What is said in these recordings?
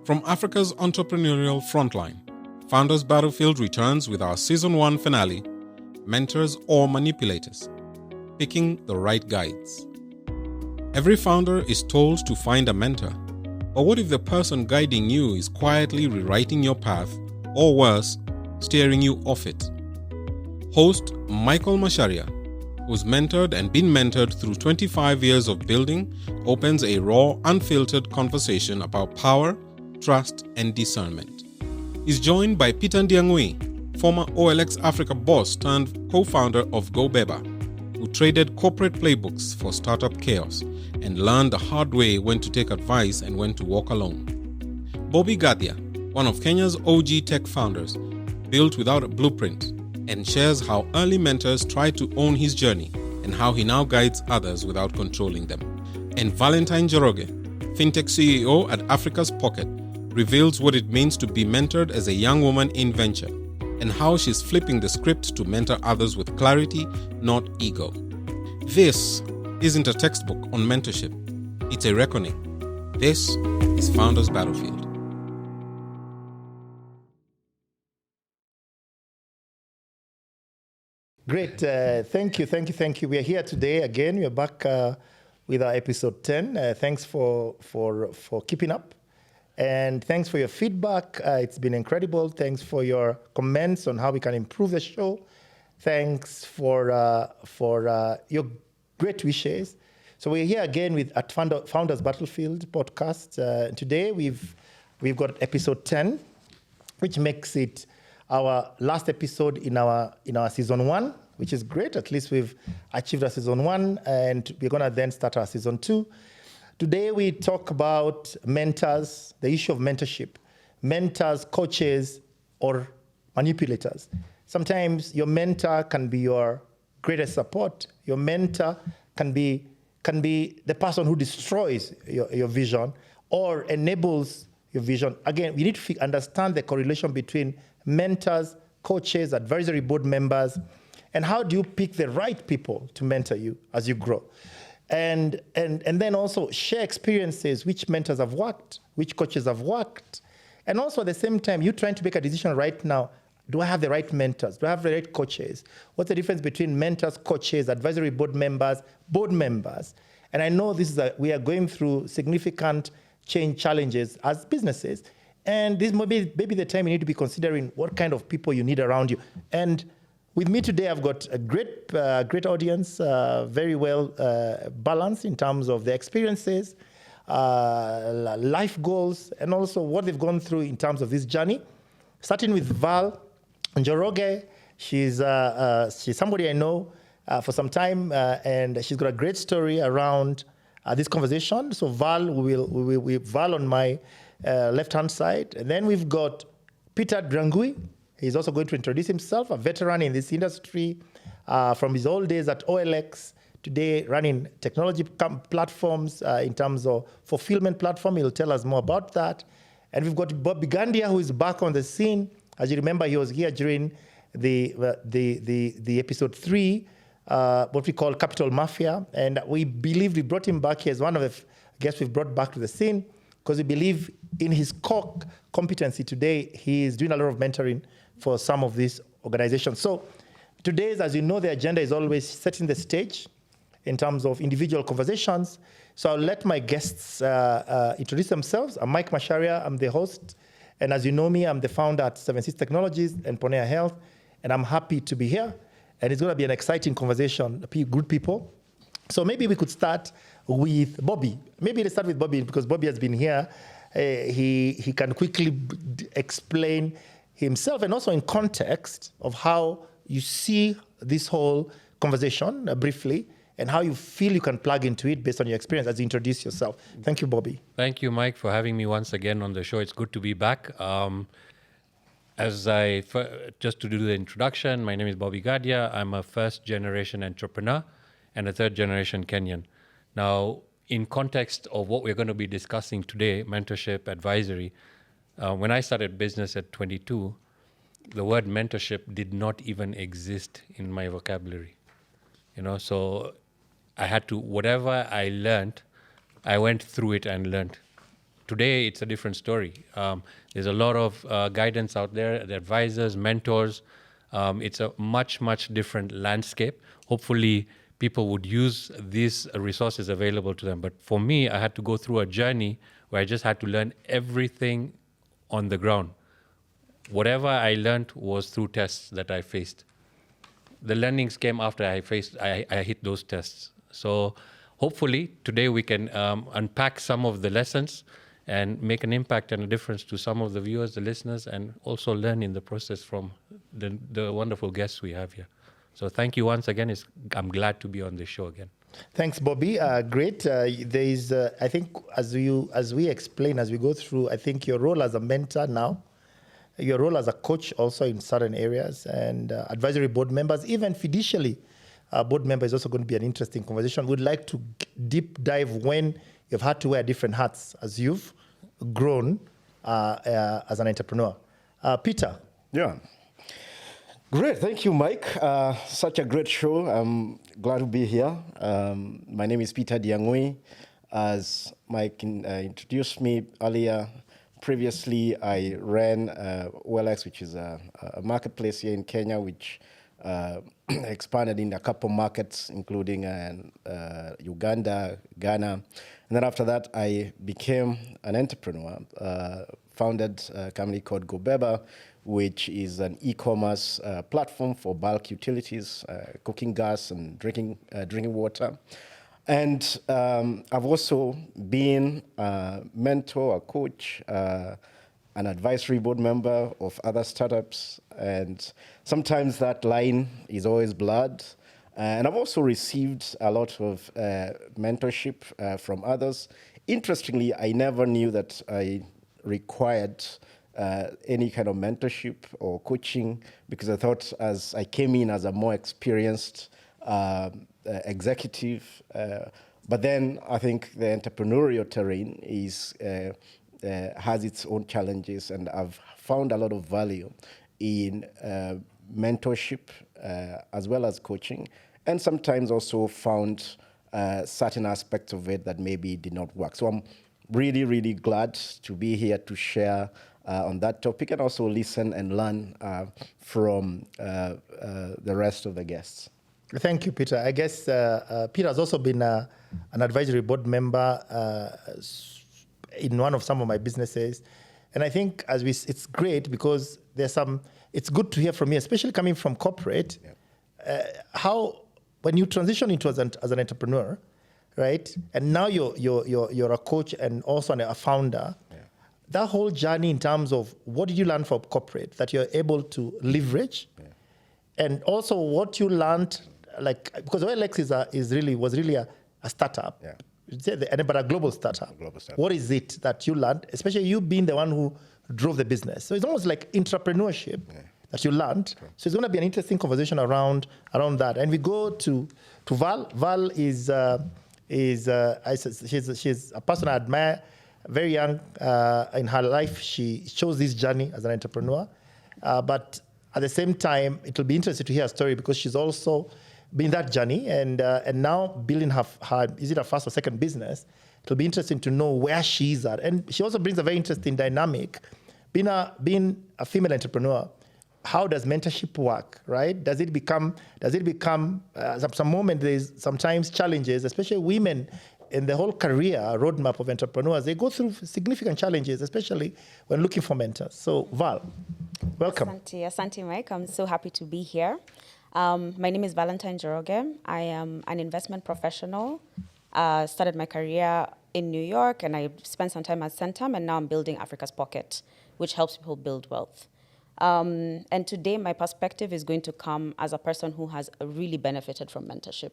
From Africa's entrepreneurial frontline, Founders Battlefield returns with our Season 1 finale, Mentors or Manipulators, Picking the Right Guides. Every founder is told to find a mentor, but what if the person guiding you is quietly rewriting your path, or worse, steering you off it? Host Michael Masharia, who's mentored and been mentored through 25 years of building, opens a raw, unfiltered conversation about power, trust, and discernment. He's joined by Peter Ndiangui, former OLX Africa boss turned co-founder of GoBeba, who traded corporate playbooks for startup chaos and learned the hard way when to take advice and when to walk alone. Bobby Gadia, one of Kenya's OG tech founders, built without a blueprint, and shares how early mentors tried to own his journey and how he now guides others without controlling them. And Valentine Njoroge, fintech CEO at Africa's Pocket, reveals what it means to be mentored as a young woman in venture and how she's flipping the script to mentor others with clarity, not ego. This isn't a textbook on mentorship. It's a reckoning. This is Founders Battlefield. Great. Thank you. We are here today again. We are back with our episode 10. Thanks for keeping up. And thanks for your feedback. It's been incredible. Thanks for your comments on how we can improve the show. Thanks for your great wishes. So we're here again with at Founders Battlefield podcast. Today we've got episode 10, which makes it our last episode in our season 1, which is great. At least we've achieved our season 1, and we're gonna then start our season 2. Today we talk about mentors, the issue of mentorship. Mentors, coaches, or manipulators. Sometimes your mentor can be your greatest support. Your mentor can be the person who destroys your vision or enables your vision. Again, we need to understand the correlation between mentors, coaches, advisory board members, and how do you pick the right people to mentor you as you grow. And then also share experiences, which mentors have worked, which coaches have worked. And also at the same time, you're trying to make a decision right now. Do I have the right mentors? Do I have the right coaches? What's the difference between mentors, coaches, advisory board members, board members? And I know we are going through significant change challenges as businesses. And this may be the time you need to be considering what kind of people you need around you. And with me today, I've got a great audience, very well balanced in terms of the experiences, life goals, and also what they've gone through in terms of this journey. Starting with Val Njoroge, she's somebody I know for some time, and she's got a great story around this conversation. So Val, Val on my left-hand side, and then we've got Peter Ndiangui. He's also going to introduce himself, a veteran in this industry from his old days at OLX, today running technology platforms in terms of fulfillment platform. He'll tell us more about that. And we've got Bobby Gandia, who is back on the scene. As you remember, he was here during the episode 3, what we call Capital Mafia. And we believe we brought him back here as one of the guests we've brought back to the scene because we believe in his core competency today. He is doing a lot of mentoring for some of these organizations. So today's, as you know, the agenda is always setting the stage in terms of individual conversations. So I'll let my guests introduce themselves. I'm Mike Masharia, I'm the host. And as you know me, I'm the founder at 7 Seas Technologies and Ponea Health. And I'm happy to be here. And it's gonna be an exciting conversation, good people. So maybe we could start with Bobby. Maybe let's start with Bobby because Bobby has been here. He can quickly explain himself and also in context of how you see this whole conversation briefly and how you feel you can plug into it based on your experience as you introduce yourself. Thank you, Bobby. Thank you, Mike, for having me once again on the show. It's good to be back. Just to do the introduction, my name is Bobby Gadia. I'm a first-generation entrepreneur and a third-generation Kenyan. Now, in context of what we're going to be discussing today, mentorship, advisory, when I started business at 22, the word mentorship did not even exist in my vocabulary. So I had to, whatever I learned, I went through it and learned. today it's a different story. There's a lot of guidance out there, the advisors, mentors. It's a much, much different landscape. Hopefully, people would use these resources available to them. But for me, I had to go through a journey where I just had to learn everything on the ground. Whatever I learned was through tests that I faced. The learnings came after I hit those tests. So hopefully today we can unpack some of the lessons and make an impact and a difference to some of the viewers, the listeners, and also learn in the process from the wonderful guests we have here. So thank you once again. I'm glad to be on this show again. Thanks, Bobby. Great. There is, I think, as we explain, as we go through, I think your role as a mentor now, your role as a coach also in certain areas, and advisory board members, even fiduciary board member is also going to be an interesting conversation. We'd like to deep dive when you've had to wear different hats as you've grown as an entrepreneur. Peter. Yeah. Great. Thank you, Mike. Such a great show. I'm glad to be here. My name is Peter Diangui. As Mike introduced me earlier, previously I ran OLX, which is a marketplace here in Kenya, which expanded in a couple markets, including Uganda, Ghana. And then after that, I became an entrepreneur, founded a company called GoBeba, which is an e-commerce platform for bulk utilities, cooking gas and drinking water. And I've also been a mentor, a coach, an advisory board member of other startups. And sometimes that line is always blurred. And I've also received a lot of mentorship from others. Interestingly, I never knew that I required any kind of mentorship or coaching, because I thought as I came in as a more experienced executive, but then I think the entrepreneurial terrain has its own challenges, and I've found a lot of value in mentorship as well as coaching, and sometimes also found certain aspects of it that maybe did not work. So I'm really, really glad to be here to share on that topic, and also listen and learn from the rest of the guests. Thank you, Peter. I guess Peter has also been an advisory board member in one of some of my businesses. And I think it's great because it's good to hear from you, especially coming from corporate, how when you transition into as an entrepreneur, right? And now you're a coach and also a founder. Yeah. That whole journey in terms of what did you learn from corporate that you're able to leverage, and also what you learned, because OLX was really a startup, but a global startup. What is it that you learned, especially you being the one who drove the business? So it's almost like entrepreneurship that you learned. So it's going to be an interesting conversation around that. And we go to Val. Val she's a person I admire. Very young in her life, she chose this journey as an entrepreneur. But at the same time, it will be interesting to hear her story because she's also been that journey and now building her is it her first or second business? It'll be interesting to know where she's at. And she also brings a very interesting dynamic. Being a female entrepreneur, how does mentorship work, right? Does it become some moment there's sometimes challenges, especially women in the whole career roadmap of entrepreneurs, they go through significant challenges, especially when looking for mentors. So Val, welcome. Asante, Mike. I'm so happy to be here. My name is Valentine Joroge. I am an investment professional. Started my career in New York, and I spent some time at Centum, and now I'm building Africa's Pocket, which helps people build wealth. And today, my perspective is going to come as a person who has really benefited from mentorship.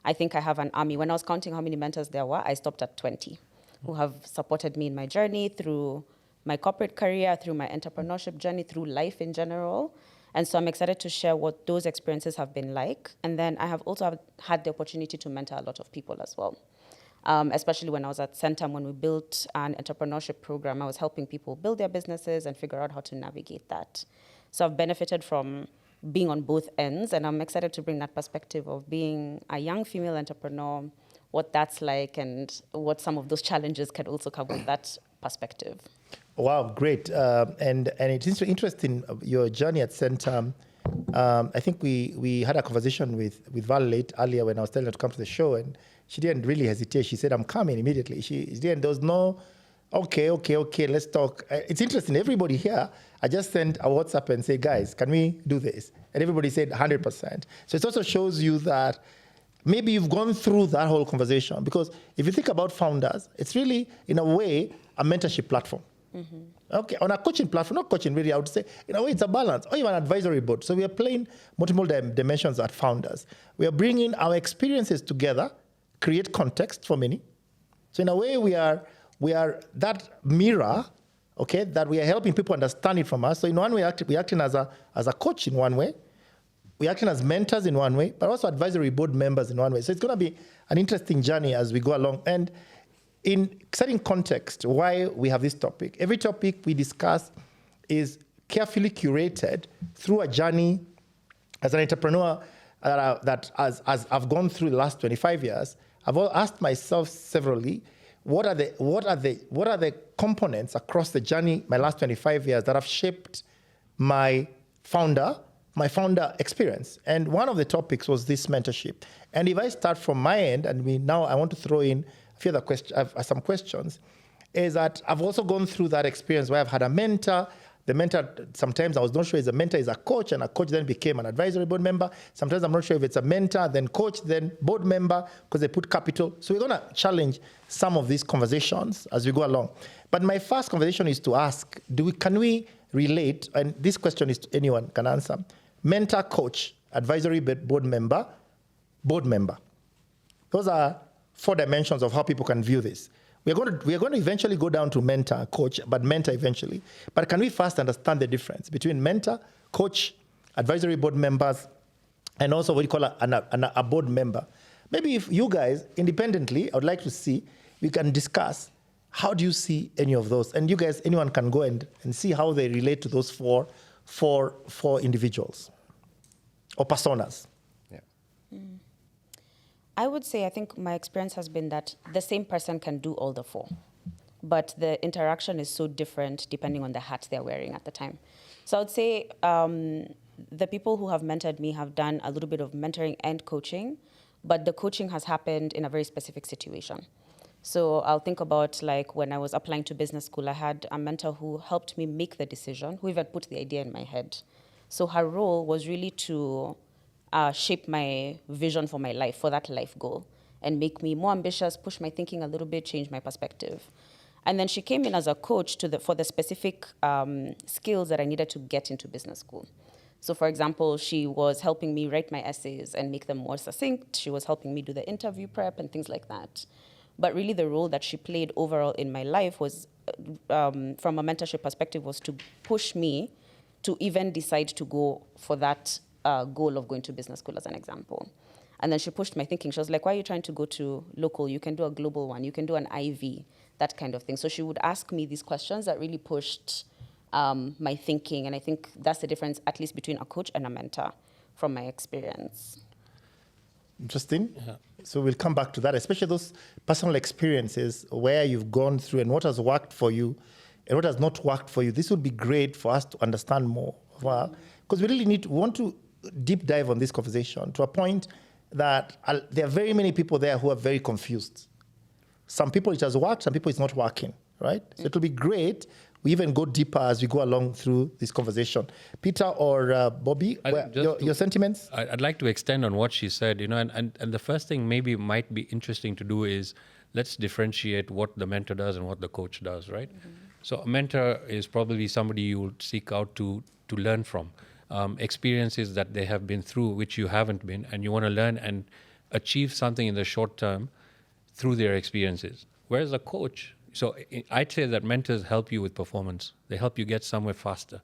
I think I have an army. When I was counting how many mentors there were, I stopped at 20 who have supported me in my journey through my corporate career, through my entrepreneurship journey, through life in general. And so I'm excited to share what those experiences have been like. And then I have also had the opportunity to mentor a lot of people as well. Especially when I was at Centum, when we built an entrepreneurship program, I was helping people build their businesses and figure out how to navigate that. So I've benefited from being on both ends, and I'm excited to bring that perspective of being a young female entrepreneur, what that's like, and what some of those challenges can also come with that perspective. Wow, great. And it's interesting, your journey at Centum. I think we had a conversation with Val late earlier when I was telling her to come to the show, and she didn't really hesitate. She said, I'm coming immediately. There was no, okay, let's talk. It's interesting. Everybody here, I just sent a WhatsApp and say, guys, can we do this? And everybody said 100%. So it also shows you that maybe you've gone through that whole conversation, because if you think about founders, it's really, in a way, a mentorship platform. Mm-hmm. Okay, on a coaching platform, not coaching really, I would say, in a way, it's a balance, or even an advisory board. So we are playing multiple dimensions at founders. We are bringing our experiences together, create context for many. So in a way, we are that mirror, okay, that we are helping people understand it from us. So in one way, we're acting as a coach in one way. We're acting as mentors in one way, but also advisory board members in one way. So it's going to be an interesting journey as we go along. And in setting context, why we have this topic, every topic we discuss is carefully curated through a journey as an entrepreneur that as I've gone through the last 25 years. I've asked myself severally, what are the components across the journey, my last 25 years, that have shaped my founder experience? And one of the topics was this mentorship. And if I start from my end, and I want to throw in a few other some questions, is that I've also gone through that experience where I've had a mentor. The mentor, sometimes I was not sure if a mentor is a coach, and a coach then became an advisory board member. Sometimes I'm not sure if it's a mentor, then coach, then board member, because they put capital. So we're going to challenge some of these conversations as we go along. But my first conversation is to ask, can we relate, and this question is to anyone can answer, mentor, coach, advisory board member, board member. Those are 4 dimensions of how people can view this. We are going to eventually go down to mentor, coach, but mentor eventually. But can we first understand the difference between mentor, coach, advisory board members, and also what you call a board member? Maybe if you guys, independently, I would like to see, we can discuss, how do you see any of those? And you guys, anyone can go and see how they relate to those four individuals or personas. Yeah. I would say, I think my experience has been that the same person can do all the 4, but the interaction is so different depending on the hat they're wearing at the time. So I would say the people who have mentored me have done a little bit of mentoring and coaching, but the coaching has happened in a very specific situation. So I'll think about, like, when I was applying to business school, I had a mentor who helped me make the decision, who even put the idea in my head. So her role was really to shape my vision for my life, for that life goal, and make me more ambitious, push my thinking a little bit, change my perspective. And then she came in as a coach for the specific skills that I needed to get into business school. So for example, she was helping me write my essays and make them more succinct. She was helping me do the interview prep and things like that. But really the role that she played overall in my life was, from a mentorship perspective, was to push me to even decide to go for that goal of going to business school, as an example. And then she pushed my thinking. She was like, why are you trying to go to local? You can do a global one. You can do an IV, that kind of thing. So she would ask me these questions that really pushed my thinking. And I think that's the difference, at least between a coach and a mentor, from my experience. Interesting. Yeah. So we'll come back to that, especially those personal experiences where you've gone through and what has worked for you and what has not worked for you. This would be great for us to understand more. Because we really want to deep dive on this conversation to a point that there are very many people there who are very confused. Some people it has worked, some people it's not working, right? So it'll be great. We even go deeper as we go along through this conversation. Peter or Bobby, your sentiments? I'd like to extend on what she said, and the first thing maybe might be interesting to do is let's differentiate what the mentor does and what the coach does, right? Mm-hmm. So a mentor is probably somebody you would seek out to learn from. Experiences that they have been through, which you haven't been, and you want to learn and achieve something in the short term through their experiences. Whereas a coach, so I'd say that mentors help you with performance. They help you get somewhere faster.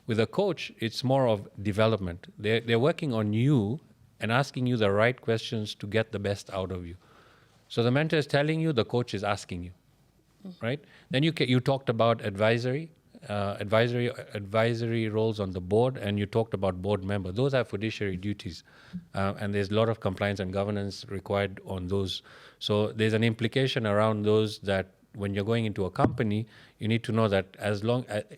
With a coach, it's more of development. They're working on you and asking you the right questions to get the best out of you. So the mentor is telling you, the coach is asking you, right? Then you talked about advisory roles on the board, and you talked about board member. Those are fiduciary duties, and there's a lot of compliance and governance required on those. So there's an implication around those that when you're going into a company, you need to know that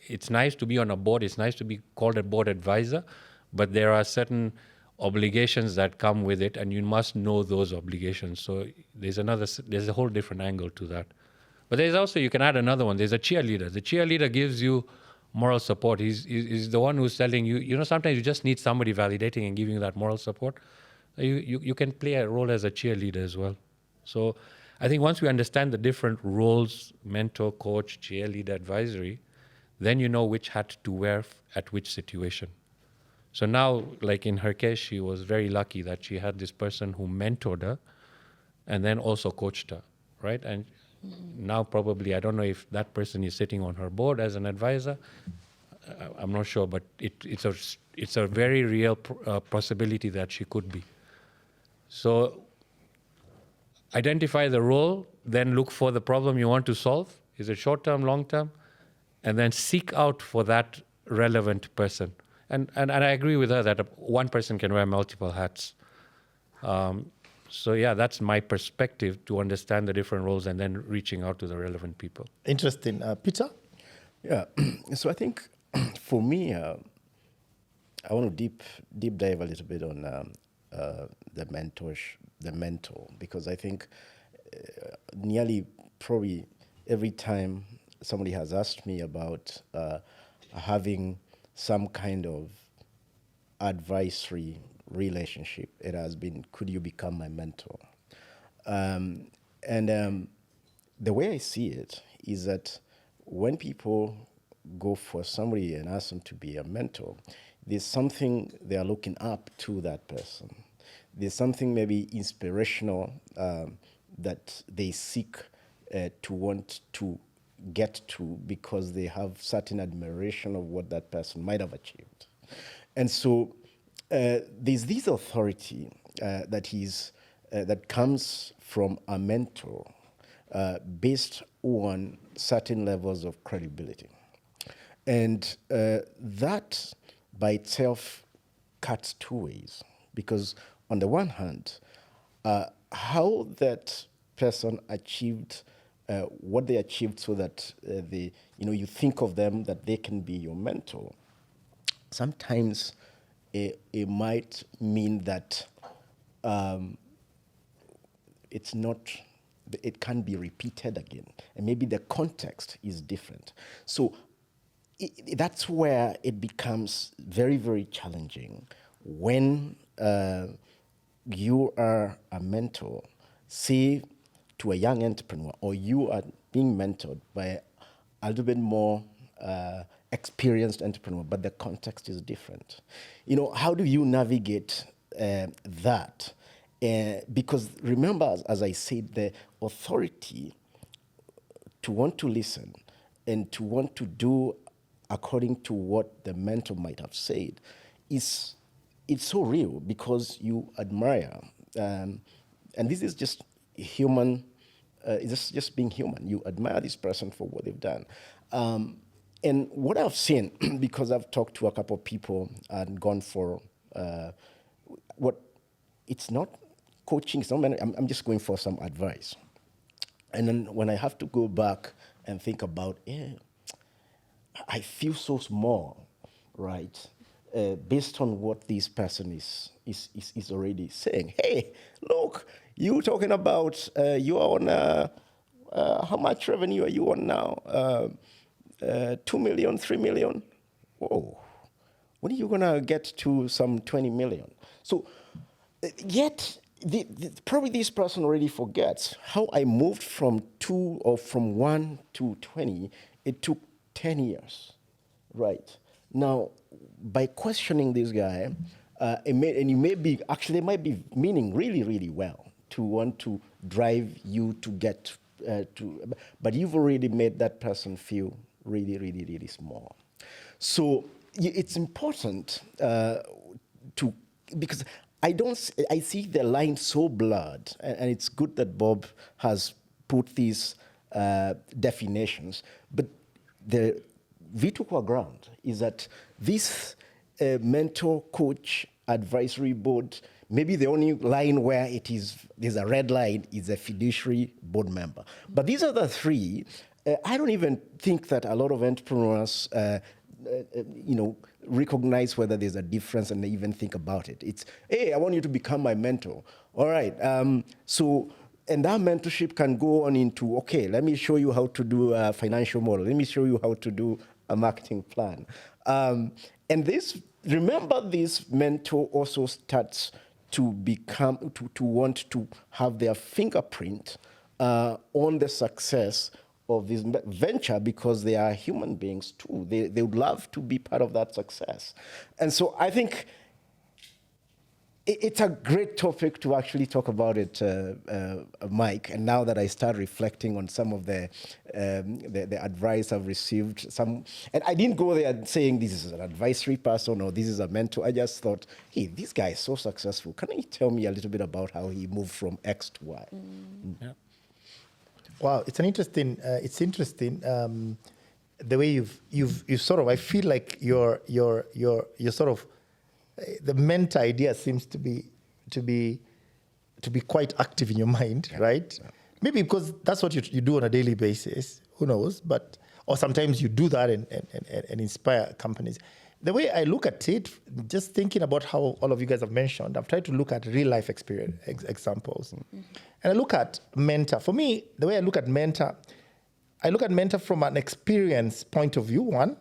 it's nice to be on a board, it's nice to be called a board advisor, but there are certain obligations that come with it, and you must know those obligations. So there's a whole different angle to that. But there's also, you can add another one. There's a cheerleader. The cheerleader gives you moral support. He's the one who's telling you, sometimes you just need somebody validating and giving you that moral support. You can play a role as a cheerleader as well. So I think once we understand the different roles, mentor, coach, cheerleader, advisory, then you know which hat to wear at which situation. So now, like in her case, she was very lucky that she had this person who mentored her and then also coached her, right? And now probably, I don't know if that person is sitting on her board as an advisor. I'm not sure, but it's a very real possibility that she could be. So identify the role, then look for the problem you want to solve. Is it short-term, long-term? And then seek out for that relevant person. And I agree with her that one person can wear multiple hats. So yeah, that's my perspective to understand the different roles and then reaching out to the relevant people. Interesting. Peter? Yeah. So I think for me, I want to deep dive a little bit on the mentor, because I think nearly probably every time somebody has asked me about having some kind of advisory relationship, it has been, could you become my mentor? And the way I see it is that when people go for somebody and ask them to be a mentor, there's something they are looking up to that person. There's something maybe inspirational that they seek to want to get to because they have certain admiration of what that person might have achieved. And so there's this authority that comes from a mentor based on certain levels of credibility. And that by itself cuts two ways, because on the one hand, how that person achieved what they achieved so that you think of them that they can be your mentor. Sometimes it might mean that it can't be repeated again, and maybe the context is different. So that's where it becomes very, very challenging when you are a mentor, say, to a young entrepreneur, or you are being mentored by a little bit more experienced entrepreneur, but the context is different. How do you navigate that? Because remember, as I said, the authority to want to listen and to want to do according to what the mentor might have said it's so real because you admire, and this is just human. It's just being human. You admire this person for what they've done. And what I've seen, because I've talked to a couple of people and gone for it's not coaching, it's not I'm just going for some advice. And then when I have to go back and think about, I feel so small, right? Based on what this person is already saying. Hey, look, you talking about you are on how much revenue are you on now? 2 million, 3 million? Whoa. When are you gonna get to some 20 million? So yet probably this person already forgets how I moved from 2 or from 1 to 20. It took 10 years, right? Now, by questioning this guy, it might be meaning really, really well to want to drive you to get but you've already made that person feel really, really, really small. So it's important because I see the line so blurred, and it's good that Bob has put these definitions, but the vital ground is that this mentor, coach, advisory board, maybe the only line where there's a red line is a fiduciary board member. But these other three, I don't even think that a lot of entrepreneurs, recognize whether there's a difference and they even think about it. It's, hey, I want you to become my mentor. All right. And that mentorship can go on into, okay, let me show you how to do a financial model. Let me show you how to do a marketing plan. And remember, this mentor also starts to want to have their fingerprint on the success of this venture, because they are human beings too. They would love to be part of that success. And so I think it's a great topic to actually talk about it, Mike. And now that I start reflecting on some of the advice I've received, and I didn't go there saying this is an advisory person or this is a mentor. I just thought, hey, this guy is so successful. Can you tell me a little bit about how he moved from X to Y? Yeah. Wow, it's interesting. The way you've sort of, I feel like you're sort of, the mentor idea seems to be quite active in your mind, right? Yeah. Maybe because that's what you do on a daily basis. Who knows? Or sometimes you do that and inspire companies. The way I look at it, just thinking about how all of you guys have mentioned, I've tried to look at real life experience examples, and I look at mentor. For me, the way I look at mentor from an experience point of view. One.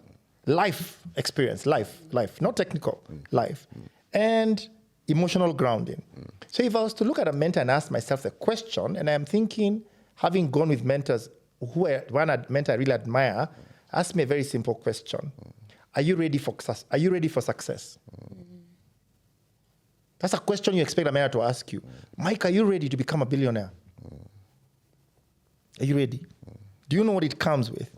Life experience, life, not technical, life, and emotional grounding. So if I was to look at a mentor and ask myself the question, and I'm thinking, having gone with mentors one mentor I really admire, ask me a very simple question: Are you ready for success? Are you ready for success? That's a question you expect a mentor to ask you. Mike, are you ready to become a billionaire? Are you ready? Do you know what it comes with?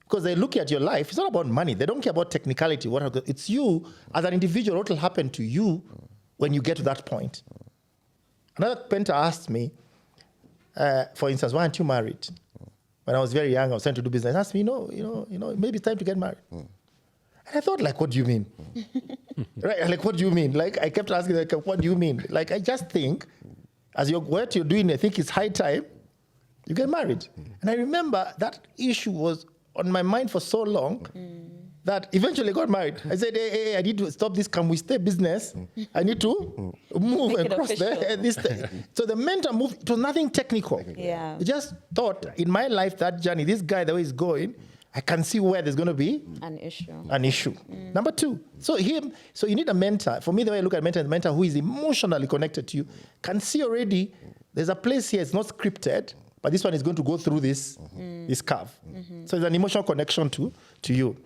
Because they look at your life, it's not about money. They don't care about technicality. It's you as an individual, what will happen to you when you get to that point. Another mentor asked me, for instance, why aren't you married? When I was very young, I was trying to do business. He asked me, maybe it's time to get married. And I thought, like, what do you mean? Right? Like, what do you mean? Like, I kept asking, like, what do you mean? Like, I just think, what you're doing, I think it's high time you get married. And I remember that issue was on my mind for so long that eventually I got married. I said, hey, I need to stop this. Can we stay business? I need to move and cross there. So the mentor moved. It was nothing technical. Yeah. I just thought in my life, that journey, this guy, the way he's going, I can see where there's going to be an issue. Number two, so you need a mentor. For me, the way I look at a mentor who is emotionally connected to you, can see already there's a place here, it's not scripted, but this one is going to go through this curve. So there's an emotional connection to you.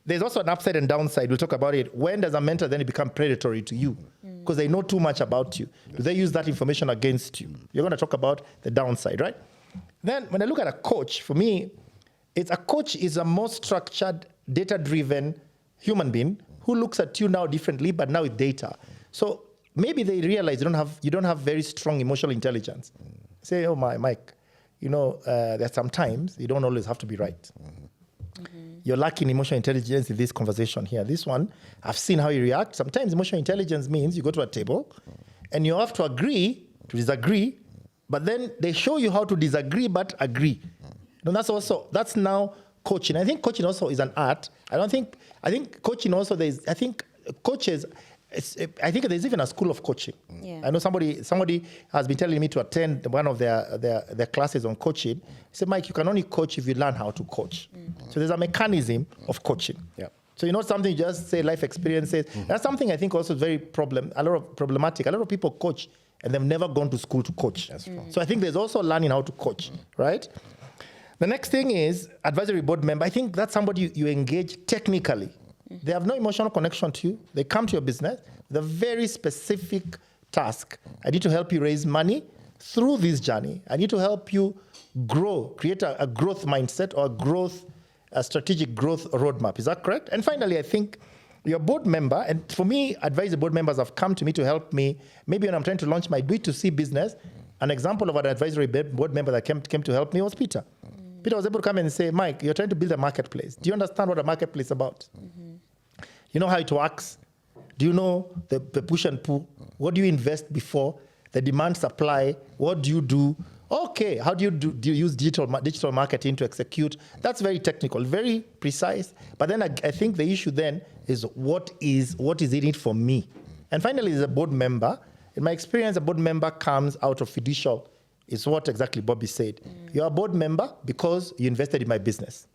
There's also an upside and downside. We'll talk about it. When does a mentor then become predatory to you? Because they know too much about you. Do they use that information against you? You're going to talk about the downside, right? Then when I look at a coach, for me, a coach is a more structured, data-driven human being who looks at you now differently, but now with data. So maybe they realize you don't have very strong emotional intelligence. Say, oh my, Mike, there's sometimes you don't always have to be right. You're lacking emotional intelligence in this conversation here. This one, I've seen how you react. Sometimes emotional intelligence means you go to a table and you have to agree to disagree, but then they show you how to disagree but agree. And that's now coaching. I think coaching also is an art. I think coaching also coaches, I think there's even a school of coaching. Yeah. I know somebody has been telling me to attend one of their classes on coaching. He said, Mike, you can only coach if you learn how to coach. So there's a mechanism of coaching. Yeah. So something you just say life experiences. That's something I think also is very problematic. A lot of people coach and they've never gone to school to coach. So I think there's also learning how to coach, right? The next thing is advisory board member. I think that's somebody you engage technically. They have no emotional connection to you. They come to your business with a very specific task. I need to help you raise money through this journey. I need to help you grow, create a growth mindset or a strategic growth roadmap. Is that correct? And finally, I think your board member, and for me, advisory board members have come to me to help me, maybe when I'm trying to launch my B2C business. An example of an advisory board member that came to help me was Peter. Peter was able to come and say, Mike, you're trying to build a marketplace. Do you understand what a marketplace is about? You know how it works? Do you know the push and pull? What do you invest before? The demand supply, what do you do? Okay, how do you use digital marketing to execute? That's very technical, very precise. But then I think the issue then is what is it in it for me? And finally, as a board member, in my experience, a board member comes out of fiducial. It's what exactly Bobby said. You're a board member because you invested in my business.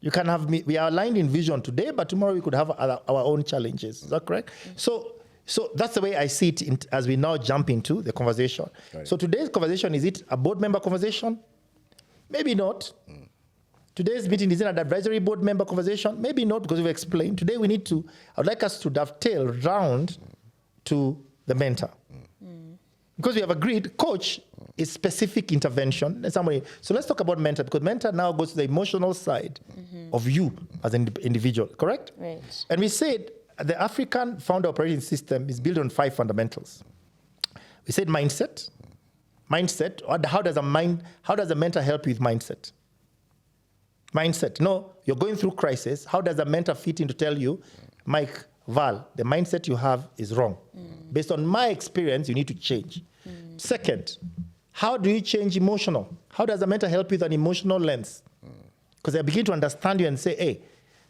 You can have me. We are aligned in vision today, but tomorrow we could have our own challenges. Is that correct? So that's the way I see it as we now jump into the conversation. Right. So today's conversation, is it a board member conversation? Maybe not. Today's meeting, is it an advisory board member conversation? Maybe not, because we've explained. Today I would like us to dovetail round to the mentor. Because we have agreed, coach is specific intervention. So let's talk about mentor, because mentor now goes to the emotional side of you as an individual, correct? Right. And we said the African founder operating system is built on 5 fundamentals. We said mindset. How does a mentor help you with mindset? Mindset. No, you're going through crisis. How does a mentor fit in to tell you, Mike, Val, the mindset you have is wrong. Based on my experience, you need to change. Second, how do you change emotional? How does a mentor help you with an emotional lens? Because they begin to understand you and say, hey,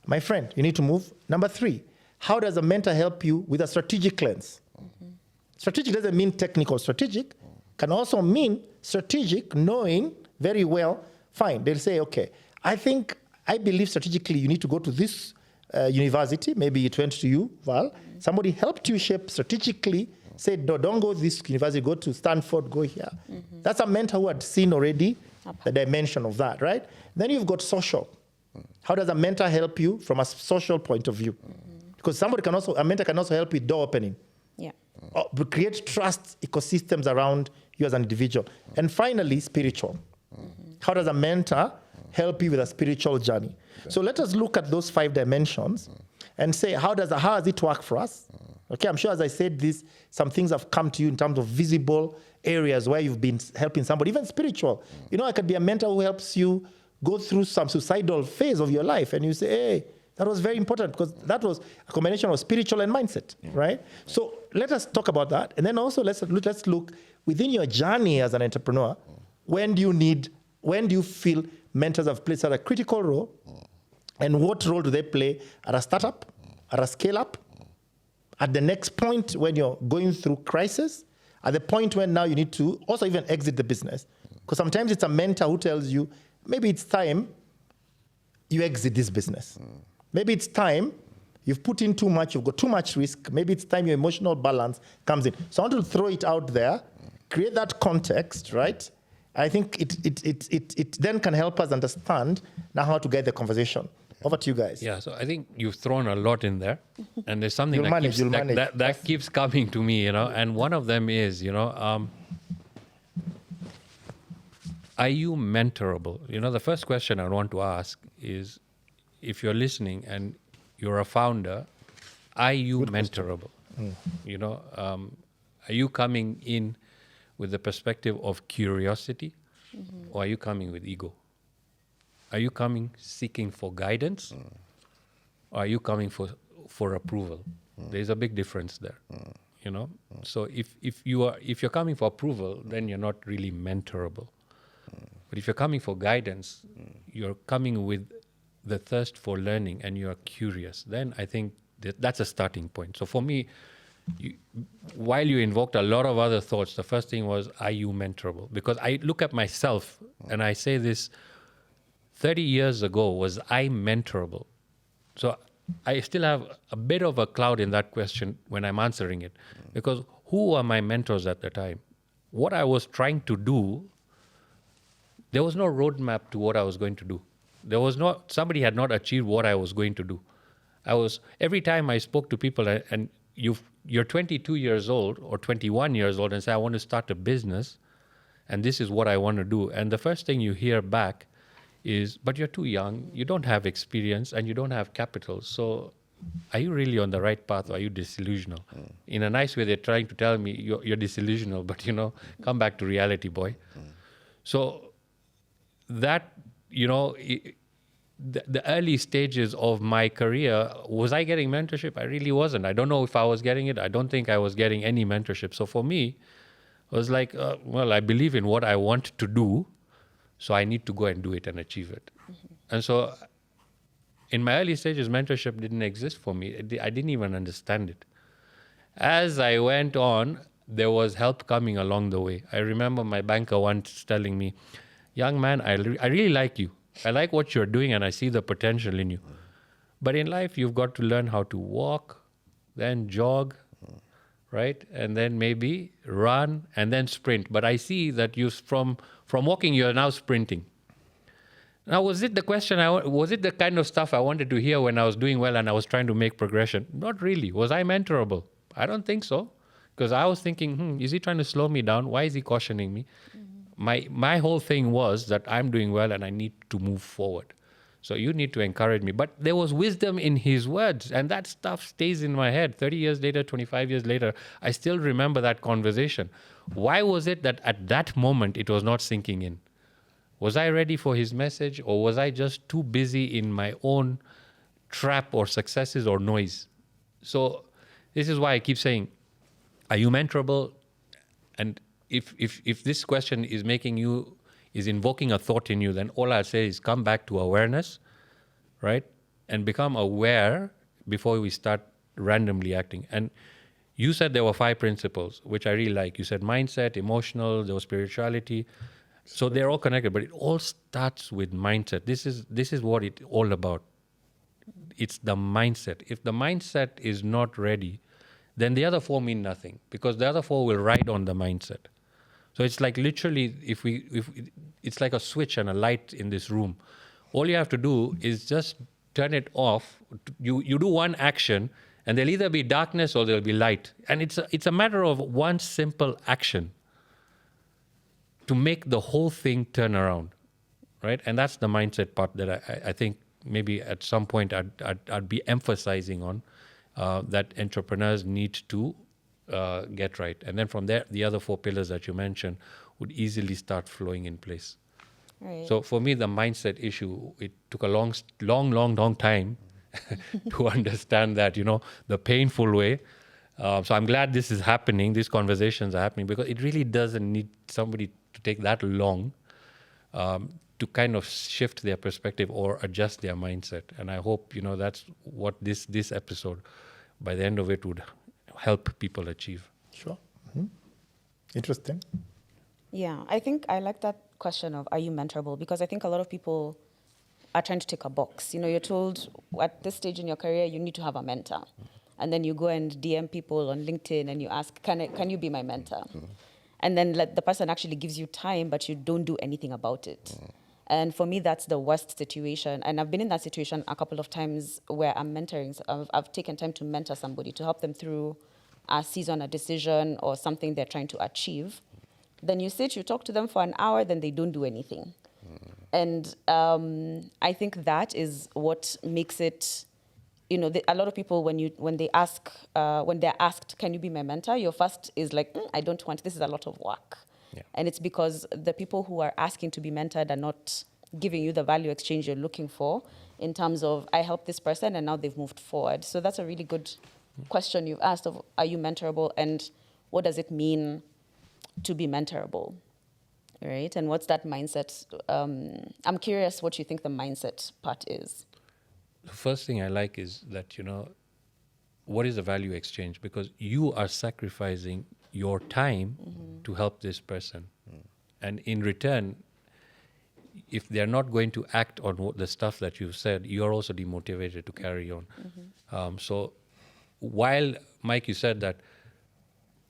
my friend, you need to move. Number 3, how does a mentor help you with a strategic lens? Strategic doesn't mean technical. Strategic can also mean strategic, knowing very well, fine. They'll say, okay, I believe strategically you need to go to this university. Maybe it went to you, Val. Somebody helped you shape strategically, said, no, don't go to this university, go to Stanford, go here. That's a mentor who had seen already the dimension of that, right? Then you've got social. How does a mentor help you from a social point of view? Because a mentor can also help with door opening. Yeah. Or create trust ecosystems around you as an individual. And finally, spiritual. How does a mentor help you with a spiritual journey? So let us look at those 5 dimensions and say, how does it work for us? Okay, I'm sure as I said this, some things have come to you in terms of visible areas where you've been helping somebody, even spiritual. I could be a mentor who helps you go through some suicidal phase of your life, and you say, hey, that was very important, because that was a combination of spiritual and mindset, right? So let us talk about that. And then also let's look within your journey as an entrepreneur, when do you feel mentors have played such a critical role, and what role do they play at a startup, at a scale-up, at the next point when you're going through crisis, at the point when now you need to also even exit the business. Because sometimes it's a mentor who tells you, maybe it's time you exit this business. Maybe it's time you've put in too much, you've got too much risk. Maybe it's time your emotional balance comes in. So I want to throw it out there, create that context, right? I think it then can help us understand now how to get the conversation. Over to you guys. Yeah, so I think you've thrown a lot in there, and there's something that keeps coming to me, and one of them is, are you mentorable? The first question I want to ask is, if you're listening and you're a founder, are you mentorable? Are you coming in with the perspective of curiosity, or are you coming with ego? Are you coming seeking for guidance, or are you coming for approval? There's a big difference there, So if you're coming for approval, then you're not really mentorable. But if you're coming for guidance, you're coming with the thirst for learning and you're curious, then I think that's a starting point. So for me, while you invoked a lot of other thoughts, the first thing was, are you mentorable? Because I look at myself and I say this, 30 years ago, was I mentorable? So I still have a bit of a cloud in that question when I'm answering it. Because who are my mentors at the time? What I was trying to do, there was no roadmap to what I was going to do. Somebody had not achieved what I was going to do. Every time I spoke to people, and you're 22 years old or 21 years old and say, I want to start a business, and this is what I want to do. And the first thing you hear back is, but you're too young, you don't have experience, and you don't have capital. So are you really on the right path, or are you disillusional? In a nice way, they're trying to tell me you're disillusional, but come back to reality, boy. So that, the early stages of my career, was I getting mentorship? I really wasn't. I don't know if I was getting it. I don't think I was getting any mentorship. So for me, it was like, well, I believe in what I want to do, so I need to go and do it and achieve it. And so in my early stages, mentorship didn't exist for me. I didn't even understand it. As I went on, there was help coming along the way. I remember my banker once telling me, young man, I really like you. I like what you're doing and I see the potential in you. But in life, you've got to learn how to walk, then jog, right? And then maybe run and then sprint. But I see that you from walking, you're now sprinting. Now, was it the question? Was it the kind of stuff I wanted to hear when I was doing well and I was trying to make progression? Not really. Was I mentorable? I don't think so. Because I was thinking, is he trying to slow me down? Why is he cautioning me? My whole thing was that I'm doing well and I need to move forward. So you need to encourage me. But there was wisdom in his words, and that stuff stays in my head. 30 years later, 25 years later, I still remember that conversation. Why was it that at that moment it was not sinking in? Was I ready for his message, or was I just too busy in my own trap or successes or noise? So this is why I keep saying, are you mentorable? And if this question is invoking a thought in you, then all I'll say is come back to awareness, right? And become aware before we start randomly acting. And you said there were 5 principles, which I really like. You said mindset, emotional, there was spirituality. So they're all connected, but it all starts with mindset. This is what it's all about. It's the mindset. If the mindset is not ready, then the other 4 mean nothing, because the other 4 will ride on the mindset. So it's like literally, if it's like a switch and a light in this room. All you have to do is just turn it off. You do one action, and there'll either be darkness or there'll be light. And it's a matter of one simple action to make the whole thing turn around, right? And that's the mindset part that I think maybe at some point I'd be emphasizing on, that entrepreneurs need to get right. And then from there, the other 4 pillars that you mentioned would easily start flowing in place. Right. So for me, the mindset issue, it took a long time to understand that, the painful way. So I'm glad this is happening, these conversations are happening, because it really doesn't need somebody to take that long to kind of shift their perspective or adjust their mindset. And I hope, that's what this episode, by the end of it, would help people achieve. Sure. Mm-hmm. Interesting. Yeah, I think I like that question of, are you mentorable? Because I think a lot of people are trying to tick a box. You're told at this stage in your career, you need to have a mentor. And then you go and DM people on LinkedIn and you ask, can you be my mentor? And then the person actually gives you time, but you don't do anything about it. And for me, that's the worst situation. And I've been in that situation a couple of times where I'm mentoring. So I've taken time to mentor somebody to help them through a season, a decision, or something they're trying to achieve. Then you talk to them for an hour, then they don't do anything. And I think that is what makes it, a lot of people, when they're asked, can you be my mentor? Your first is like, I don't want, this is a lot of work. Yeah. And it's because the people who are asking to be mentored are not giving you the value exchange you're looking for, in terms of, I helped this person and now they've moved forward. So that's a really good question you've asked of, are you mentorable, and what does it mean to be mentorable, right? And what's that mindset? I'm curious what you think the mindset part is. The first thing I like is that, what is the value exchange? Because you are sacrificing your time to help this person. And in return, if they're not going to act on the stuff that you've said, you're also demotivated to carry on. So while, Mike, you said that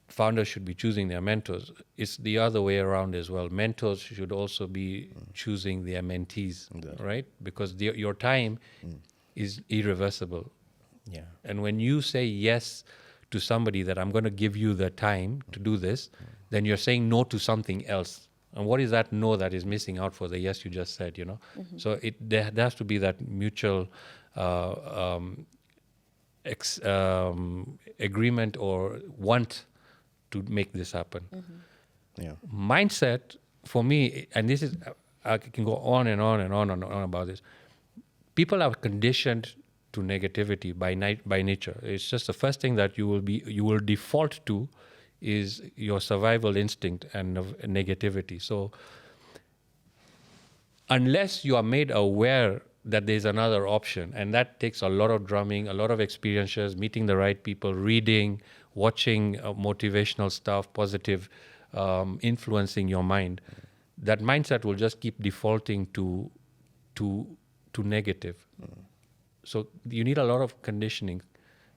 founders should be choosing their mentors, it's the other way around as well. Mentors should also be choosing their mentees, right? Because your time is irreversible. Yeah. And when you say yes to somebody that I'm going to give you the time to do this, then you're saying no to something else. And what is that no that is missing out for the yes you just said, So there has to be that mutual agreement or want to make this happen. Yeah. Mindset, for me, and this is, I can go on and on and on and on about this. people are conditioned to negativity by nature. It's just the first thing that you will default to is your survival instinct and negativity. So unless you are made aware that there's another option, and that takes a lot of drumming, a lot of experiences, meeting the right people, reading, watching motivational stuff, positive, influencing your mind, that mindset will just keep defaulting to negative. So you need a lot of conditioning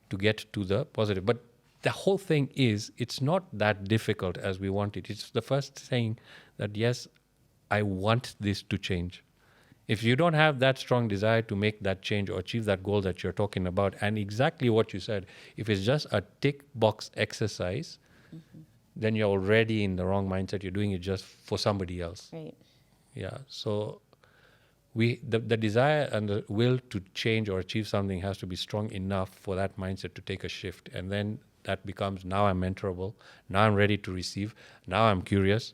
to get to the positive. But the whole thing is, it's not that difficult as we want it. It's the first saying that, yes, I want this to change. If you don't have that strong desire to make that change or achieve that goal that you're talking about, and exactly what you said, if it's just a tick box exercise, then you're already in the wrong mindset. You're doing it just for somebody else. Right. Yeah. So the desire and the will to change or achieve something has to be strong enough for that mindset to take a shift. And then that becomes, now I'm mentorable. Now I'm ready to receive. Now I'm curious,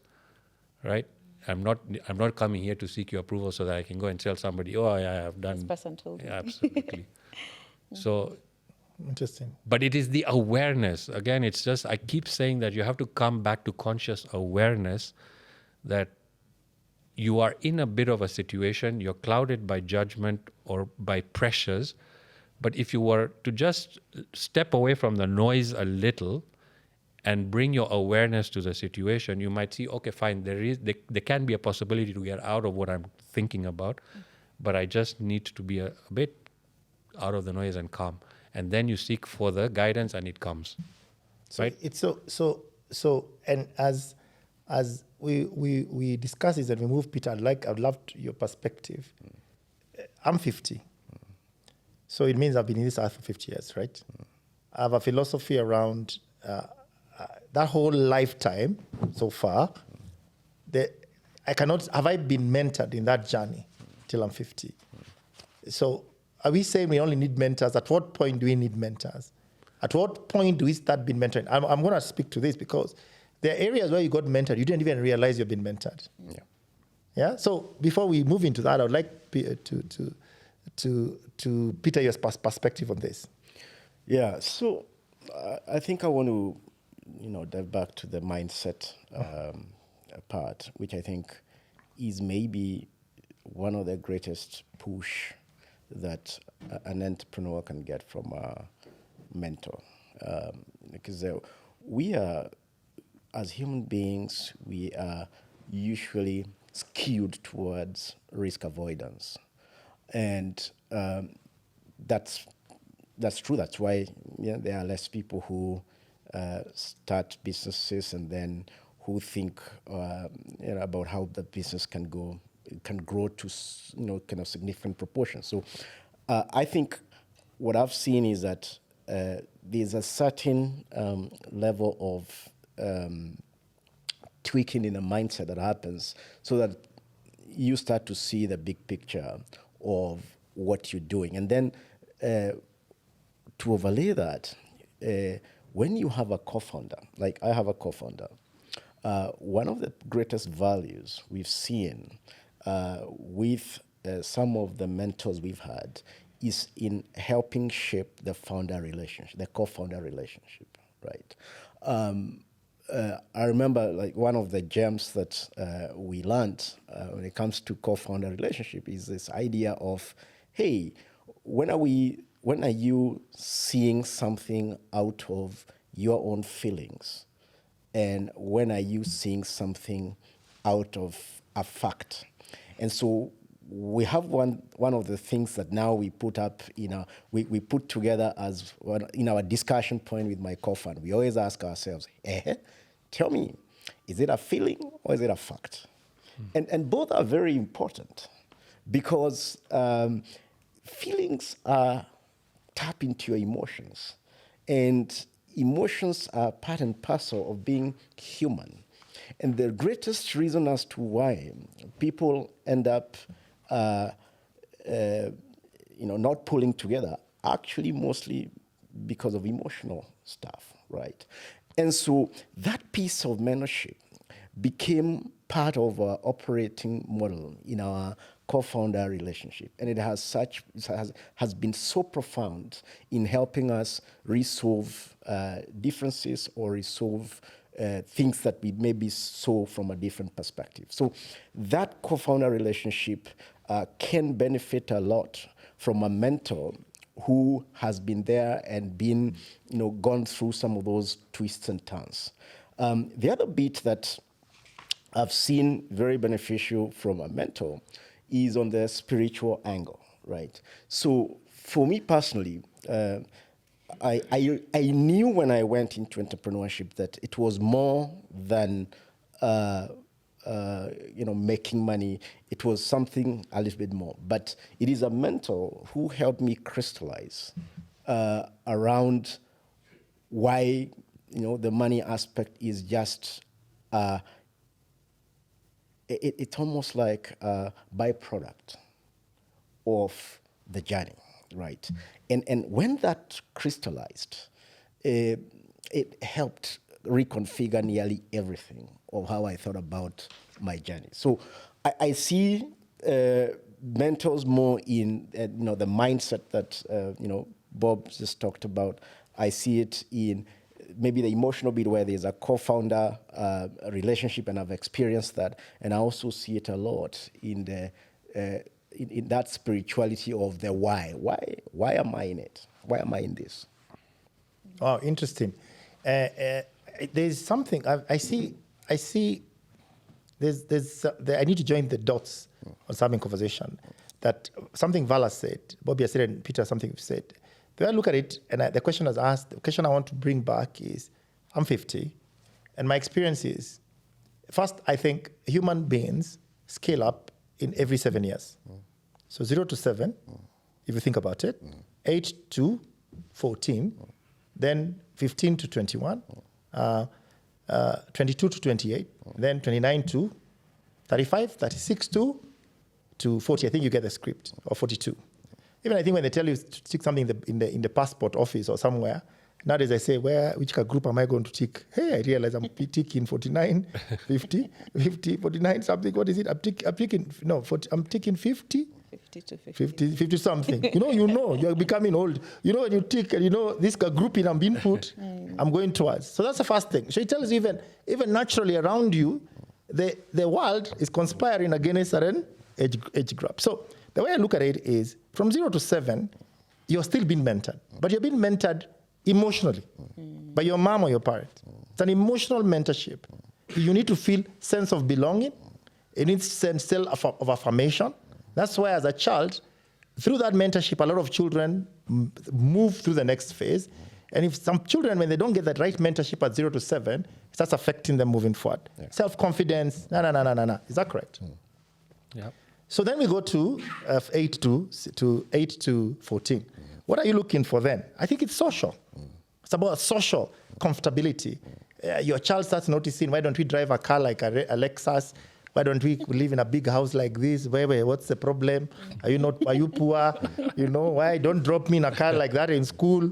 right? I'm not coming here to seek your approval so that I can go and tell somebody, oh, yeah, I've done. This person told me. Yeah, absolutely. So, Interesting. but it is the awareness. Again, it's just, I keep saying that you have to come back to conscious awareness that you are in a bit of a situation, you're clouded by judgment or by pressures. But if you were to just step away from the noise a little and bring your awareness to the situation, you might see, okay, fine, there can be a possibility to get out of what I'm thinking about, but I just need to be a bit out of the noise and calm. And then you seek for the guidance and it comes. So right? it's so and as we discuss this and we move, Peter, I'd love your perspective. I'm 50. So it means I've been in this earth for 50 years, right? I have a philosophy around that whole lifetime so far. Have I been mentored in that journey till I'm 50? So are we saying we only need mentors? At what point do we need mentors? At what point do we start being mentored? I'm going to speak to this because there are areas where you got mentored, you didn't even realize you've been mentored. Yeah. Yeah. So before we move into that, I would like to Peter your perspective on this. Yeah. So I think I want to, dive back to the mindset part, which I think is maybe one of the greatest push that an entrepreneur can get from a mentor, because we are, as human beings, we are usually skewed towards risk avoidance, and that's true. That's why there are less people who start businesses and then who think about how the business can grow to kind of significant proportions. So I think what I've seen is that there's a certain level of tweaking in the mindset that happens so that you start to see the big picture of what you're doing. And then to overlay that, when you have a co-founder, like I have a co-founder, one of the greatest values we've seen with some of the mentors we've had is in helping shape the founder relationship, the co-founder relationship, right? I remember like one of the gems that we learned when it comes to co-founder relationship is this idea of, hey, when are you seeing something out of your own feelings? And when are you seeing something out of a fact? And so we have one of the things that now we put up we put together as one, in our discussion point with my co-founder. We always ask ourselves, tell me, is it a feeling or is it a fact? And both are very important because feelings are tap into your emotions, and emotions are part and parcel of being human. And the greatest reason as to why people end up not pulling together, actually mostly because of emotional stuff, right? And so that piece of mentorship became part of our operating model in our co-founder relationship, and it has been so profound in helping us resolve differences or resolve things that we maybe saw from a different perspective. So that co-founder relationship can benefit a lot from a mentor who has been there and been, gone through some of those twists and turns. The other bit that I've seen very beneficial from a mentor is on the spiritual angle, right? So for me personally, I knew when I went into entrepreneurship that it was more than making money. It was something a little bit more. But it is a mentor who helped me crystallize around why the money aspect is just it's almost like a byproduct of the journey, right? And when that crystallized, it helped reconfigure nearly everything of how I thought about my journey. So I see mentors more in the mindset that Bob just talked about. I see it in maybe the emotional bit where there's a co-founder relationship, and I've experienced that. And I also see it a lot in the in that spirituality of the why. Why am I in it? Why am I in this? Oh, interesting. There's something I see. I need to join the dots on having conversation. That something Vala said, Bobby said, and Peter something said. The way I look at it, and the question I was asked, the question I want to bring back is, I'm 50, and my experience is, first, I think human beings scale up in every 7 years. So 0 to 7, if you think about it, 8 to 14, then 15 to 21, 22 to 28, then 29 to 35, 36 to 40. I think you get the script, or 42. Even I think when they tell you to tick something in the passport office or somewhere, nowadays I say, which group am I going to tick? Hey, I realize I'm ticking 49, 50, 49 something. What is it? I'm ticking 50. 50 to 50. 50 something. You're becoming old. When you tick and this group I'm being put, I'm going towards. So that's the first thing. So it tells you even naturally around you, the world is conspiring against certain age group. So the way I look at it is, from 0 to 7, you're still being mentored. But you're being mentored emotionally by your mom or your parent. It's an emotional mentorship. You need to feel sense of belonging. You need sense of affirmation. That's why as a child, through that mentorship, a lot of children move through the next phase. And if some children, when they don't get that right mentorship at 0 to 7, it starts affecting them moving forward. Yeah. Self-confidence, no. Is that correct? Yeah. So then we go to 8 to 14. What are you looking for then? I think it's social. It's about social comfortability. Your child starts noticing, why don't we drive a car like a Lexus? Why don't we live in a big house like this? What's the problem? Are you poor? Why don't drop me in a car like that in school?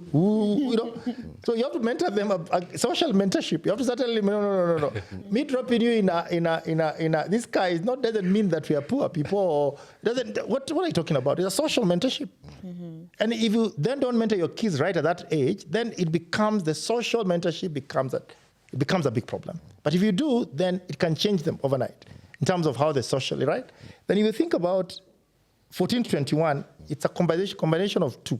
So you have to mentor them a social mentorship. You have to start telling them, no. Me dropping you in a this car doesn't mean that we are poor people. Or what are you talking about? It's a social mentorship. Mm-hmm. And if you then don't mentor your kids right at that age, then the social mentorship becomes a big problem. But if you do, then it can change them overnight in terms of how they're socially, right? Then if you think about 14 to 21, it's a combination of two.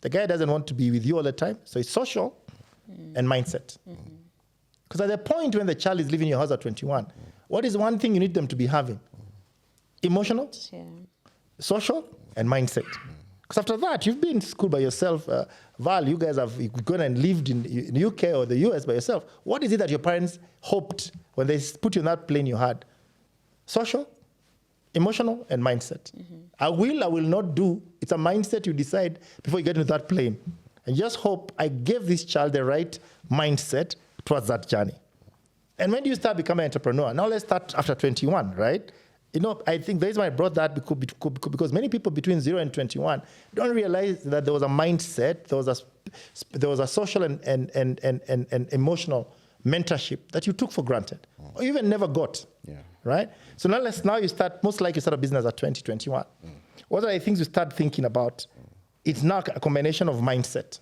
The guy doesn't want to be with you all the time, so it's social and mindset. Because at the point when the child is leaving your house at 21, what is one thing you need them to be having? Emotional, social, and mindset. Because after that, you've been in school by yourself. Val, you guys have gone and lived in the UK or the US by yourself. What is it that your parents hoped when they put you in that plane you had? Social, emotional, and mindset. I will not do. It's a mindset you decide before you get into that plane. And just hope I gave this child the right mindset towards that journey. And when do you start becoming an entrepreneur? Now let's start after 21, right? I think the reason why I brought that because many people between 0 and 21 don't realize that there was a mindset, there was a social and emotional mentorship that you took for granted, or even never got. Yeah. right? So now you start, most likely start a business at 2021. What are the things you start thinking about? It's now a combination of mindset.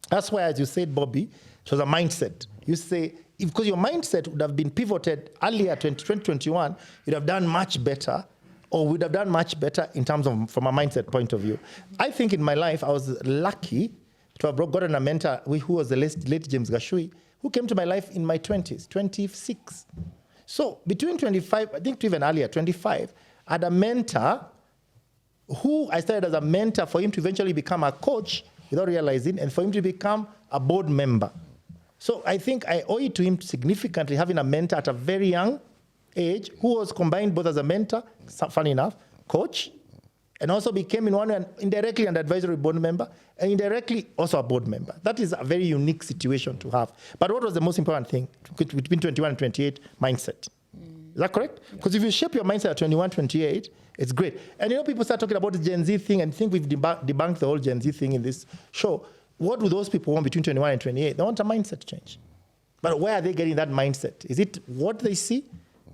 That's why, as you said, Bobby, it was a mindset. You say, because your mindset would have been pivoted earlier, 2021, you'd have done much better, or would have done much better in terms of, from a mindset point of view. I think in my life, I was lucky to have gotten a mentor who was the late James Gashui, who came to my life in my 20s, 26. So between 25, I think even earlier, 25, I had a mentor who I started as a mentor for him to eventually become a coach without realizing, and for him to become a board member. So I think I owe it to him significantly having a mentor at a very young age who was combined both as a mentor, funny enough, coach, and also became in one way indirectly an advisory board member, and indirectly also a board member. That is a very unique situation to have. But what was the most important thing between 21 and 28? Mindset. Is that correct? Because if you shape your mindset at 21, 28, it's great. And people start talking about the Gen Z thing, and think we've debunked the whole Gen Z thing in this show. What do those people want between 21 and 28? They want a mindset change. But where are they getting that mindset? Is it what they see?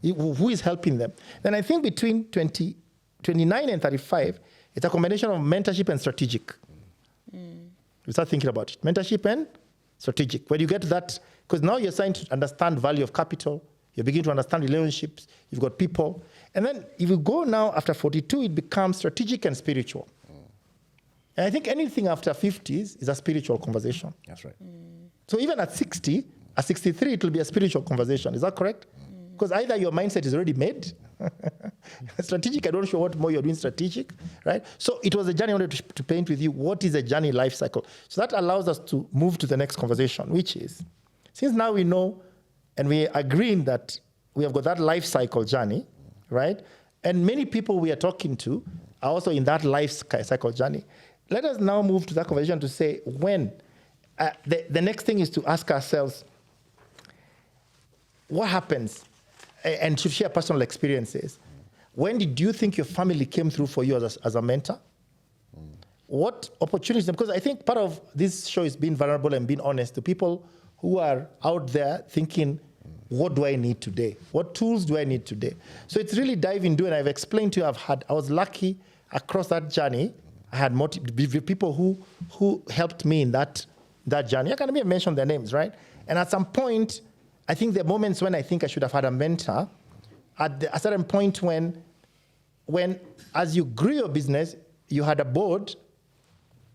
Who is helping them? Then I think between 29 and 35, it's a combination of mentorship and strategic. You start thinking about it. Mentorship and strategic. When you get to that, because now you're starting to understand value of capital, you begin to understand relationships, you've got people. And then if you go now after 42, it becomes strategic and spiritual. And I think anything after 50s is a spiritual conversation. That's right. So even at 60, at 63, it will be a spiritual conversation. Is that correct? Because either your mindset is already made. Strategic, I don't know what more you're doing strategic, right? So it was a journey I wanted to paint with you. What is a journey life cycle? So that allows us to move to the next conversation, which is, since now we know and we are agreeing that we have got that life cycle journey, right? And many people we are talking to are also in that life cycle journey. Let us now move to that conversation to say when. The next thing is to ask ourselves, what happens? And to share personal experiences. When did you think your family came through for you as a mentor? What opportunities? Because I think part of this show is being vulnerable and being honest to people who are out there thinking, what do I need today? What tools do I need today? So it's really diving into, and I've explained to you, I was lucky across that journey. I had people who helped me in that journey. I can't even mention their names, right? And at some point, I think the moments when I think I should have had a mentor, at a certain point when as you grew your business, you had a board.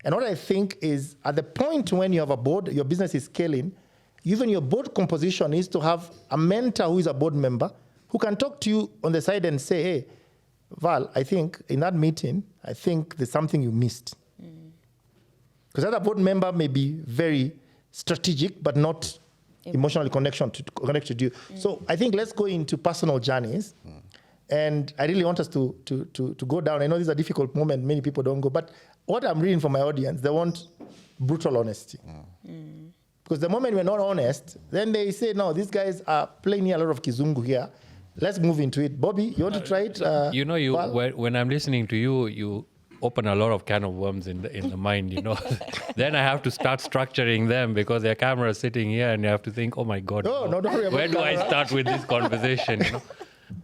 And what I think is at the point when you have a board, your business is scaling, even your board composition is to have a mentor who is a board member who can talk to you on the side and say, hey, Val, I think in that meeting, I think there's something you missed. Because that board member may be very strategic, but not emotionally connected to you. So I think let's go into personal journeys. And I really want us to go down. I know this is a difficult moment. Many people don't go. But what I'm reading from my audience, they want brutal honesty. Because the moment we're not honest, then they say, no, these guys are playing a lot of kizungu here. Let's move into it. Bobby, you want to try it? When I'm listening to you, you open a lot of can of worms in the mind, Then I have to start structuring them because their camera is sitting here and you have to think, oh my God, don't worry about where do I start with this conversation?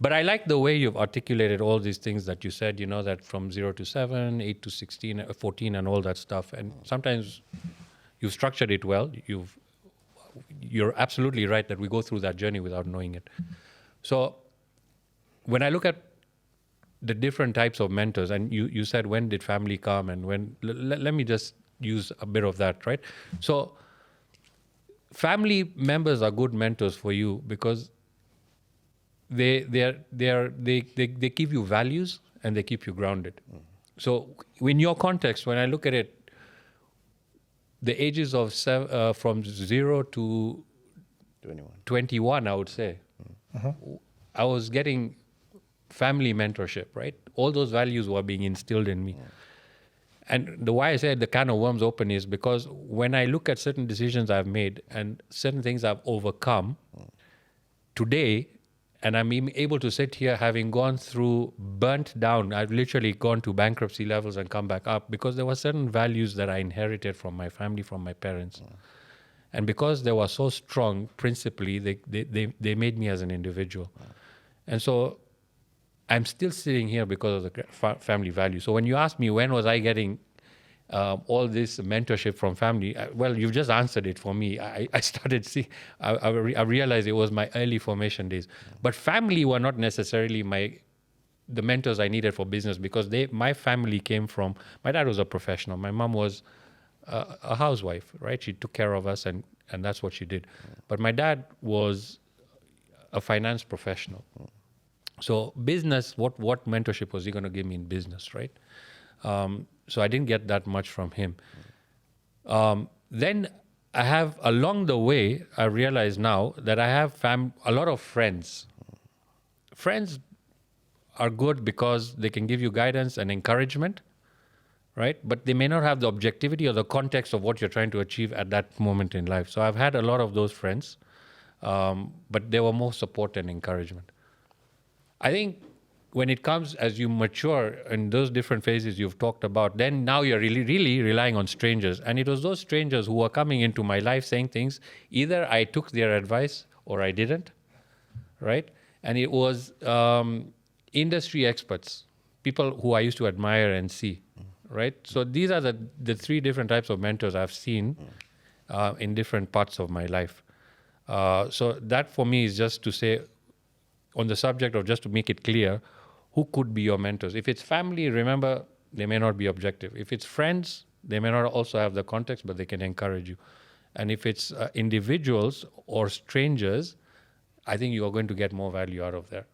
But I like the way you've articulated all these things that you said, that from 0 to 7, 8 to 16, 14 and all that stuff. And sometimes you've structured it well. You're absolutely right that we go through that journey without knowing it. So when I look at the different types of mentors, and you said, when did family come and when, let me just use a bit of that, right? So family members are good mentors for you because they give you values and they keep you grounded. So in your context, when I look at it, the ages of from 0 to 21, I would say, I was getting family mentorship, right? All those values were being instilled in me. And the why I said the can of worms open is because when I look at certain decisions I've made and certain things I've overcome today, and I'm able to sit here having gone through, burnt down, I've literally gone to bankruptcy levels and come back up because there were certain values that I inherited from my family, from my parents. And because they were so strong, principally, they made me as an individual. And so I'm still sitting here because of the family value. So when you ask me when was I getting all this mentorship from family, well, you've just answered it for me. I started seeing, I realized it was my early formation days. But family were not necessarily the mentors I needed for business, because my family came from, my dad was a professional. My mom was a housewife, right? She took care of us, and that's what she did. But my dad was a finance professional. So business, what mentorship was he going to give me in business, right? So I didn't get that much from him. Then I have, along the way, I realize now that I have a lot of friends. Friends are good because they can give you guidance and encouragement, right? But they may not have the objectivity or the context of what you're trying to achieve at that moment in life. So I've had a lot of those friends, but they were more support and encouragement. I think when it comes, as you mature in those different phases you've talked about, then now you're really, really relying on strangers. And it was those strangers who were coming into my life saying things, either I took their advice or I didn't, right? And it was industry experts, people who I used to admire and see, right? So these are the three different types of mentors I've seen in different parts of my life. So that for me is just to say, on the subject of, just to make it clear, who could be your mentors. If it's family, remember, they may not be objective. If it's friends, they may not also have the context, but they can encourage you. And if it's individuals or strangers, I think you are going to get more value out of there,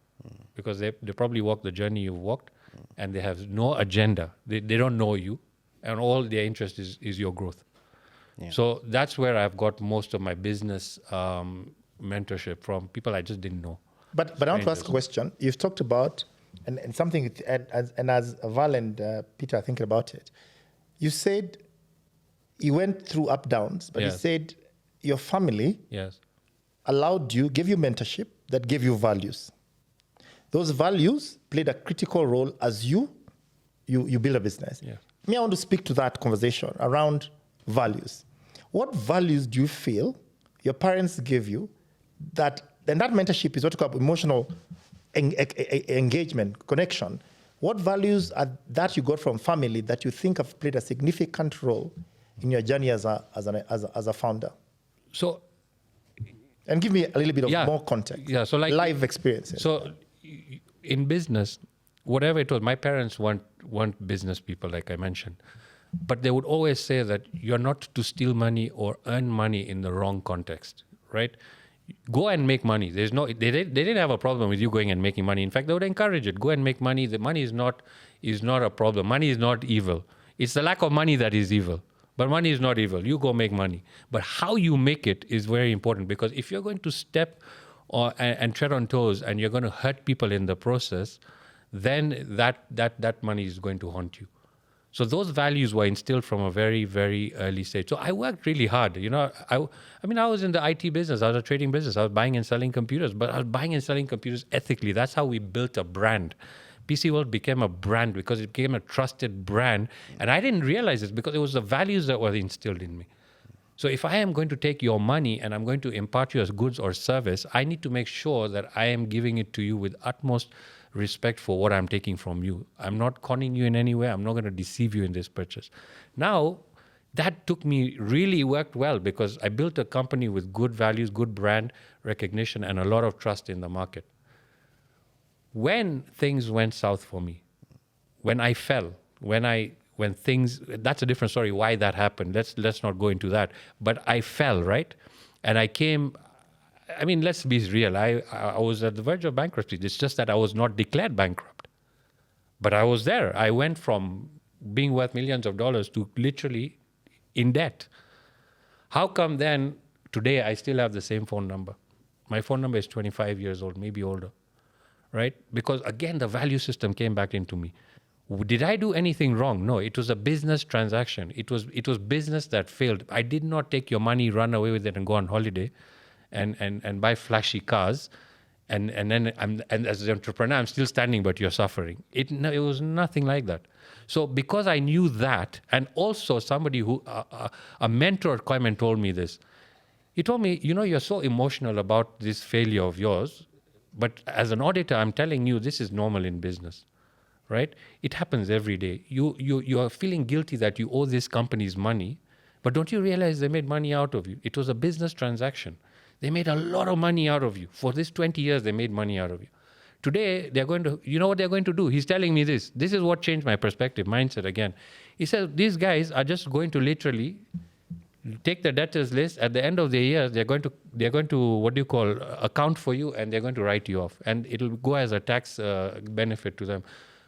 because they probably walk the journey you've walked, and they have no agenda. They don't know you, and all their interest is your growth. Yeah. So that's where I've got most of my business mentorship from, people I just didn't know. But I want to ask a question. You've talked about, and something, and as Val and Peter are thinking about it, you said you went through up downs, but you said your family allowed you, gave you mentorship that gave you values. Those values played a critical role as you build a business. Yeah. Me, I want to speak to that conversation around values. What values do you feel your parents gave you that, and that mentorship is what you call emotional engagement, connection. What values are that you got from family that you think have played a significant role in your journey as a founder? So, and give me a little bit of more context. Yeah, so like live experiences. So, in business, whatever it was, my parents weren't business people, like I mentioned, but they would always say that you're not to steal money or earn money in the wrong context, right? Go and make money. They didn't have a problem with you going and making money. In fact, they would encourage it. Go and make money. The money is not a problem. Money is not evil. It's the lack of money that is evil. But money is not evil. You go make money. But how you make it is very important, because if you're going to step and tread on toes and you're going to hurt people in the process, then that money is going to haunt you. So those values were instilled from a very, very early stage. So I worked really hard. You know, I was in the IT business. I was a trading business. I was buying and selling computers, but I was buying and selling computers ethically. That's how we built a brand. PC World became a brand because it became a trusted brand. And I didn't realize it because it was the values that were instilled in me. So if I am going to take your money and I'm going to impart you as goods or service, I need to make sure that I am giving it to you with utmost respect for what I'm taking from you. I'm not conning you in any way. I'm not going to deceive you in this purchase. Now, that really worked well, because I built a company with good values, good brand recognition, and a lot of trust in the market. When things went south for me, when I fell, when things, that's a different story why that happened. Let's not go into that. But I fell, right? And I came, I mean, let's be real. I was at the verge of bankruptcy. It's just that I was not declared bankrupt. But I was there. I went from being worth millions of dollars to literally in debt. How come then today I still have the same phone number? My phone number is 25 years old, maybe older, right? Because again, the value system came back into me. Did I do anything wrong? No, it was a business transaction. It was business that failed. I did not take your money, run away with it and go on holiday and buy flashy cars. And then as an entrepreneur, I'm still standing, but you're suffering. It was nothing like that. So because I knew that, and also somebody who, a mentor came and told me this. He told me, you're so emotional about this failure of yours, But as an auditor, I'm telling you, this is normal in business, right? It happens every day. You are feeling guilty that you owe these companies money, but don't you realize they made money out of you? It was a business transaction. They made a lot of money out of you. For this 20 years, they made money out of you. Today, they're going to, you know what they're going to do? He's telling me this. This is what changed my perspective, mindset again. He says, these guys are just going to literally take the debtors list. At the end of the year, they're going to what do you call, account for you, and they're going to write you off. And it'll go as a tax benefit to them.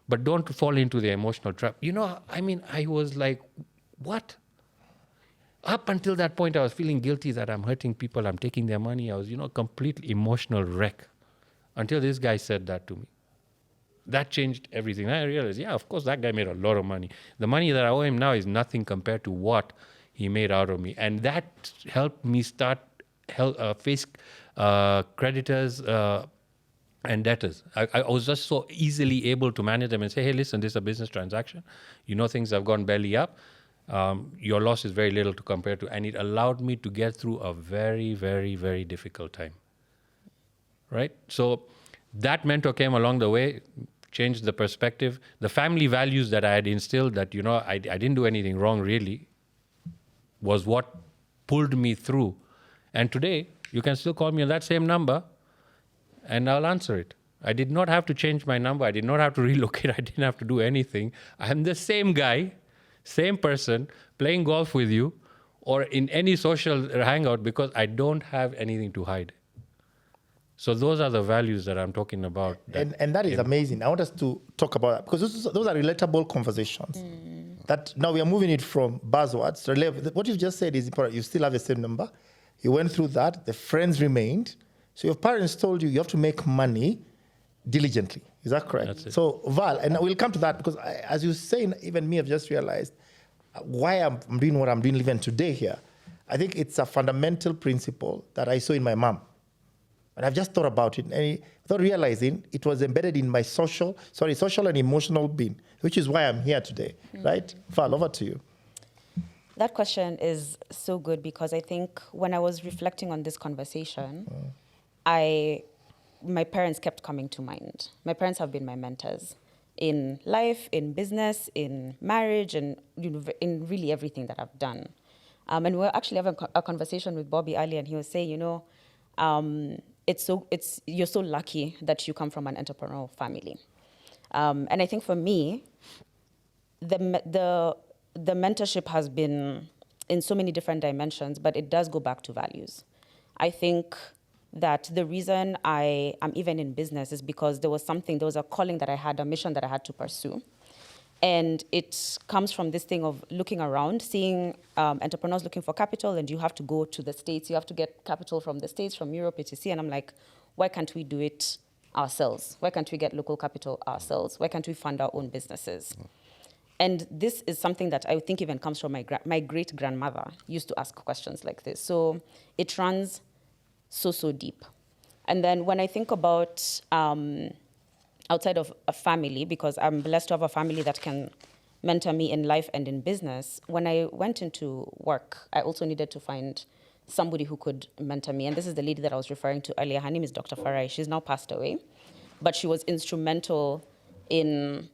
But don't fall into the emotional trap. You know, I mean, I was like, what? Up until that point, I was feeling guilty that I'm hurting people, I'm taking their money. I was, a complete emotional wreck until this guy said that to me. That changed everything. I realized, yeah, of course, that guy made a lot of money. The money that I owe him now is nothing compared to what he made out of me. And that helped me start face creditors and debtors. I was just so easily able to manage them and say, hey, listen, this is a business transaction. Things have gone belly up. Your loss is very little to compare to. And it allowed me to get through a very, very, very difficult time. Right? So that mentor came along the way, changed the perspective. The family values that I had instilled that, I didn't do anything wrong really, was what pulled me through. And today, you can still call me on that same number and I'll answer it. I did not have to change my number. I did not have to relocate. I didn't have to do anything. I'm the same guy, same person, playing golf with you or in any social hangout because I don't have anything to hide. So those are the values that I'm talking about. And that is amazing. I want us to talk about that because those are relatable conversations. That now we are moving it from buzzwords. What you've just said is important. You still have the same number. You went through that. The friends remained. So your parents told you have to make money diligently. Is that correct? That's it. So Val, and we'll come to that because as you say, even me, I've just realized why I'm doing what I'm doing even today here. I think it's a fundamental principle that I saw in my mom. And I've just thought about it, and without realizing it was embedded in my social and emotional being, which is why I'm here today, right? Val, over to you. That question is so good because I think when I was reflecting on this conversation, my parents kept coming to mind. My parents have been my mentors in life, in business, in marriage, and in really everything that I've done. And we were actually having a conversation with Bobby earlier, and he was saying, you're so lucky that you come from an entrepreneurial family. And I think for me, the mentorship has been in so many different dimensions, but it does go back to values. I think that the reason I am even in business is because there was a calling that I had, a mission that I had to pursue. And it comes from this thing of looking around, seeing entrepreneurs looking for capital, and you have to go to the States, you have to get capital from the States, from Europe, etc. And I'm like, why can't we do it ourselves? Why can't we get local capital ourselves? Why can't we fund our own businesses? And this is something that I think even comes from my great-grandmother used to ask questions like this. So it runs so deep. And then when I think about outside of a family, because I'm blessed to have a family that can mentor me in life and in business, when I went into work, I also needed to find somebody who could mentor me. And this is the lady that I was referring to earlier. Her name is Dr. Farai. She's now passed away. But she was instrumental in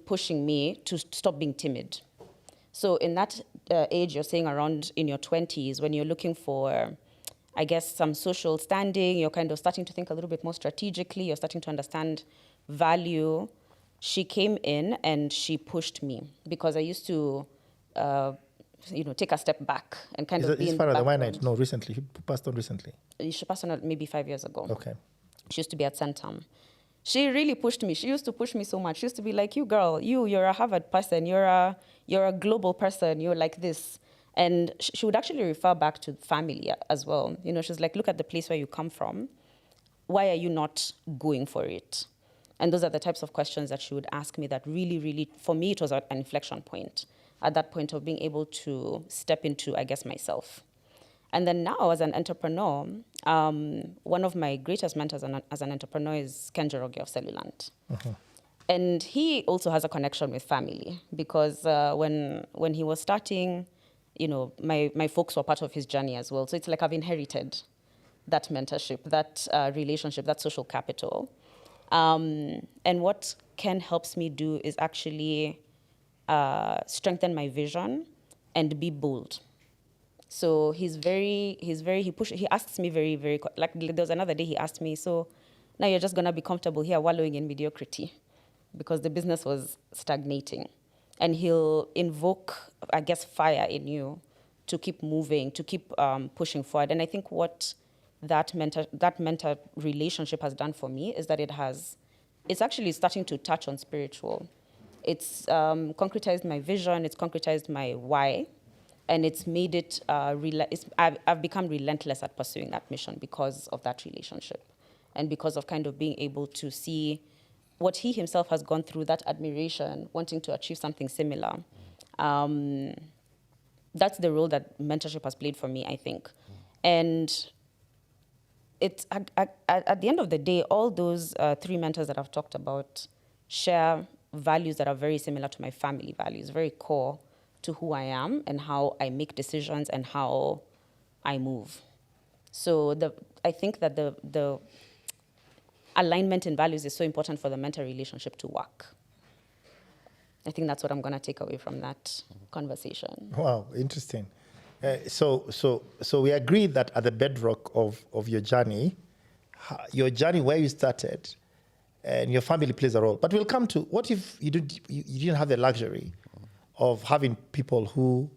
pushing me to stop being timid. So in that age, you're saying around in your 20s, when you're looking for, I guess, some social standing, you're kind of starting to think a little bit more strategically, you're starting to understand value. She came in and she pushed me because I used to, take a step back and kind of be in the background. Is this part of the No, recently. She passed on recently. She passed on maybe 5 years ago. Okay. She used to be at Centum. She really pushed me. She used to push me so much. She used to be like, you girl, you're a Harvard person. You're a global person. You're like this. And she would actually refer back to family as well. She's like, look at the place where you come from. Why are you not going for it? And those are the types of questions that she would ask me that really, really, for me, it was an inflection point. At that point of being able to step into, I guess, myself. And then now, as an entrepreneur, one of my greatest mentors as an entrepreneur is Ken Joroge of Cellulant. Uh-huh. And he also has a connection with family because when he was starting, my folks were part of his journey as well. So it's like I've inherited that mentorship, that relationship, that social capital. And what Ken helps me do is actually strengthen my vision and be bold. So he asks me very, like there was another day he asked me, so now you're just gonna be comfortable here wallowing in mediocrity because the business was stagnating. And he'll invoke, I guess, fire in you to keep moving, to keep pushing forward. And I think what that mentor relationship has done for me is that it's actually starting to touch on spiritual. It's concretized my vision, it's concretized my why, and it's made it, I've become relentless at pursuing that mission because of that relationship and because of kind of being able to see what he himself has gone through, that admiration, wanting to achieve something similar. That's the role that mentorship has played for me, I think. And it's at the end of the day, all those 3 mentors that I've talked about share values that are very similar to my family values, very core to who I am and how I make decisions and how I move. So I think that the alignment in values is so important for the mentor relationship to work. I think that's what I'm going to take away from that conversation. Wow, interesting. So we agree that at the bedrock of your journey where you started, and your family plays a role. But we'll come to, what if you didn't have the luxury of having people who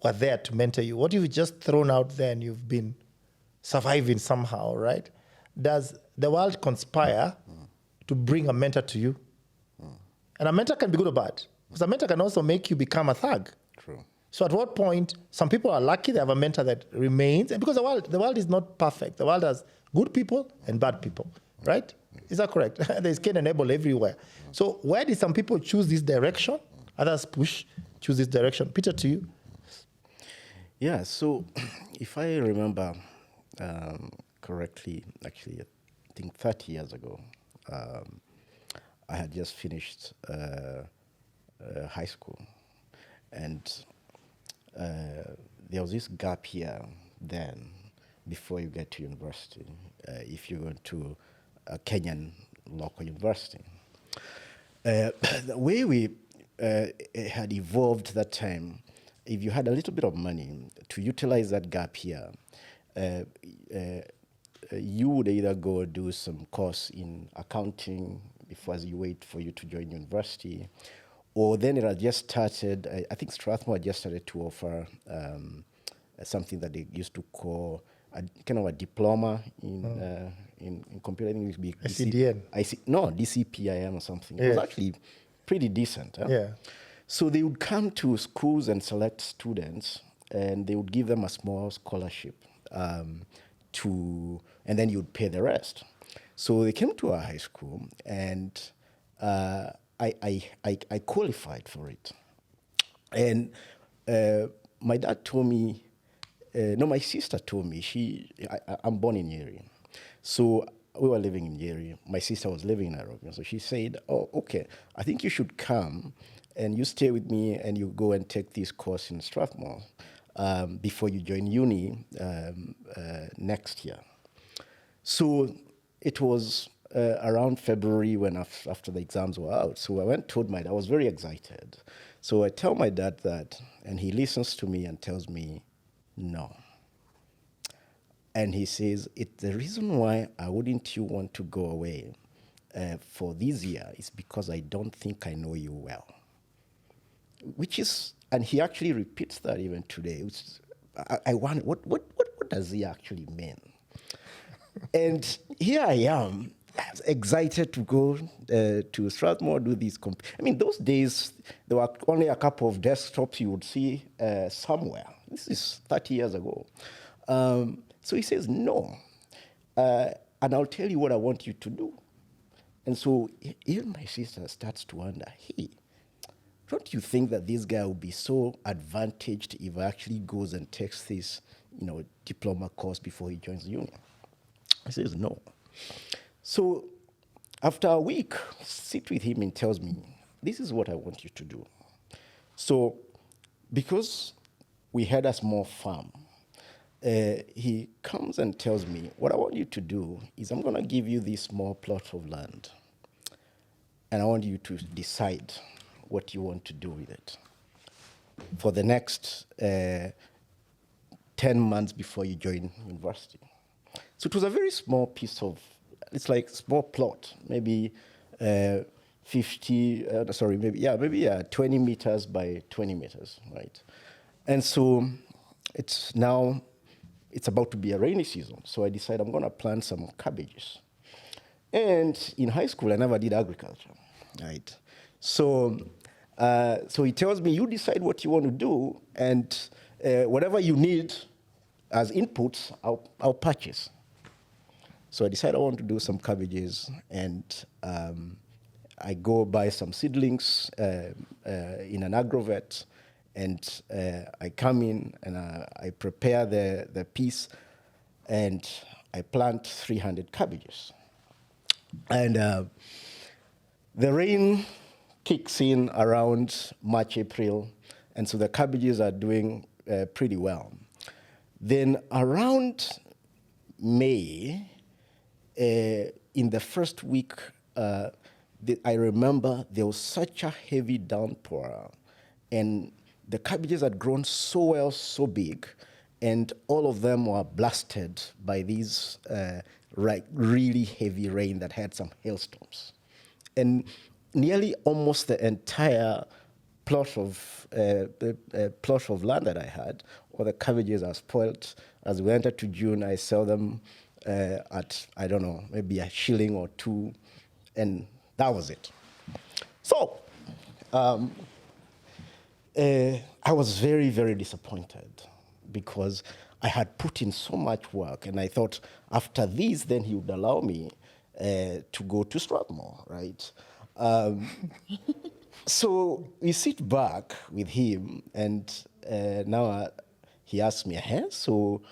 were there to mentor you? What if you just thrown out there and you've been surviving somehow, right? Does the world conspire to bring a mentor to you? And a mentor can be good or bad, because a mentor can also make you become a thug. True. So at what point, some people are lucky they have a mentor that remains, and because the world is not perfect. The world has good people and bad people, right? Is that correct? There's Cain and Abel everywhere. So where did some people choose this direction? Others choose this direction. Peter, to you. Yeah, so if I remember correctly, actually, I think 30 years ago, I had just finished high school. And there was this gap here then, before you get to university, if you went to a Kenyan local university. The way we had evolved that time, if you had a little bit of money to utilize that gap here, you would either go do some course in accounting before as you wait for you to join university, or then it had just started, I think Strathmore had just started to offer something that they used to call kind of a diploma in computer. I think it would be CDN. DCPIM or something. It was actually pretty decent. Huh? Yeah. So they would come to schools and select students, and they would give them a small scholarship and then you would pay the rest. So they came to our high school, and I qualified for it. And my dad told me, my sister told me, I'm born in Nyeri. So we were living in Nyeri. My sister was living in Nairobi. So she said, oh, okay, I think you should come and you stay with me and you go and take this course in Strathmore before you join uni next year. So it was around February when after the exams were out. So I went and told my dad. I was very excited. So I tell my dad that, and he listens to me and tells me, no. And he says, the reason why I wouldn't you want to go away for this year is because I don't think I know you well. Which is, and he actually repeats that even today. Which is, I wonder, what does he actually mean? And here I am, excited to go to Strathmore, do these. Those days, there were only a couple of desktops you would see somewhere. This is 30 years ago. So he says, no. And I'll tell you what I want you to do. And so even my sister starts to wonder, hey, don't you think that this guy will be so advantaged if he actually goes and takes this, diploma course before he joins the union? He says, no. So after a week, sit with him and tells me, this is what I want you to do. So because we had a small farm, he comes and tells me, what I want you to do is I'm going to give you this small plot of land, and I want you to decide what you want to do with it for the next 10 months before you join university. So it was a very small piece of, it's like small plot, maybe 20 meters by 20 meters, right? And so it's about to be a rainy season. So I decided I'm going to plant some cabbages. And in high school, I never did agriculture, right? So he tells me, you decide what you want to do, and whatever you need as inputs, I'll purchase. So I decided I want to do some cabbages, and I go buy some seedlings in an agrovet, and I come in and I prepare the piece, and I plant 300 cabbages. And the rain kicks in around March, April, and so the cabbages are doing pretty well. Then around May, in the first week, I remember there was such a heavy downpour, and the cabbages had grown so well, so big, and all of them were blasted by these really heavy rain that had some hailstorms. And nearly almost the entire plot of land that I had, all the cabbages are spoiled. As we enter to June, I sell them at, I don't know, maybe a shilling or two, and that was it. So I was very, very disappointed because I had put in so much work, and I thought after this, then he would allow me to go to Strathmore, right? So we sit back with him, and now he asked me, so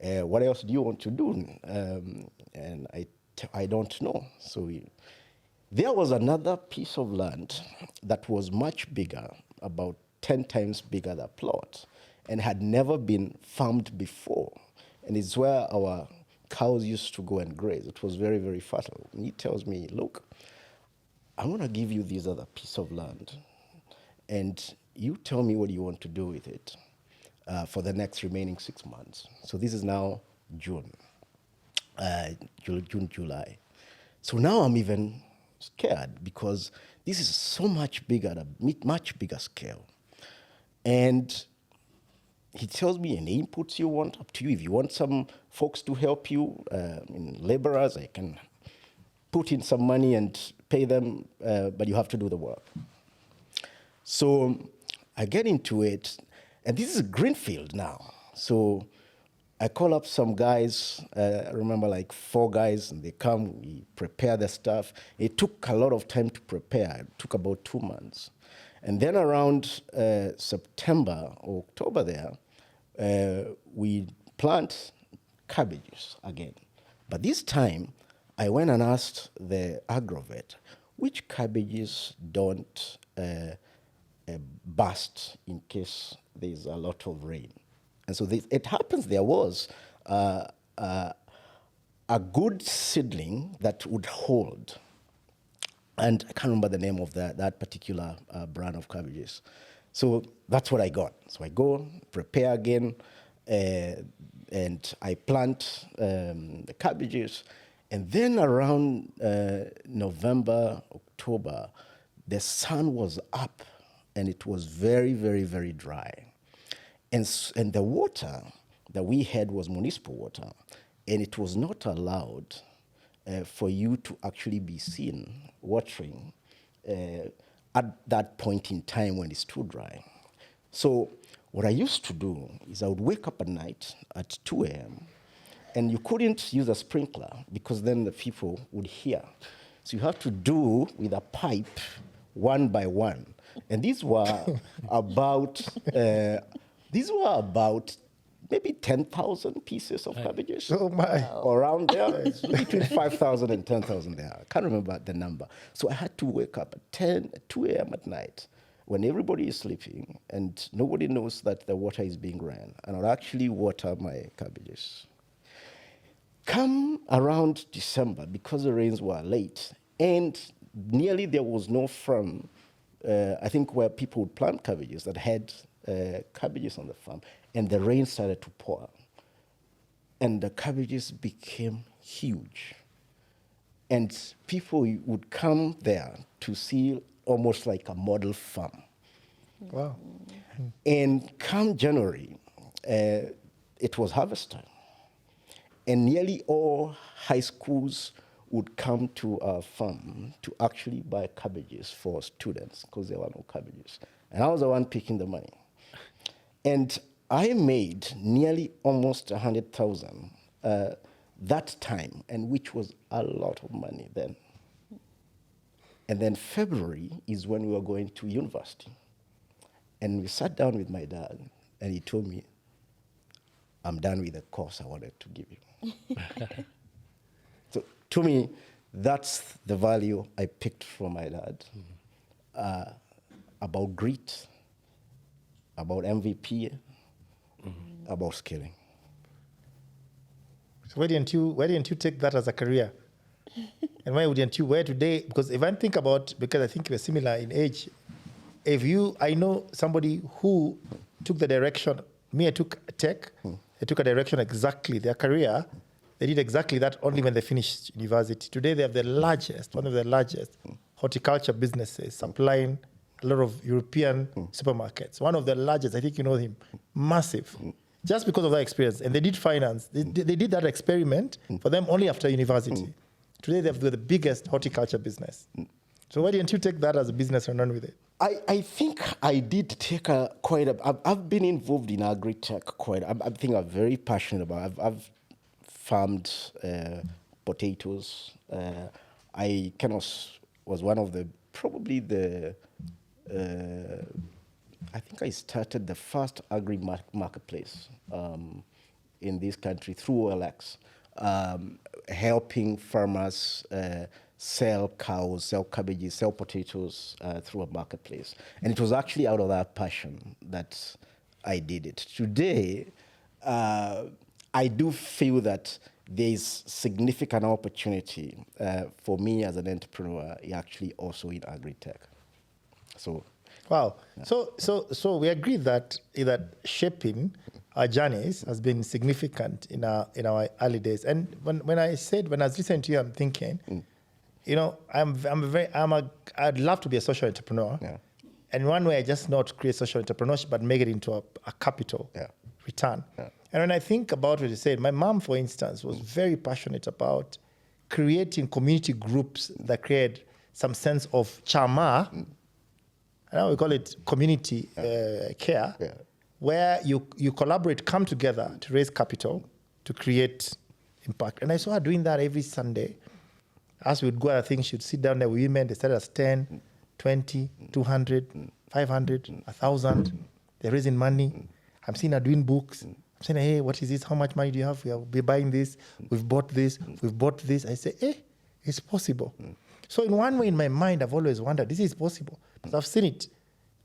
what else do you want to do? And I don't know. So there was another piece of land that was much bigger, about 10 times bigger than plot, and had never been farmed before. And it's where our cows used to go and graze. It was very, very fertile. And he tells me, look, I'm going to give you this other piece of land, and you tell me what you want to do with it for the next remaining 6 months. So this is now June, July. So now I'm even scared because this is so much bigger, at a much bigger scale. And he tells me any inputs you want, up to you. If you want some folks to help you, laborers, I can put in some money and pay them, but you have to do the work. So I get into it, and this is a greenfield now. So I call up some guys, I remember like 4 guys, and they come, we prepare the stuff. It took a lot of time to prepare. It took about 2 months. And then around September or October there, we plant cabbages again. But this time, I went and asked the agrovet, which cabbages don't burst in case there's a lot of rain? And so it happens there was a good seedling that would hold. And I can't remember the name of that particular brand of cabbages. So that's what I got. So I go, prepare again, and I plant the cabbages. And then around November, October, the sun was up, and it was very, very, very dry. And the water that we had was municipal water, and it was not allowed for you to actually be seen watering at that point in time when it's too dry. So what I used to do is I would wake up at night at 2 a.m., and you couldn't use a sprinkler because then the people would hear. So you have to do with a pipe one by one. And these were about maybe 10,000 pieces of cabbages. Oh my. Around there, it's between 5,000 and 10,000 there. I can't remember the number. So I had to wake up at 2 a.m. at night when everybody is sleeping and nobody knows that the water is being ran, and I'll actually water my cabbages. Come around December, because the rains were late, and nearly there was no farm, I think, where people would plant cabbages that had cabbages on the farm, and the rain started to pour. And the cabbages became huge. And people would come there to see almost like a model farm. Wow. And come January, it was harvest time. And nearly all high schools would come to our farm to actually buy cabbages for students because there were no cabbages. And I was the one picking the money. And I made nearly almost 100,000 that time, and which was a lot of money then. And then February is when we were going to university. And we sat down with my dad, and he told me, I'm done with the course I wanted to give you. So to me, that's the value I picked from my dad. About grit, about MVP, about scaling. So why didn't you take that as a career? And why wouldn't you? Where today? Because if I think about, because I think we're similar in age, I know somebody who took the direction, I took tech, they took a direction exactly, their career, they did exactly that only when they finished university. Today they have one of the largest horticulture businesses, supplying a lot of European supermarkets. One of the largest, I think you know him, massive. Just because of that experience. And they did finance. They did that experiment for them only after university. Today they have the biggest horticulture business. So why didn't you take that as a business and run with it? I think I did take I've been involved in agri-tech I think I'm very passionate about it. I've farmed potatoes. I kind of was one of I think I started the first marketplace in this country through OLX, helping farmers sell cows, sell cabbages, sell potatoes through a marketplace. And it was actually out of that passion that I did it. Today, I do feel that there's significant opportunity for me as an entrepreneur, actually also in agri-tech. So. Wow. Yeah. So we agree that shaping our journeys has been significant in our early days. And when I was listening to you, I'm thinking, I'd love to be a social entrepreneur. Yeah. And one way I just not create social entrepreneurship, but make it into a capital return. Yeah. And when I think about what you said, my mom, for instance, was very passionate about creating community groups that create some sense of chama. Now we call it community care, where you collaborate, come together to raise capital, to create impact. And I saw her doing that every Sunday. As we would go, I think she would sit down there with women. They started as 10, 20, 200, 500, 1,000. They're raising money. I'm seeing her doing books. I'm saying, hey, what is this? How much money do you have? We're buying this. We've bought this. We've bought this. I say, hey, it's possible. So in one way, in my mind, I've always wondered, this is possible. Because I've seen it.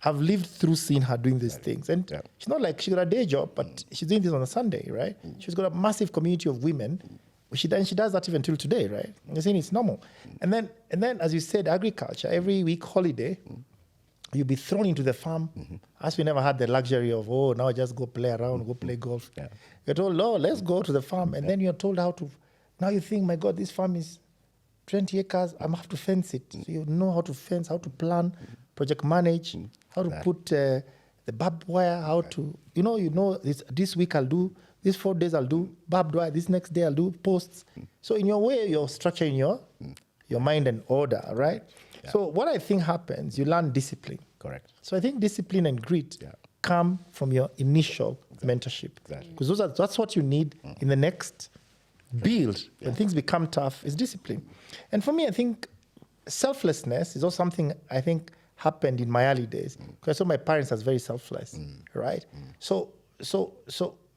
I've lived through seeing her doing these things. And she's not like she got a day job, but she's doing this on a Sunday, right? She's got a massive community of women. She does that even till today, right? And you're saying it's normal. And then, as you said, agriculture, every week holiday, you'll be thrown into the farm. As we never had the luxury of, now just go play around, go play golf. Yeah. You're told, let's go to the farm. And then you're told how to, now you think, my God, this farm is 20 acres, I have to fence it. So you know how to fence, how to plan, project manage, how to put the barbed wire, how to, this week I'll do, these 4 days I'll do barbed wire, this next day I'll do posts. So in your way, you're structuring your mind and order, right? Yeah. So what I think happens, you learn discipline. Correct. So I think discipline and grit come from your initial mentorship. Because that's what you need in the next build. When things become tough, is discipline. And for me, I think selflessness is also something I think happened in my early days. Because I saw my parents as very selfless, right? So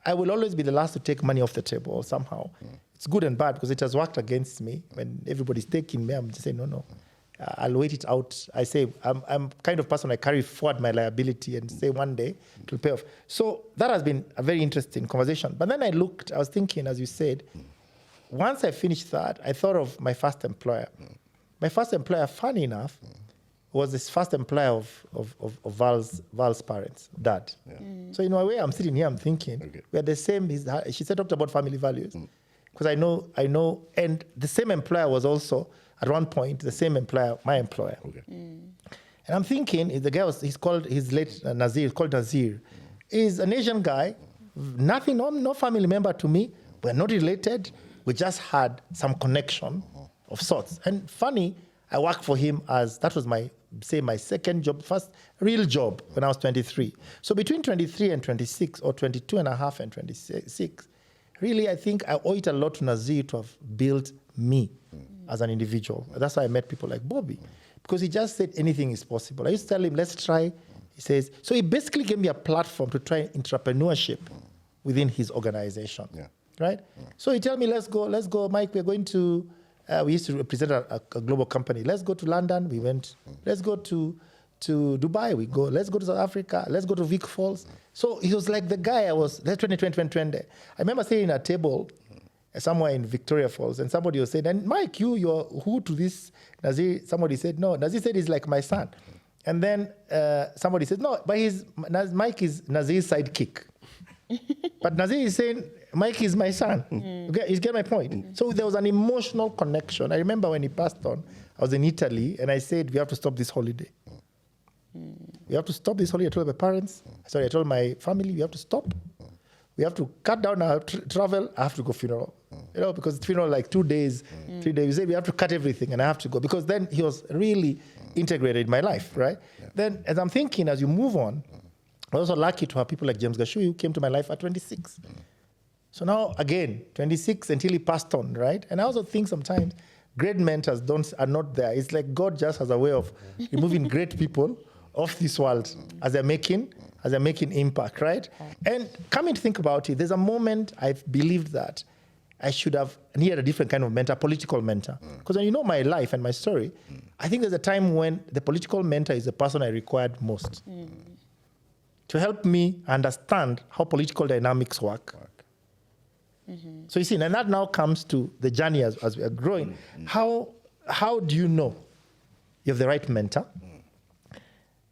I will always be the last to take money off the table somehow. It's good and bad because it has worked against me. When everybody's taking me, I'm just saying, no. I'll wait it out. I say, I'm kind of person, I carry forward my liability and say one day it will pay off. So that has been a very interesting conversation. But then I was thinking, as you said, once I finished that, I thought of my first employer. My first employer, funny enough, was this first employer of Val's parents, dad. So in a way, I'm sitting here, I'm thinking, we're the same. She said, talked about family values. Because I know, and the same employer was also, at one point, the same employer, my employer. And I'm thinking, the guy he's late Nazir, he's called Nazir. He's an Asian guy, nothing, no family member to me. We're not related. We just had some connection of sorts. And funny, I worked for him that was my second job, first real job when I was 23. So between 23 and 26, or 22 and a half and 26, really, I think I owe it a lot to Nazir to have built me as an individual. That's why I met people like Bobby, because he just said anything is possible. I used to tell him, let's try. He says, so he basically gave me a platform to try entrepreneurship within his organization, right? So he told me, let's go, Mike, we're going to, we used to represent a global company. Let's go to London, we went. Let's go to Dubai, we go. Let's go to South Africa, let's go to Vic Falls. So he was like the guy that's 2020. I remember sitting at a table somewhere in Victoria Falls, and somebody was saying, and Mike, you're who to this Nazir? Somebody said, no. Nazir said he's like my son. And then somebody said, no, but Mike is Nazir's sidekick. But Nazir is saying, Mike is my son. Okay, you get my point? So there was an emotional connection. I remember when he passed on, I was in Italy, and I said, we have to stop this holiday. We have to stop this holiday. I told my parents, I told my family, we have to stop. We have to cut down our travel. I have to go funeral. Because it's funeral like 2 days, 3 days. We say we have to cut everything, and I have to go. Because then he was really integrated in my life, right? Then as I'm thinking, as you move on, I was also lucky to have people like James Gashui who came to my life at 26. So now, again, 26 until he passed on, right? And I also think sometimes great mentors are not there. It's like God just has a way of removing great people off this world as they're making impact, right? And coming to think about it, there's a moment I've believed that I should have needed a different kind of mentor, political mentor. Because when you know my life and my story, I think there's a time when the political mentor is the person I required most to help me understand how political dynamics work. So you see, and that now comes to the journey as we are growing. How do you know you have the right mentor?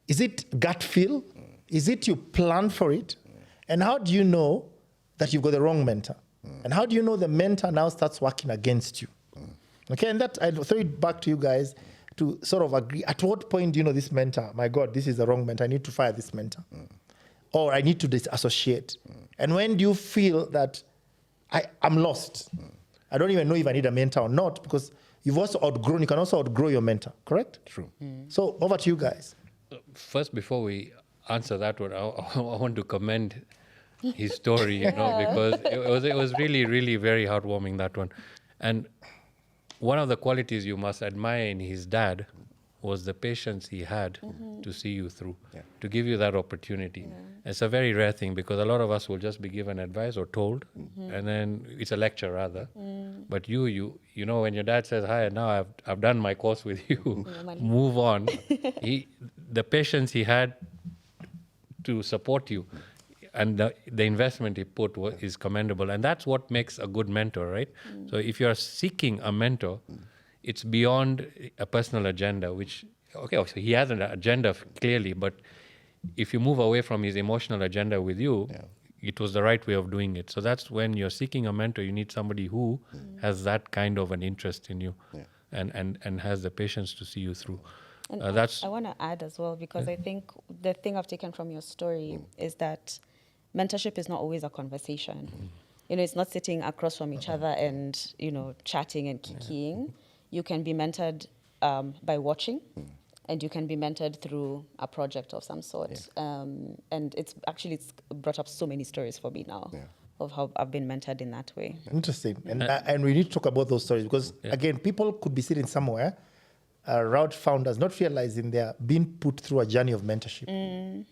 Is it gut feel? Is it you plan for it? And how do you know that you've got the wrong mentor? And how do you know the mentor now starts working against you? Okay, and that I'll throw it back to you guys to sort of agree. At what point do you know this mentor, my God, this is the wrong mentor, I need to fire this mentor? Or I need to disassociate. And when do you feel that I'm lost? I don't even know if I need a mentor or not, because you've also outgrown, you can also outgrow your mentor, correct? True. So over to you guys. First, before we answer that one, I want to commend his story, because it was really, really very heartwarming, that one. And one of the qualities you must admire in his dad was the patience he had to see you through, to give you that opportunity. It's a very rare thing, because a lot of us will just be given advice or told, and then it's a lecture rather. But you know, when your dad says, hi, now I've done my course with you, move on. The patience he had to support you, and the investment he put is commendable. And that's what makes a good mentor, right? So if you're seeking a mentor, it's beyond a personal agenda, which, so he has an agenda clearly, but if you move away from his emotional agenda with you, it was the right way of doing it. So that's when you're seeking a mentor, you need somebody who has that kind of an interest in you and has the patience to see you through. And I want to add as well, because I think the thing I've taken from your story is that mentorship is not always a conversation. It's not sitting across from each other and, chatting and kikiing. You can be mentored by watching, and you can be mentored through a project of some sort. And it's brought up so many stories for me now of how I've been mentored in that way. Interesting. And we need to talk about those stories, because, again, people could be sitting somewhere route founders not realizing they're being put through a journey of mentorship.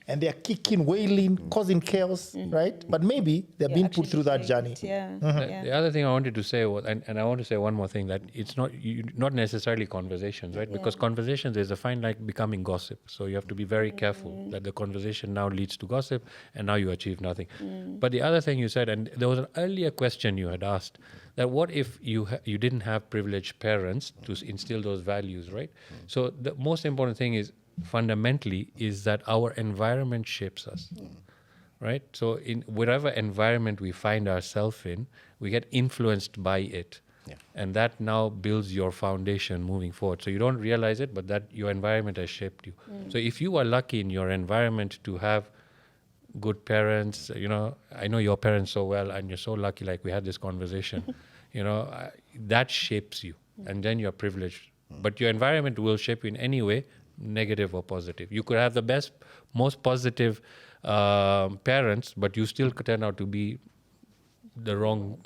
And they're kicking, wailing, causing chaos, right? But maybe they're being put through that journey. The other thing I wanted to say was, and I want to say one more thing, that it's not necessarily conversations, right? Because conversations, there's a fine line becoming gossip. So you have to be very careful that the conversation now leads to gossip and now you achieve nothing. But the other thing you said, and there was an earlier question you had asked, that what if you didn't have privileged parents to instill those values, right? So the most important thing is, fundamentally, is that our environment shapes us, right? So in whatever environment we find ourselves in, we get influenced by it. And that now builds your foundation moving forward. So you don't realize it, but that your environment has shaped you. So if you are lucky in your environment to have good parents, I know your parents so well, and you're so lucky, like we had this conversation, that shapes you, and then you're privileged. But your environment will shape you in any way, negative or positive. You could have the most positive parents, but you still could turn out to be the wrong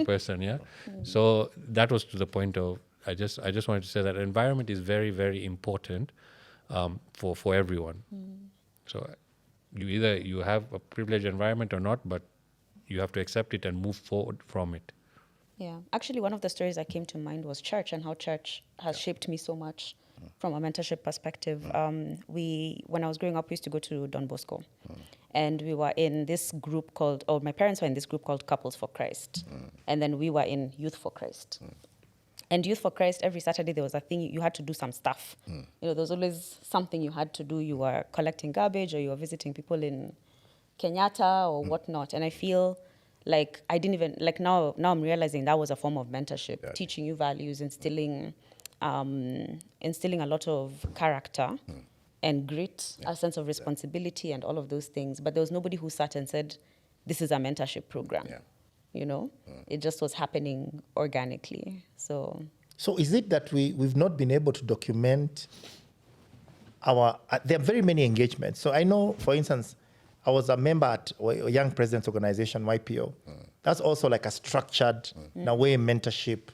person, yeah? So that was to the point of, I just wanted to say that environment is very, very important for everyone. So you have a privileged environment or not, but you have to accept it and move forward from it. Yeah, actually, one of the stories that came to mind was church and how church has shaped me so much from a mentorship perspective. When I was growing up, we used to go to Don Bosco, and we were in this group my parents were in this group called Couples for Christ, and then we were in Youth for Christ. And Youth for Christ, every Saturday there was a thing, you had to do some stuff. There was always something you had to do. You were collecting garbage, or you were visiting people in Kenyatta or whatnot. And I feel like I didn't even, like now I'm realizing that was a form of mentorship, teaching you values, instilling a lot of character and grit, a sense of responsibility and all of those things. But there was nobody who sat and said, this is a mentorship program. It just was happening organically. So is it that we've not been able to document there are very many engagements. So I know, for instance, I was a member at a Young Presidents Organization, YPO. That's also like a structured, in a way, mentorship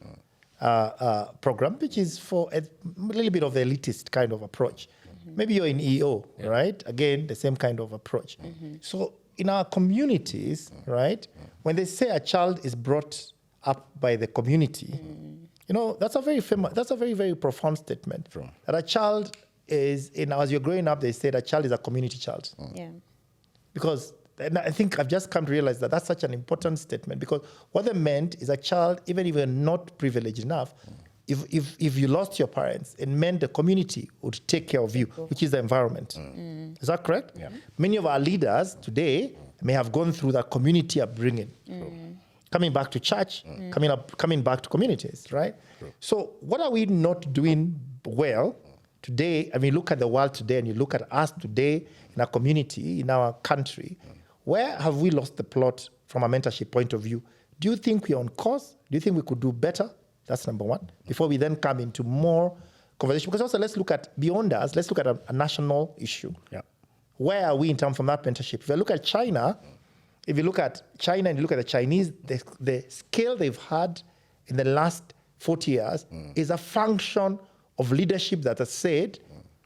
program, which is for a little bit of the elitist kind of approach. Maybe you're in EO, right? Again, the same kind of approach. So in our communities, right, when they say a child is brought up by the community, that's a very very profound statement. That a child is, as you're growing up, they say that a child is a community child. Because I think I've just come to realize that that's such an important statement, because what they meant is a child, even if you're not privileged enough, if you lost your parents, it meant the community would take care of you, which is the environment. Is that correct? Many of our leaders today may have gone through that community upbringing, coming back to church, coming back to communities, right? So what are we not doing well today? I mean, look at the world today, and you look at us today in our community, in our country. Where have we lost the plot from a mentorship point of view? Do you think we're on course? Do you think we could do better? That's number one. Before we then come into more conversation, because also let's look at beyond us. Let's look at a national issue. Where are we in terms from that mentorship? If you look at China, and you look at the Chinese, the scale they've had in the last 40 years is a function of leadership that has said,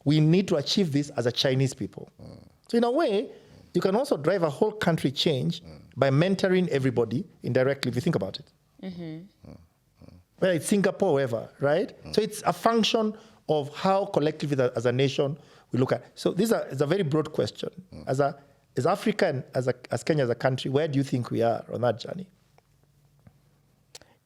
we need to achieve this as a Chinese people. So in a way, you can also drive a whole country change by mentoring everybody indirectly, if you think about it. Whether it's Singapore or wherever, right? So it's a function of how collectively as a nation we look at. So this is a very broad question. As Africa and as Kenya as a country, where do you think we are on that journey?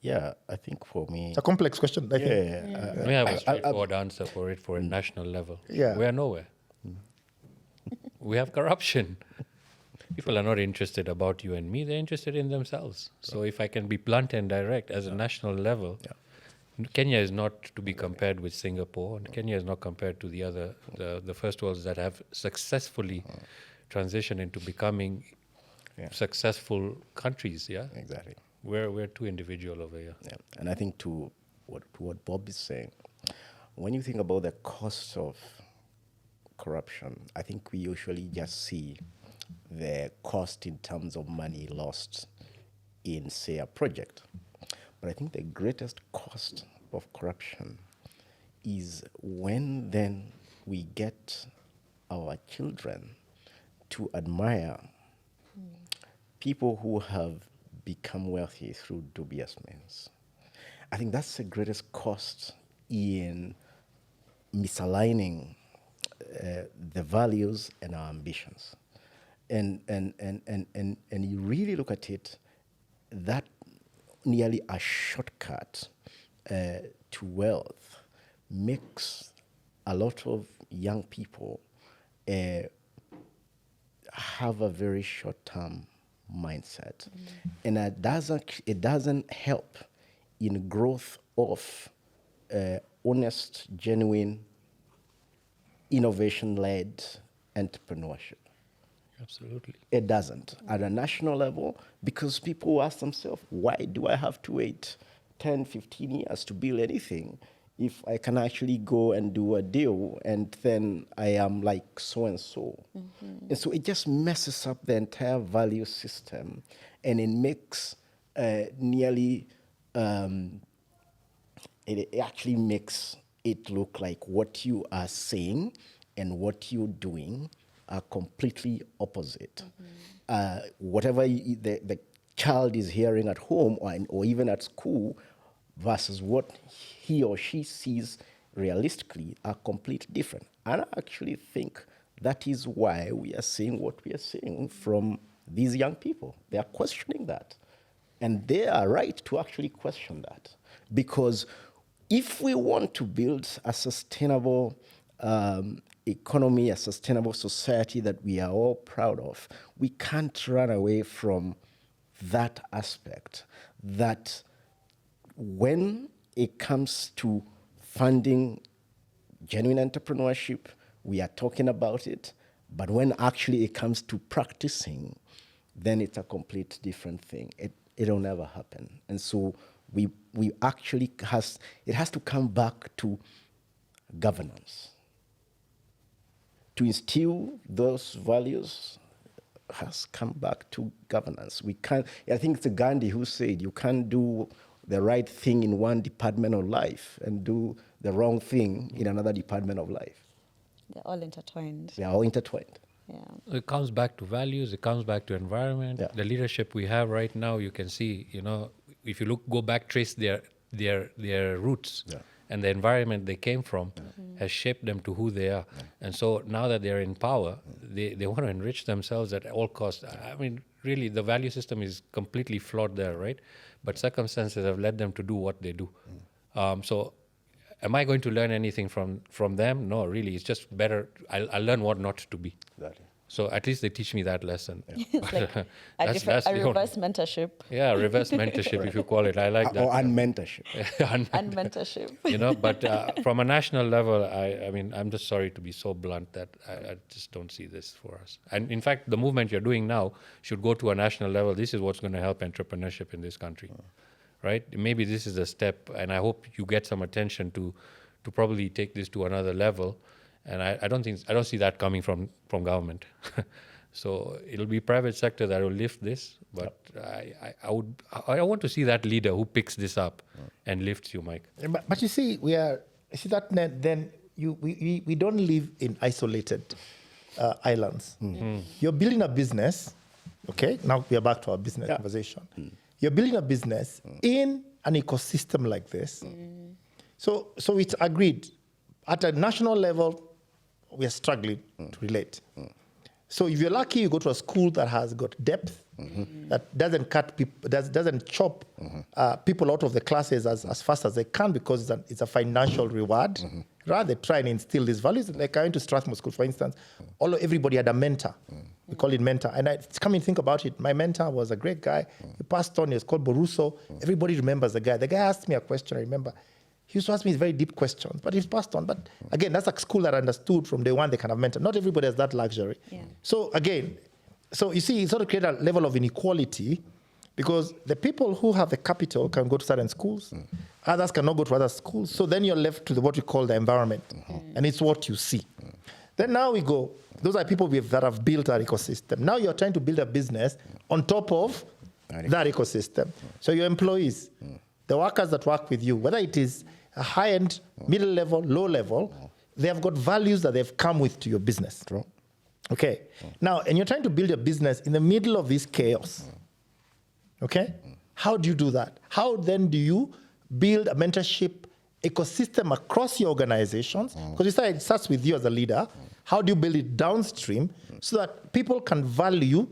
Yeah, I think for me... It's a complex question, I think. We have a straightforward answer for it for a national level. We are nowhere. We have corruption. People are not interested about you and me, they're interested in themselves. So if I can be blunt and direct, as a national level, Kenya is not to be compared with Singapore, and Kenya is not compared to the first worlds that have successfully transitioned into becoming successful countries, Exactly. We're too individual over here. And I think to what Bob is saying, when you think about the cost of corruption, I think we usually just see the cost in terms of money lost in, say, a project. But I think the greatest cost of corruption is when then we get our children to admire people who have become wealthy through dubious means. I think that's the greatest cost in misaligning the values and our ambitions. And you really look at it, that nearly a shortcut to wealth makes a lot of young people have a very short-term mindset. And it doesn't help in growth of honest, genuine, innovation-led entrepreneurship. Absolutely. It doesn't. At a national level, because people ask themselves, why do I have to wait 10, 15 years to build anything if I can actually go and do a deal and then I am like so-and-so? And so it just messes up the entire value system, and it makes it actually makes it look like what you are saying and what you're doing are completely opposite. Whatever the child is hearing at home or even at school versus what he or she sees realistically are completely different. And I actually think that is why we are seeing what we are seeing from these young people. They are questioning that. And they are right to actually question that. Because if we want to build a sustainable economy, a sustainable society that we are all proud of, we can't run away from that aspect, that when it comes to funding genuine entrepreneurship, we are talking about it, but when actually it comes to practicing, then it's a complete different thing. It'll never happen. And so we actually it has to come back to governance. To instill those values has come back to governance. I think it's Gandhi who said, you can't do the right thing in one department of life and do the wrong thing in another department of life. They're all intertwined. They are all intertwined. Yeah. It comes back to values, it comes back to environment. Yeah. The leadership we have right now, you can see, if you go back, trace their roots. Yeah. And the environment they came from has shaped them to who they are. And so now that they're in power, they want to enrich themselves at all costs. I mean, really, the value system is completely flawed there, right? But circumstances have led them to do what they do. So am I going to learn anything from them? No, really. It's just better. I'll learn what not to be. Exactly. So at least they teach me that lesson. It's like a reverse mentorship. Yeah, reverse mentorship, if you call it. I like that. Or unmentorship. Unmentorship. But from a national level, I mean, I'm just sorry to be so blunt that I just don't see this for us. And in fact, the movement you're doing now should go to a national level. This is what's going to help entrepreneurship in this country, right? Maybe this is a step, and I hope you get some attention to probably take this to another level. And I don't see that coming from government. So it'll be private sector that will lift this, but I want to see that leader who picks this up and lifts you, Mike. But you see, we don't live in isolated islands. You're building a business. Okay, now we are back to our business conversation. You're building a business in an ecosystem like this. So it's agreed. At a national level, we are struggling to relate. So if you're lucky, you go to a school that has got depth, that doesn't cut people, doesn't chop people out of the classes as fast as they can because it's a financial reward. Rather, try and instill these values. Like I went to Strathmore School, for instance. Everybody had a mentor. We call it mentor. And come and think about it. My mentor was a great guy. He passed on. He was called Boruso. Everybody remembers the guy. The guy asked me a question, I remember. He used to ask me very deep questions, but he's passed on. But again, that's a school that understood from day one they kind of mentor. Not everybody has that luxury. Yeah. So again, you see, it sort of creates a level of inequality because the people who have the capital can go to certain schools, others cannot go to other schools. So then you're left to what we call the environment, and it's what you see. Then now we go, those are people that have built our ecosystem. Now you're trying to build a business on top of that ecosystem. So your employees, the workers that work with you, whether it is a high-end, middle level, low level, they have got values that they've come with to your business. True. Okay. Now, and you're trying to build your business in the middle of this chaos. Okay? How do you do that? How then do you build a mentorship ecosystem across your organizations? Because it starts with you as a leader. How do you build it downstream so that people can value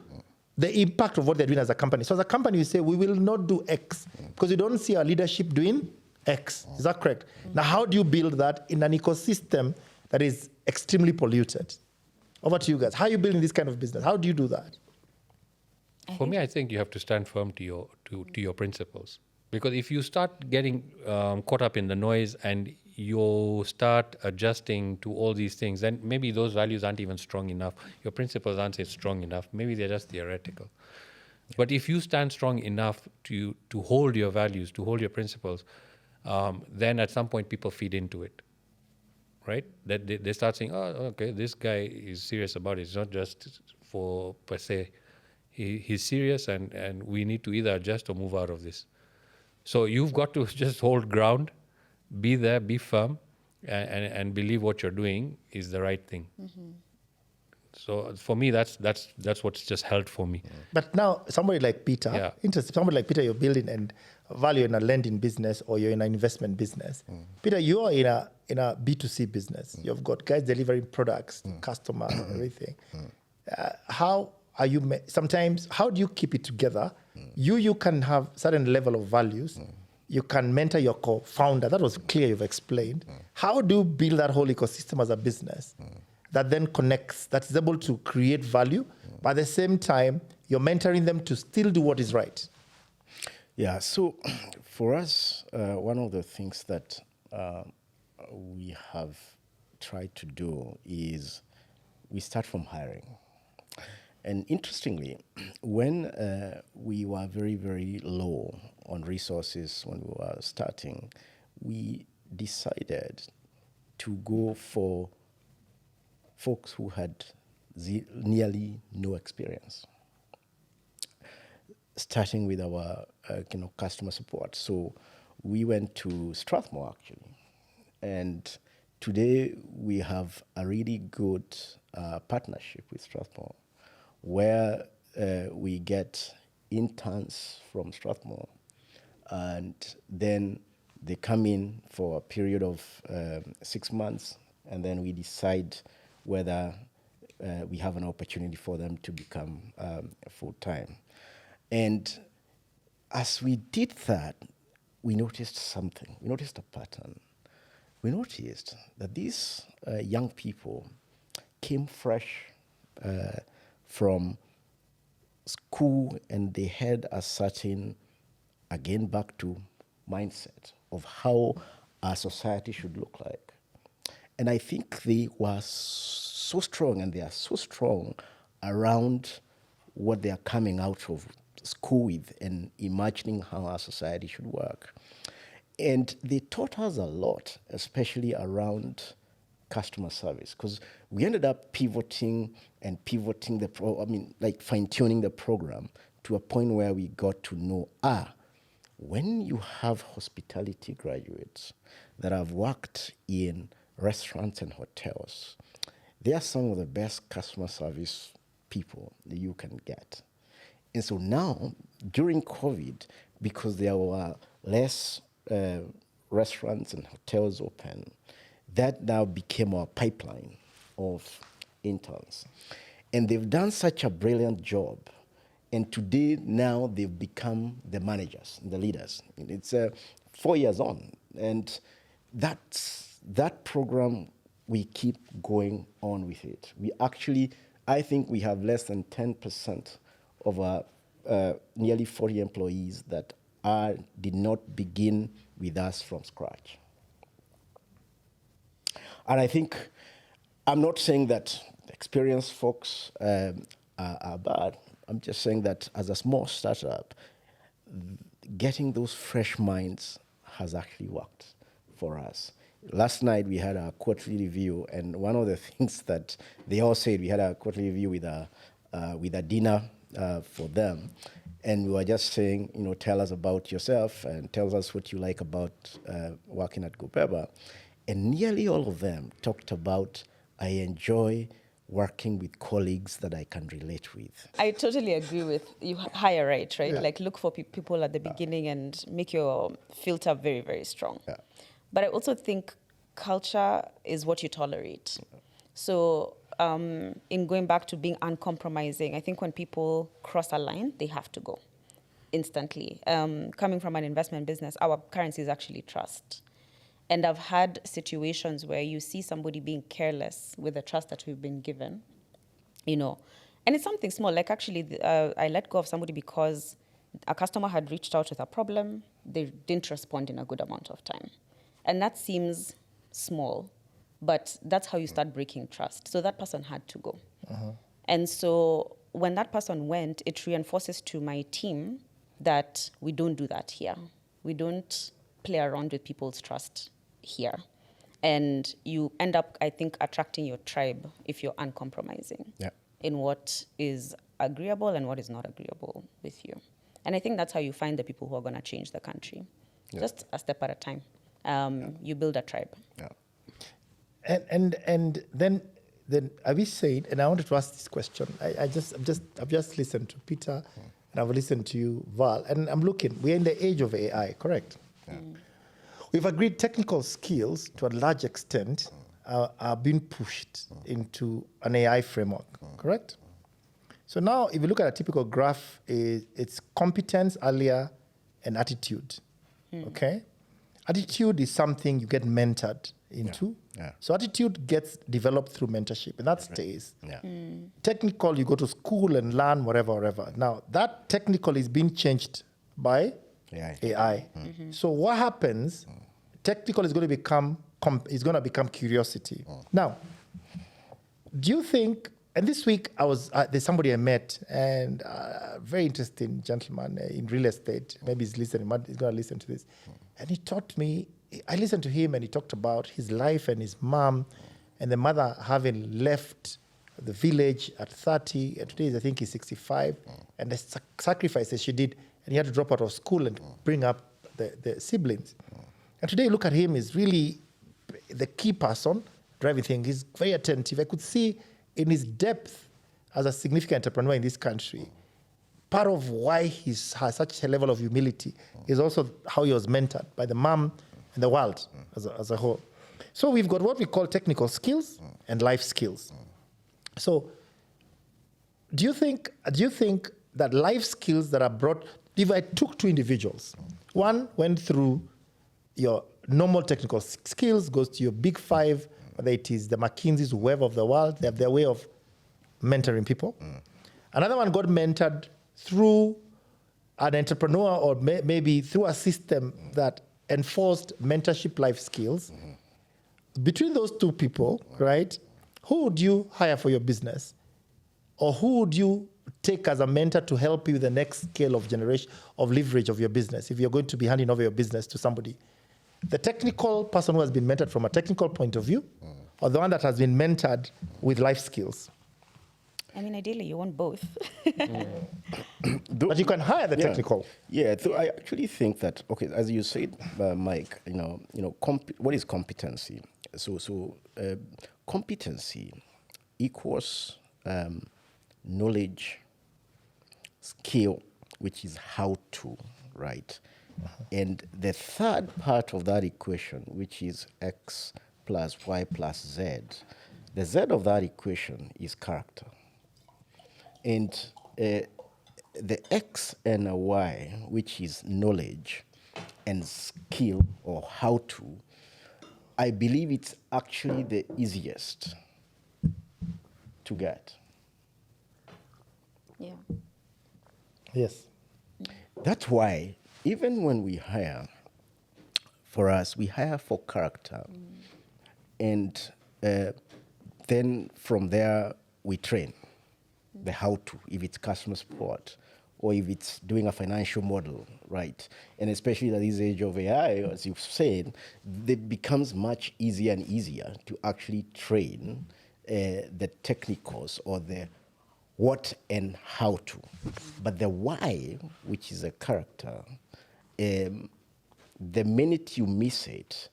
the impact of what they're doing as a company? So as a company, you say, we will not do X because we don't see our leadership doing X. Is that correct? Now, how do you build that in an ecosystem that is extremely polluted? Over to you guys. How are you building this kind of business? How do you do that? For me, I think you have to stand firm to your principles. Because if you start getting caught up in the noise and you start adjusting to all these things, then maybe those values aren't even strong enough. Your principles aren't strong enough. Maybe they're just theoretical. But if you stand strong enough to hold your values, to hold your principles, then at some point people feed into it, right? That they start saying, oh, okay, this guy is serious about it. It's not just for per se. He's serious, and we need to either adjust or move out of this. So you've got to just hold ground, be there, be firm, and believe what you're doing is the right thing. So for me, that's what's just held for me. But now, somebody like Peter, interesting. Somebody like Peter, you're building and value in a lending business or you're in an investment business. Peter, you are in a B2C business. You've got guys delivering products, customer, everything. How are you? Sometimes, how do you keep it together? You can have certain level of values. You can mentor your co-founder. That was clear. You've explained. How do you build that whole ecosystem as a business that then connects, that is able to create value, but at the same time, you're mentoring them to still do what is right? Yeah, so for us, one of the things that we have tried to do is we start from hiring. And interestingly, when we were very, very low on resources when we were starting, we decided to go for folks who had nearly no experience, starting with our customer support. So we went to Strathmore, actually. And today we have a really good partnership with Strathmore, where we get interns from Strathmore, and then they come in for a period of 6 months, and then we decide whether we have an opportunity for them to become full-time. And as we did that, we noticed something. We noticed a pattern. We noticed that these young people came fresh from school, and they had a certain, again, back to mindset of how our society should look like. And I think they were so strong, and they are so strong around what they are coming out of school with and imagining how our society should work. And they taught us a lot, especially around customer service, because we ended up pivoting fine-tuning the program to a point where we got to know, when you have hospitality graduates that have worked in restaurants and hotels, they are some of the best customer service people that you can get. And so now, during COVID, because there were less restaurants and hotels open, that now became our pipeline of interns. And they've done such a brilliant job. And today, now, they've become the managers, the leaders. It's 4 years on. And that program, we keep going on with it. We actually, I think we have less than 10% of our nearly 40 employees that did not begin with us from scratch. And I think, I'm not saying that experienced folks are bad. I'm just saying that as a small startup, getting those fresh minds has actually worked for us. Last night we had a quarterly review, and one of the things that they all said, we had a quarterly review with a dinner for them, And we were just saying, tell us about yourself and tell us what you like about working at Gopeba. And nearly all of them talked about, I enjoy working with colleagues that I can relate with. I totally agree with you. Hire right? Like look for people at the beginning and make your filter very, very strong. Yeah. But I also think culture is what you tolerate. So in going back to being uncompromising, I think when people cross a line, they have to go instantly. Coming from an investment business, our currency is actually trust. And I've had situations where you see somebody being careless with the trust that we've been given, and it's something small. Like actually, I let go of somebody because a customer had reached out with a problem. They didn't respond in a good amount of time. And that seems small, but that's how you start breaking trust. So that person had to go. And so when that person went, it reinforces to my team that we don't do that here. We don't play around with people's trust here. And you end up, I think, attracting your tribe if you're uncompromising in what is agreeable and what is not agreeable with you. And I think that's how you find the people who are going to change the country. Just a step at a time. You build a tribe. Yeah. And then Avi said, and I wanted to ask this question. I've just listened to Peter, and I've listened to you, Val, and I'm looking. We're in the age of AI, correct? Yeah. We've agreed technical skills, to a large extent, are being pushed into an AI framework, correct? So now, if you look at a typical graph, it's competence earlier and attitude, okay? Attitude is something you get mentored into. Yeah. So attitude gets developed through mentorship, and that stays. Yeah. Technical, you go to school and learn whatever. Now, that technical is being changed by AI. So what happens? Technical is going to become curiosity. Now, do you think? And this week there's somebody I met, and a very interesting gentleman in real estate. Maybe he's listening. He's going to listen to this, and he taught me. I listened to him, and he talked about his life and his mom, and the mother having left the village at 30, and today I think he's 65, and the sacrifices she did, and he had to drop out of school and bring up the siblings. And today, look at him, he's really the key person driving things. He's very attentive. I could see in his depth as a significant entrepreneur in this country, part of why he has such a level of humility is also how he was mentored by the mom and the world as a whole. So we've got what we call technical skills and life skills. So do you think that life skills that are brought, if I took two individuals, one went through your normal technical skills, goes to your big five, whether it is the McKinseys, whoever of the world, they have their way of mentoring people. Another one got mentored through an entrepreneur or maybe through a system that enforced mentorship life skills. Between those two people, right, who would you hire for your business? Or who would you take as a mentor to help you with the next scale of generation of leverage of your business if you're going to be handing over your business to somebody? The technical person who has been mentored from a technical point of view, or the one that has been mentored with life skills? I mean, ideally, you want both. But you can hire the technical. Yeah, so I actually think that, okay, as you said, Mike, what is competency? So competency equals knowledge, skill, which is how to, right? And the third part of that equation, which is X plus Y plus Z, the Z of that equation is character. And the X and a Y, which is knowledge and skill or how to, I believe it's actually the easiest to get. Yeah. Yes. That's why even when we hire, for us, we hire for character. And then from there, we train the how to, if it's customer support or if it's doing a financial model, right? And especially at this age of AI, as you've said, it becomes much easier and easier to actually train the technicals or the what and how to. But the why, which is a character, the minute you miss it,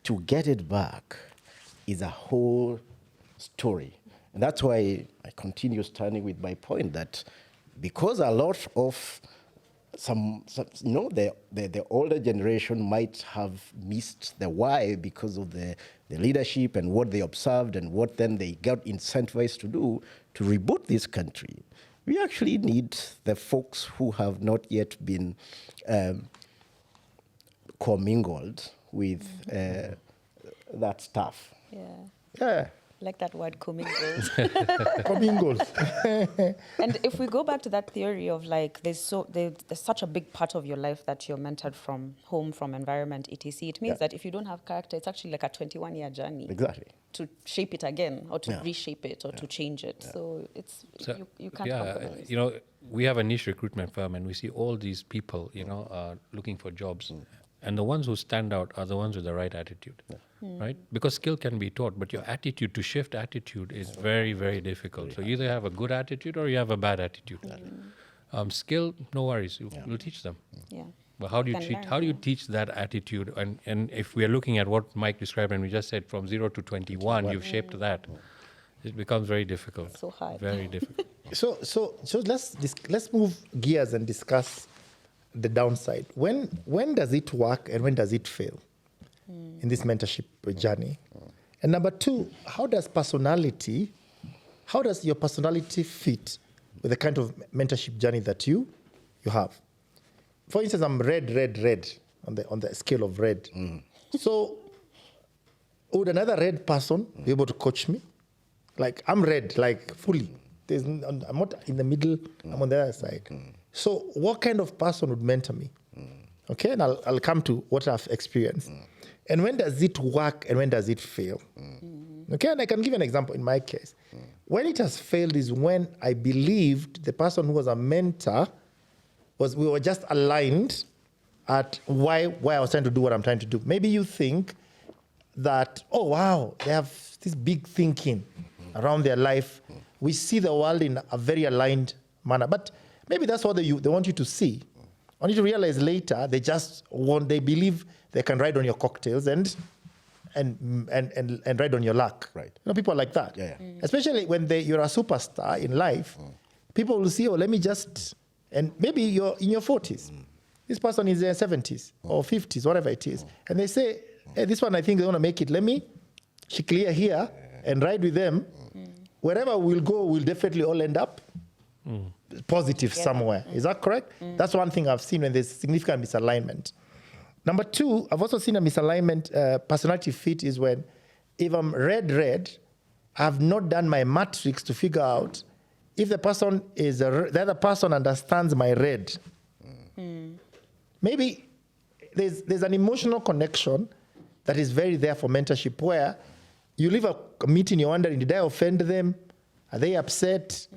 to get it back is a whole story. And that's why I continue standing with my point that because a lot of the older generation might have missed the why because of the leadership and what they observed and what then they got incentivized to do to reboot this country. We actually need the folks who have not yet been commingled with that stuff. Yeah. Like that word, commingled. Commingled. And if we go back to that theory of like, there's such a big part of your life that you're mentored from home, from environment, etc. It means that if you don't have character, it's actually like a 21-year journey. Exactly. To shape it again, or to reshape it, or to change it. So you can't compromise. You know, we have a niche recruitment firm, and we see all these people, looking for jobs. And the ones who stand out are the ones with the right attitude, right? Because skill can be taught, but your attitude, to shift attitude, is very, very difficult. So you either have a good attitude or you have a bad attitude. Skill, no worries, you'll teach them. Yeah. But how do you teach that attitude? And if we are looking at what Mike described, and we just said from 0 to 21, you've shaped that. It becomes very difficult. So hard. Very difficult. So let's move gears and discuss the downside. When does it work and when does it fail in this mentorship journey? And number two, how does your personality fit with the kind of mentorship journey that you have? For instance, I'm red on the scale of red. So would another red person be able to coach me? Like, I'm red, like fully. I'm not in the middle, I'm on the other side. So what kind of person would mentor me? Okay, and I'll come to what I've experienced. And when does it work and when does it fail? Okay, and I can give you an example in my case. When it has failed is when I believed the person who was a mentor we were just aligned at why I was trying to do what I'm trying to do. Maybe you think that, oh wow, they have this big thinking around their life. We see the world in a very aligned manner. But maybe that's what they want you to see. Only to realize later they believe they can ride on your cocktails and ride on your luck. Right. You know, people are like that. Yeah. Especially when you're a superstar in life, people will see, and maybe you're in your 40s. This person is in their 70s or 50s, whatever it is. And they say, hey, this one, I think they want to make it. Let me clear here and ride with them. Wherever we'll go, we'll definitely all end up positive somewhere. Is that correct? That's one thing I've seen when there's significant misalignment. Number two, I've also seen a misalignment personality fit is when if I'm red, I've not done my matrix to figure out if the person the other person understands my red. Maybe there's an emotional connection that is very there for mentorship where you leave a meeting, you're wondering, did I offend them? Are they upset?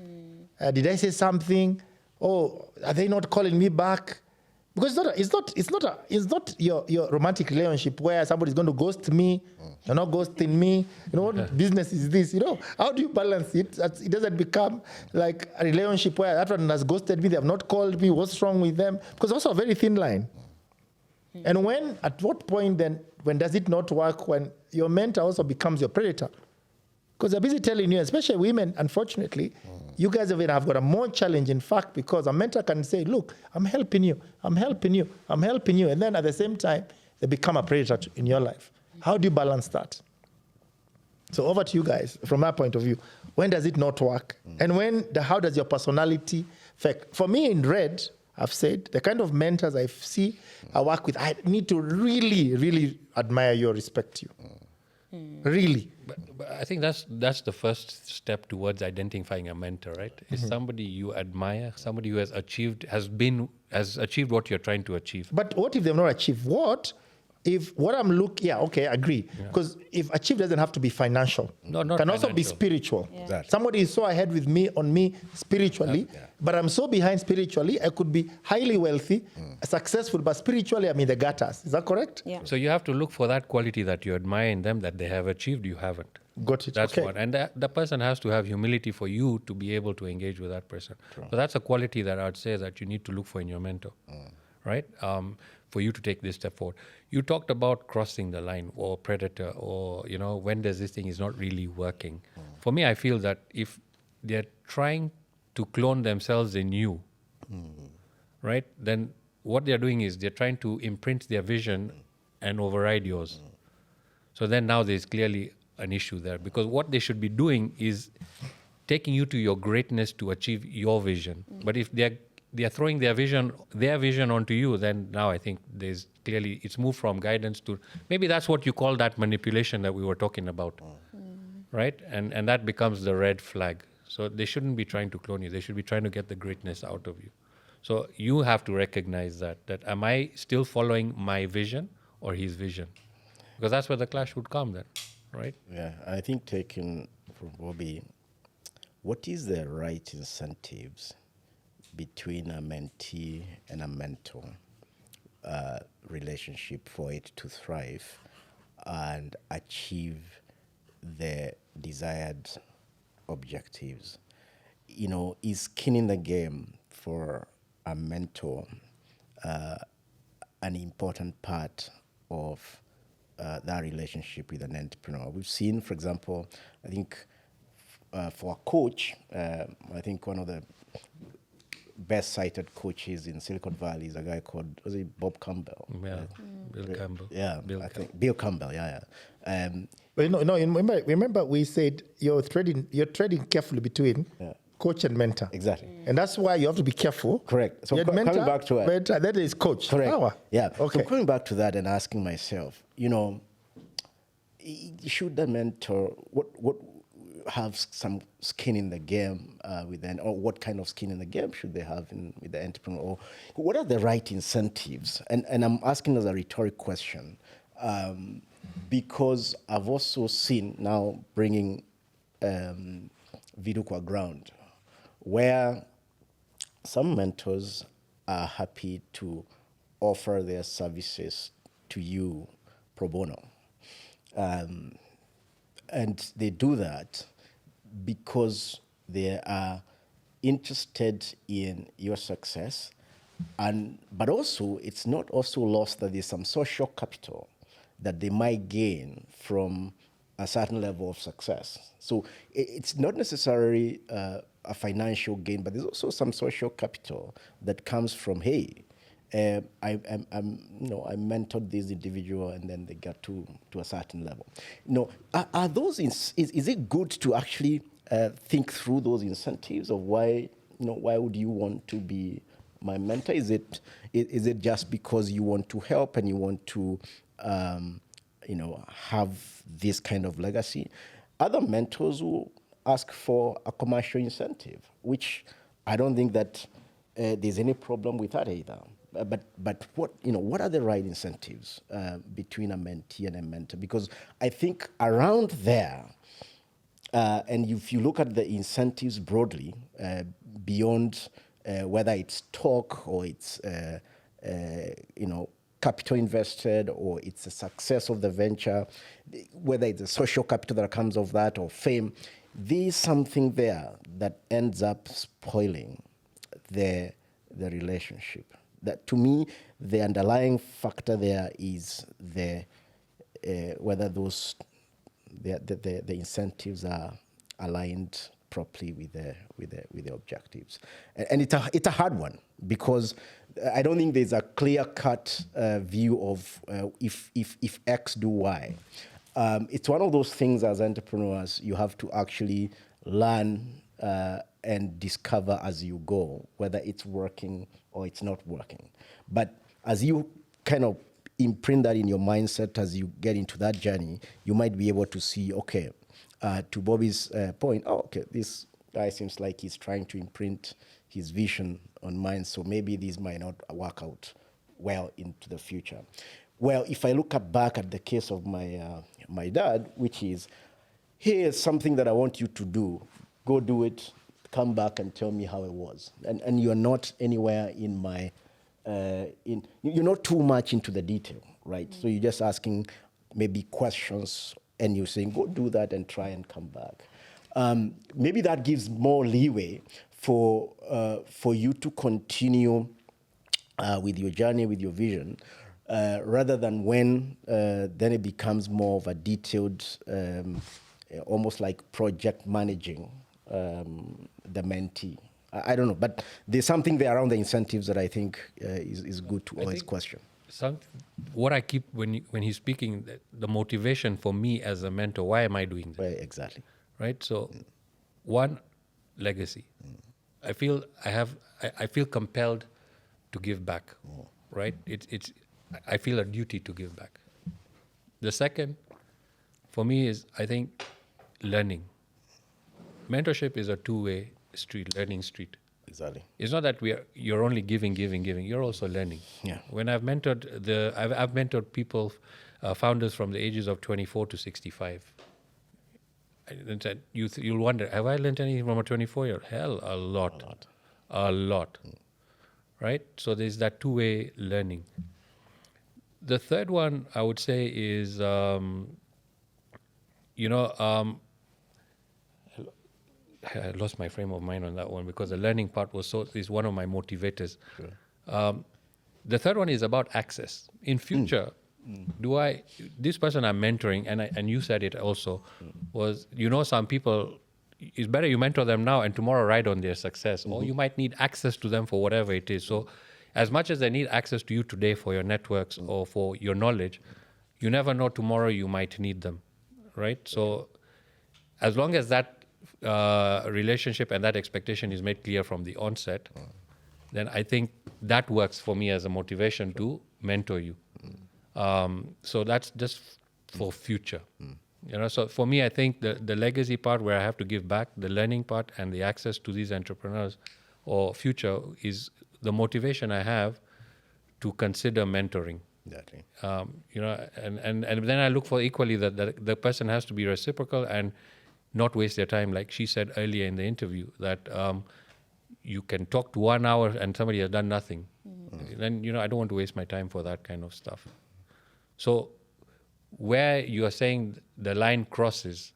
Did I say something? Oh, are they not calling me back? Because it's not your romantic relationship where somebody's going to ghost me, you're not ghosting me. You know, what business is this? You know, how do you balance it? It doesn't become like a relationship where that one has ghosted me, they have not called me, what's wrong with them? Because also a very thin line. And at what point then, when does it not work, when your mentor also becomes your predator? Because they're busy telling you, especially women, unfortunately, you guys have got a more challenge, in fact, because a mentor can say, look, I'm helping you. And then at the same time, they become a predator in your life. How do you balance that? So over to you guys, from that point of view. When does it not work? And how does your personality affect? For me in red, I've said, the kind of mentors I work with, I need to really, really admire you or respect you. Really. But I think that's the first step towards identifying a mentor, right? Is somebody you admire, somebody who has achieved what you're trying to achieve. But what if they've not achieved? What if what I'm looking? Yeah, okay, I agree. Because if achieve doesn't have to be financial. No, not can financial. also be spiritual. Yeah. Exactly. Somebody is so ahead on me spiritually, but I'm so behind spiritually. I could be highly wealthy, successful, but spiritually I'm in the gutters. Is that correct? Yeah. So you have to look for that quality that you admire in them that they have achieved, you haven't. Got it. That's Okay. what. And the person has to have humility for you to be able to engage with that person. So that's a quality that I'd say that you need to look for in your mentor, right? For you to take this step forward. You talked about crossing the line or predator or, when does this thing is not really working. For me, I feel that if they're trying to clone themselves in you, right, then what they're doing is they're trying to imprint their vision and override yours. So then now there's clearly an issue there, because what they should be doing is taking you to your greatness to achieve your vision. But if they're throwing their vision onto you, then now I think there's clearly, it's moved from guidance to, maybe that's what you call that manipulation that we were talking about, right? And that becomes the red flag. So they shouldn't be trying to clone you. They should be trying to get the greatness out of you. So you have to recognize that am I still following my vision or his vision? Because that's where the clash would come then, right? Yeah, I think taking from Bobby, what is the right incentives between a mentee and a mentor relationship for it to thrive and achieve the desired objectives? Is skin in the game for a mentor an important part of that relationship with an entrepreneur? We've seen, for example, I think for a coach, I think one of the best cited coaches in Silicon Valley is a guy called, was it Bob Campbell? Yeah, Bill Campbell. Yeah, Bill I think Bill Campbell. Yeah. But remember we said you're treading carefully between coach and mentor. Exactly. And that's why you have to be careful. Correct. So You had coming back to it. mentor, that is coach. Correct. Power. Yeah. Okay. So coming back to that and asking myself, should the mentor what have some skin in the game with them, or what kind of skin in the game should they have with the entrepreneur? Or what are the right incentives? And I'm asking as a rhetoric question because I've also seen now bringing Vidukwa ground, where some mentors are happy to offer their services to you pro bono. And they do that because they are interested in your success. But also, it's not also lost that there's some social capital that they might gain from a certain level of success. So it's not necessarily a financial gain, but there's also some social capital that comes from, hey, I mentored this individual, and then they got to a certain level. Are those is it good to actually think through those incentives of why would you want to be my mentor? Is it just because you want to help and you want to have this kind of legacy? Other mentors will ask for a commercial incentive, which I don't think that there's any problem with that either. But what are the right incentives between a mentee and a mentor? Because I think around there, and if you look at the incentives broadly, beyond whether it's talk or it's capital invested or it's the success of the venture, whether it's the social capital that comes of that or fame, there's something there that ends up spoiling the relationship. That, to me, the underlying factor there is whether those the incentives are aligned properly with the objectives, and it's a hard one because I don't think there's a clear-cut view of if X do Y. It's one of those things as entrepreneurs you have to actually learn and discover as you go, whether it's working or it's not working. But as you kind of imprint that in your mindset as you get into that journey, you might be able to see, okay, to Bobby's point, this guy seems like he's trying to imprint his vision on mine, so maybe this might not work out well into the future. Well, if I look back at the case of my dad, which is, here's something that I want you to do, go do it, come back and tell me how it was. And you're not anywhere in my, you're not too much into the detail, right? So you're just asking maybe questions and you're saying, go do that and try and come back. Maybe that gives more leeway for you to continue with your journey, with your vision, rather than when then it becomes more of a detailed, almost like project managing the mentee. I don't know, but there's something there around the incentives that I think is good to always question. What I keep when he's speaking, the motivation for me as a mentor, why am I doing this? Right, exactly. Right. So, one, legacy. I feel compelled to give back. Right. I feel a duty to give back. The second, for me, is I think learning. Mentorship is a two-way street, learning street. Exactly. It's not that you're only giving. You're also learning. Yeah. When I've mentored I've mentored people, founders from the ages of 24 to 65. And said, you'll wonder, have I learned anything from a 24-year-old? Hell, a lot. Right? So there's that two-way learning. The third one I would say is, I lost my frame of mind on that one because the learning part is one of my motivators. Sure. The third one is about access. In future, this person I'm mentoring, and you said it also, was, some people, it's better you mentor them now and tomorrow ride on their success, or you might need access to them for whatever it is. So as much as they need access to you today for your networks or for your knowledge, you never know tomorrow you might need them, right? So as long as that relationship and that expectation is made clear from the onset, then I think that works for me as a motivation to mentor you. So that's just for future. So for me, I think the legacy part where I have to give back, the learning part and the access to these entrepreneurs or future is the motivation I have to consider mentoring. Exactly. And then I look for equally that the person has to be reciprocal and not waste their time. Like she said earlier in the interview, that you can talk to 1 hour and somebody has done nothing. Then, I don't want to waste my time for that kind of stuff. So where you are saying the line crosses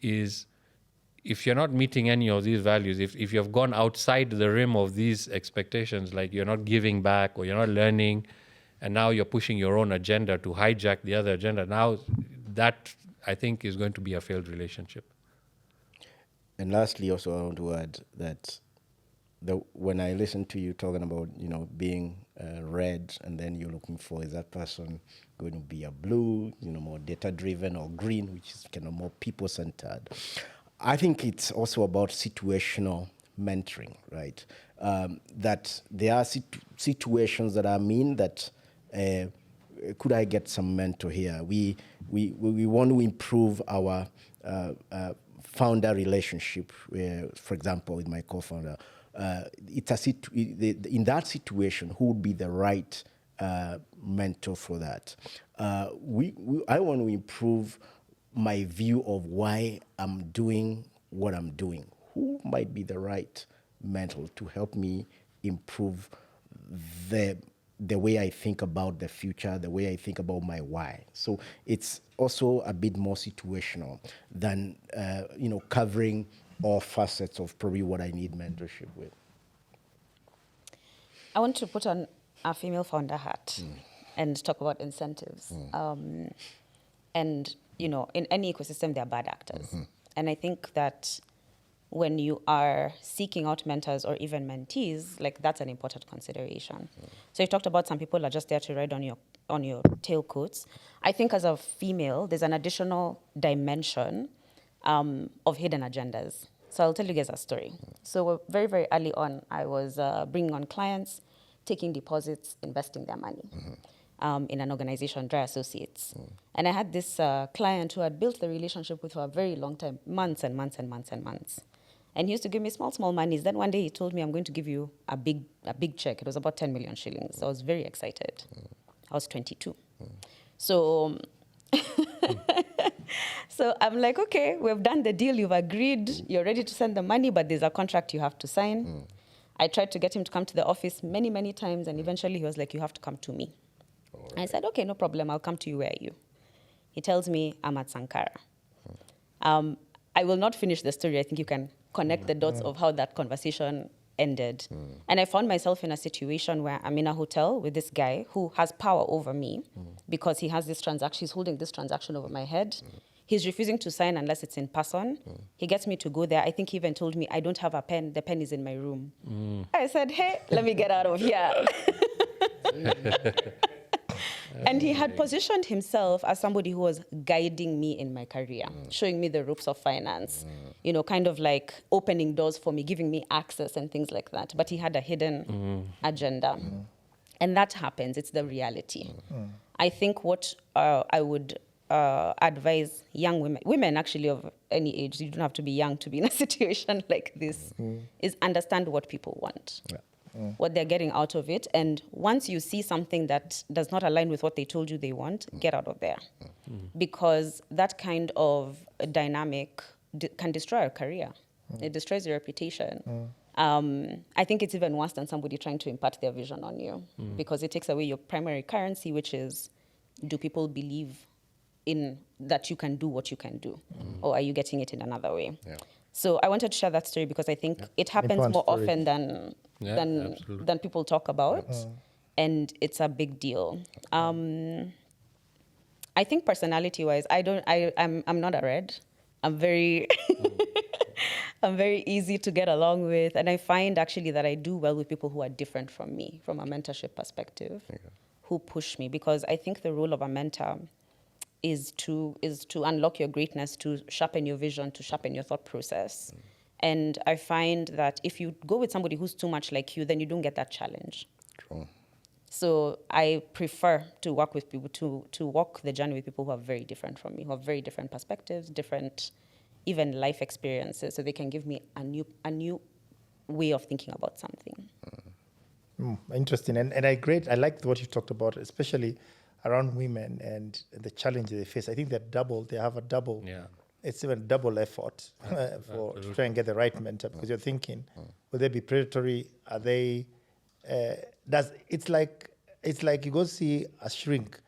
is if you're not meeting any of these values, if you have gone outside the rim of these expectations, like you're not giving back or you're not learning, and now you're pushing your own agenda to hijack the other agenda, now that I think is going to be a failed relationship. And lastly, also I want to add that when I listen to you talking about, being red, and then you're looking for, is that person going to be a blue, more data-driven, or green, which is kind of more people-centered. I think it's also about situational mentoring, right? That there are situations that that could I get some mentor here? We want to improve our founder relationship. For example, with my co-founder, in that situation, who would be the right mentor for that? I want to improve my view of why I'm doing what I'm doing. Who might be the right mentor to help me improve the way I think about the future, the way I think about my why. So it's also a bit more situational than covering all facets of probably what I need mentorship with. I want to put on a female founder hat and talk about incentives. And in any ecosystem, there are bad actors. And I think that when you are seeking out mentors or even mentees, like that's an important consideration. So you talked about some people are just there to ride on your tailcoats. I think as a female, there's an additional dimension of hidden agendas. So I'll tell you guys a story. So very, very early on, I was bringing on clients, taking deposits, investing their money in an organization, Dry Associates. And I had this client who had built the relationship with for a very long time, months and months and months and months. And he used to give me small monies. Then one day he told me, I'm going to give you a big check. It was about 10 million shillings. So I was very excited. I was 22. So I'm like, okay, we've done the deal. You've agreed. You're ready to send the money, but there's a contract you have to sign. I tried to get him to come to the office many, many times. And eventually he was like, you have to come to me. Right. I said, okay, no problem. I'll come to you. Where are you? He tells me, I'm at Sankara. I will not finish the story. I think you can connect the dots of how that conversation ended. And I found myself in a situation where I'm in a hotel with this guy who has power over me because he has this transaction, he's holding this transaction over my head. He's refusing to sign unless it's in person. He gets me to go there. I think he even told me, I don't have a pen. The pen is in my room. I said, hey, let me get out of here. And he had positioned himself as somebody who was guiding me in my career, showing me the ropes of finance, you know, kind of like opening doors for me, giving me access and things like that. But he had a hidden agenda. And that happens. It's the reality. I think what I would advise young women actually of any age, you don't have to be young to be in a situation like this, is understand what people want. What they're getting out of it. And once you see something that does not align with what they told you they want, get out of there. Because that kind of dynamic can destroy a career. It destroys your reputation. I think it's even worse than somebody trying to impart their vision on you because it takes away your primary currency, which is, do people believe in that you can do what you can do? Or are you getting it in another way? So I wanted to share that story because I think it happens more often than people talk about, and it's a big deal. I think personality-wise, I'm not a red. I'm very I'm very easy to get along with, and I find actually that I do well with people who are different from me, from a mentorship perspective, who push me, because I think the role of a mentor is to unlock your greatness, to sharpen your vision, to sharpen your thought process. And I find that if you go with somebody who's too much like you, then you don't get that challenge. True. So I prefer to work with people, to walk the journey with people who are very different from me, who have very different perspectives, different even life experiences, so they can give me a new way of thinking about something. Interesting. And I like what you talked about, especially around women and the challenge they face. I think they have a double. It's even double effort to try and get the right mentor, because you're thinking, will they be predatory? Are they? It's like you go see a shrink.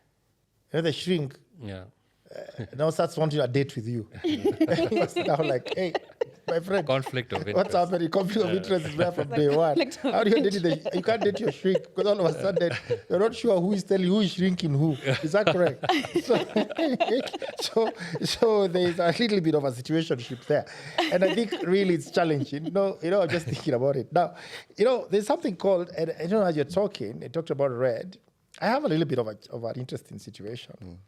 You know the shrink. Now starts wanting a date with you. Now like, hey, my friend. Conflict of interest. What's happening? Conflict of interest is there from day one. How do you date you can't date your shrink, because all of a sudden you're not sure who is shrinking who. Is that correct? So there's a little bit of a situationship there. And I think really it's challenging. I'm just thinking about it. Now, there's something called, and as you're talking, you talked about red. I have a little bit of an interesting situation.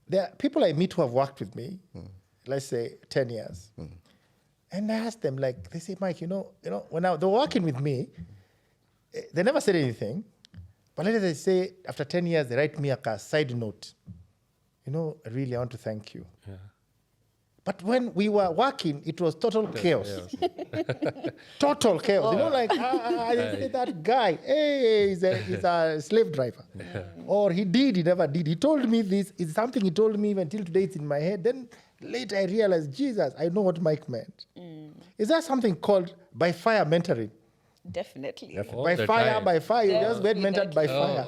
There are people I meet who have worked with me, let's say 10 years. And I ask them, like, they say, Mike, when they're working with me, they never said anything. But later they say, after 10 years, they write me a side note. Really, I want to thank you. But when we were working, it was total chaos. Total chaos. I say that guy, hey, he's a slave driver. Or he never did. He told me this. It's something he told me even till today, it's in my head. Then later I realized, Jesus, I know what Mike meant. Is there something called by fire mentoring? Definitely. By fire. You just get mentored by fire.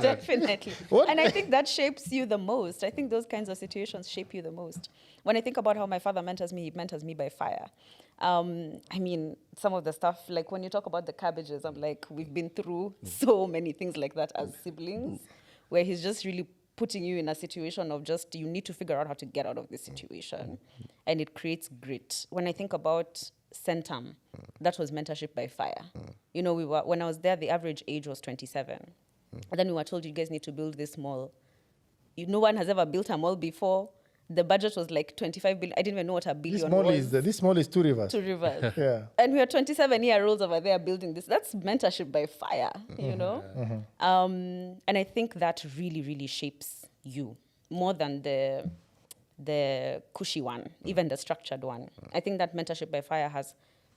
Definitely. And I think that shapes you the most. I think those kinds of situations shape you the most. When I think about how my father mentors me, he mentors me by fire. Some of the stuff, like when you talk about the cabbages, I'm like, we've been through so many things like that as siblings, where he's just really putting you in a situation of just, you need to figure out how to get out of this situation. And it creates grit. When I think about Centum, that was mentorship by fire. When I was there, the average age was 27. And then we were told, you guys need to build this mall. No one has ever built a mall before. The budget was like 25 billion. I didn't even know what a billion was. This mall is 2 Rivers. 2 Rivers. Yeah. And we are 27-year-olds over there building this. That's mentorship by fire, And I think that really, really shapes you more than the cushy one, even the structured one. I think that mentorship by fire has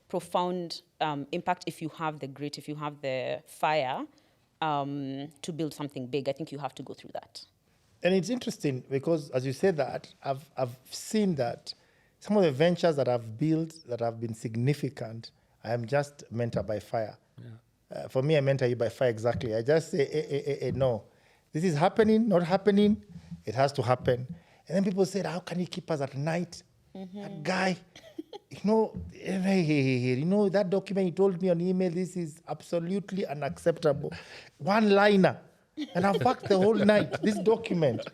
profound impact if you have the grit, if you have the fire to build something big. I think you have to go through that. And it's interesting because, as you said that, I've seen that some of the ventures that I've built that have been significant, I am just mentor by fire. For me, I mentor you by fire exactly. I just say, no. This is happening, not happening. It has to happen. And then people said, how can he keep us at night? That guy, that document he told me on email, this is absolutely unacceptable. One-liner. And I've worked the whole night, this document.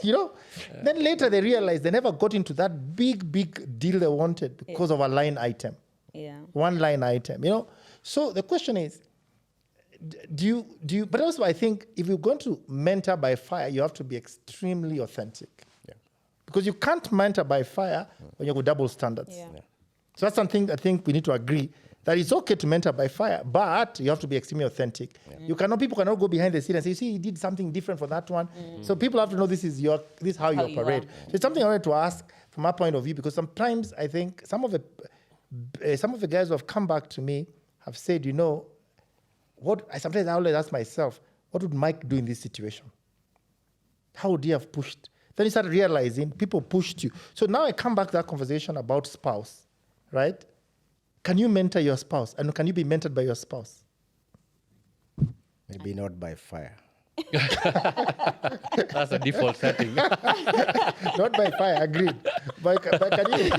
Then later they realized they never got into that big deal they wanted because of a line item. Yeah. One line item, So the question is, do you, but also I think if you're going to mentor by fire, you have to be extremely authentic. Yeah. Because you can't mentor by fire when you've got double standards. Yeah. So that's something I think we need to agree that it's okay to mentor by fire, but you have to be extremely authentic. People cannot go behind the scene and say, see, he did something different for that one. So people have to know this is how you operate. So it's something I wanted to ask from our point of view, because sometimes I think some of the guys who have come back to me have said, sometimes I always ask myself, what would Mike do in this situation? How would he have pushed? Then you start realizing people pushed you. So now I come back to that conversation about spouse, right? Can you mentor your spouse? And can you be mentored by your spouse? Maybe not by fire. That's a default setting. Not by fire, agreed. But can you?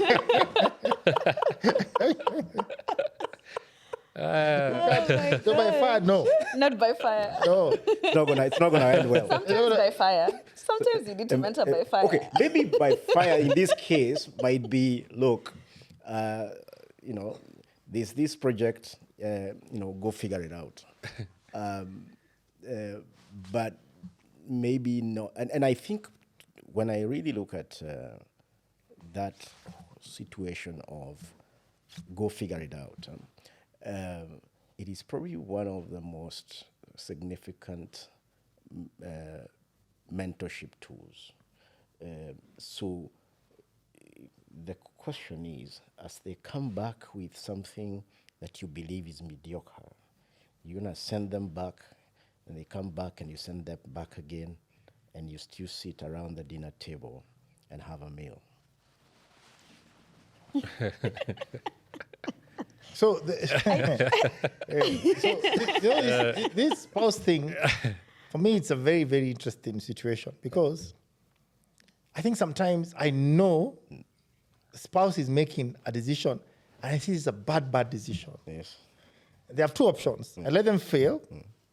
So by fire, no. Not by fire. No. It's not gonna end well. Sometimes by fire. Sometimes you need to mentor by fire. Okay, maybe by fire in this case might be, look, there's this project, go figure it out. But maybe not. And I think when I really look at that situation of go figure it out, it is probably one of the most significant mentorship tools. So the question is, as they come back with something that you believe is mediocre, you're going to send them back, and they come back and you send them back again, and you still sit around the dinner table and have a meal. So, this spouse thing, for me, it's a very, very interesting situation, because I think sometimes I know the spouse is making a decision, and I think it's a bad decision. Yes. They have two options. I let them fail,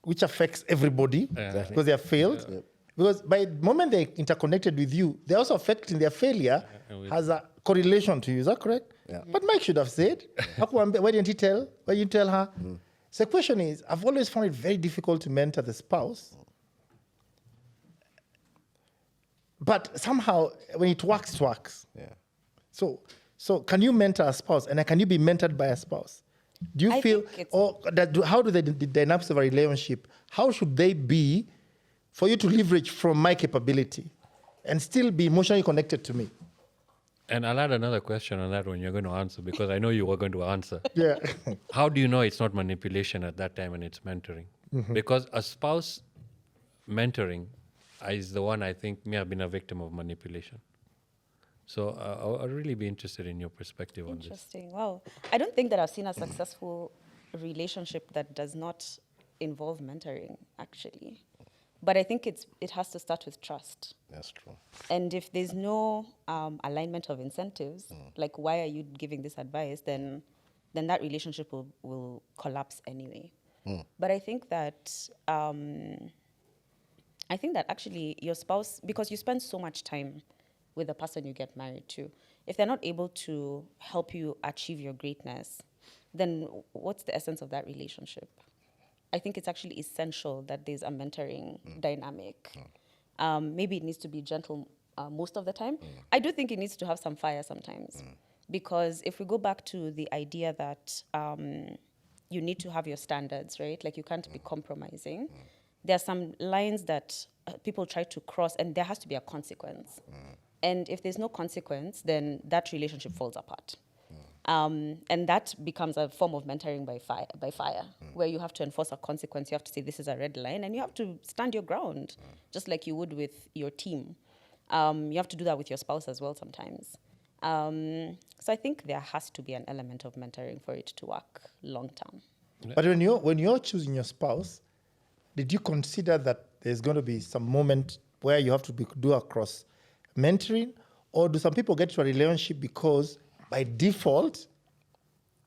which affects everybody because they have failed. Yeah. Because by the moment they're interconnected with you, they're also affecting their failure has a correlation to you. Is that correct? Yeah. But Mike should have said, why didn't he tell? Why didn't you tell her? So the question is, I've always found it very difficult to mentor the spouse. But somehow, when it works, it works. Yeah. So can you mentor a spouse, and can you be mentored by a spouse? Do you feel, how do the dynamics of a relationship, how should they be for you to leverage from my capability and still be emotionally connected to me? And I'll add another question on that one you're going to answer, because I know you were going to answer. Yeah. How do you know it's not manipulation at that time and it's mentoring? Because a spouse mentoring is the one I think may have been a victim of manipulation. So I'll really be interested in your perspective on this. Interesting. Wow. I don't think that I've seen a successful relationship that does not involve mentoring, actually. But I think it has to start with trust. That's true. And if there's no alignment of incentives, like why are you giving this advice, then that relationship will collapse anyway. But I think that actually your spouse, because you spend so much time with the person you get married to, if they're not able to help you achieve your greatness, then what's the essence of that relationship? I think it's actually essential that there's a mentoring dynamic. Maybe it needs to be gentle most of the time. I do think it needs to have some fire sometimes. Because if we go back to the idea that you need to have your standards, right? Like you can't be compromising. There are some lines that people try to cross, and there has to be a consequence. And if there's no consequence, then that relationship falls apart. And that becomes a form of mentoring by fire, where you have to enforce a consequence. You have to say this is a red line, and you have to stand your ground, just like you would with your team. You have to do that with your spouse as well sometimes. So I think there has to be an element of mentoring for it to work long term. But when you're choosing your spouse, did you consider that there's going to be some moment where you have to do a cross mentoring, or do some people get to a relationship because by default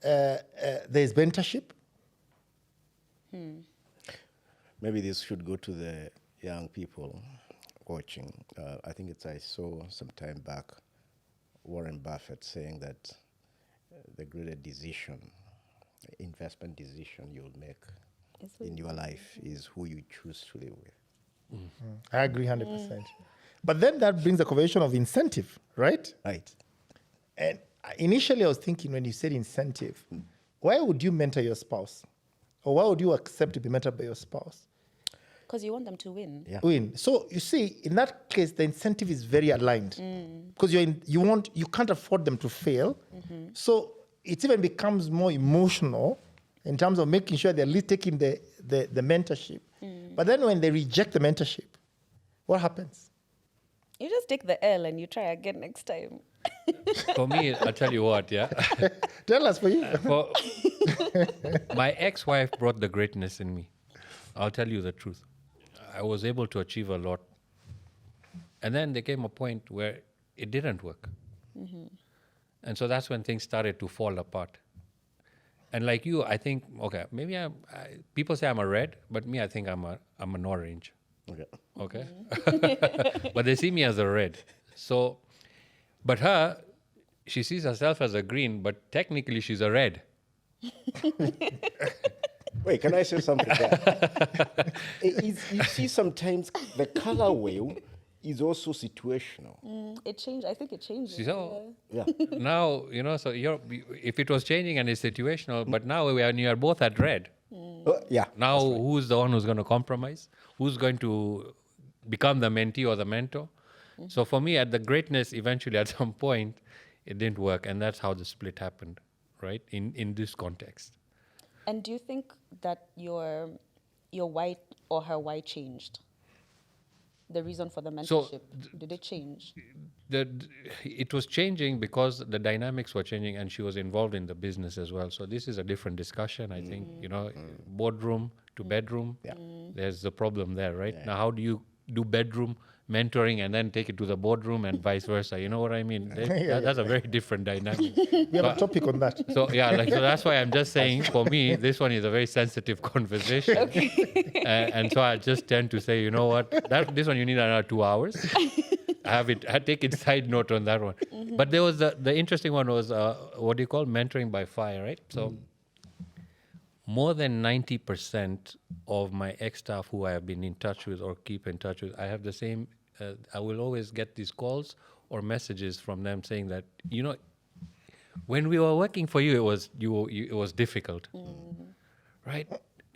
there's mentorship? Maybe this should go to the young people watching. I think I saw some time back Warren Buffett saying that the greatest decision, investment decision you'll make in your life is who you choose to live with. I agree 100%. But then that brings a conversation of incentive, right? Right. And initially I was thinking when you said incentive, why would you mentor your spouse? Or why would you accept to be mentored by your spouse? Because you want them to win. Yeah. Win. So you see, in that case, the incentive is very aligned because you can't afford them to fail. So it even becomes more emotional in terms of making sure they're at least taking the mentorship. But then when they reject the mentorship, what happens? You just take the L and you try again next time. For me, I'll tell you what, yeah. Tell us for you. My ex-wife brought the greatness in me. I'll tell you the truth. I was able to achieve a lot. And then there came a point where it didn't work. And so that's when things started to fall apart. And like you, I think, okay, maybe people say I'm a red, but me, I think I'm an orange. Okay. But they see me as a red. So, but her, she sees herself as a green, but technically she's a red. Wait, can I say something there? You see, sometimes the color wheel is also situational. It changed. I think it changes. So Yeah. now, so if it was changing and it's situational, but now when you are both at red, Yeah. now who's the one who's going to compromise? Who's going to become the mentee or the mentor? So for me, at the greatness, eventually at some point, it didn't work. And that's how the split happened, right? In this context. And do you think that your why or her why changed? The reason for the mentorship, did it change? It was changing because the dynamics were changing and she was involved in the business as well. So this is a different discussion, I think, boardroom to bedroom. Yeah. There's a problem there, right? Yeah. Now, how do you do bedroom mentoring and then take it to the boardroom and vice versa? You know what I mean? That's a very different dynamic. We have a topic on that. So so that's why I'm just saying, for me, this one is a very sensitive conversation. And so I just tend to say, you know what, this one you need another 2 hours. I take it side note on that one. But there was the interesting one was what do you call mentoring by fire, right? So more than 90% of my ex-staff who I have been in touch with or keep in touch with, I have the same, I will always get these calls or messages from them saying that, when we were working for you, it was difficult, right?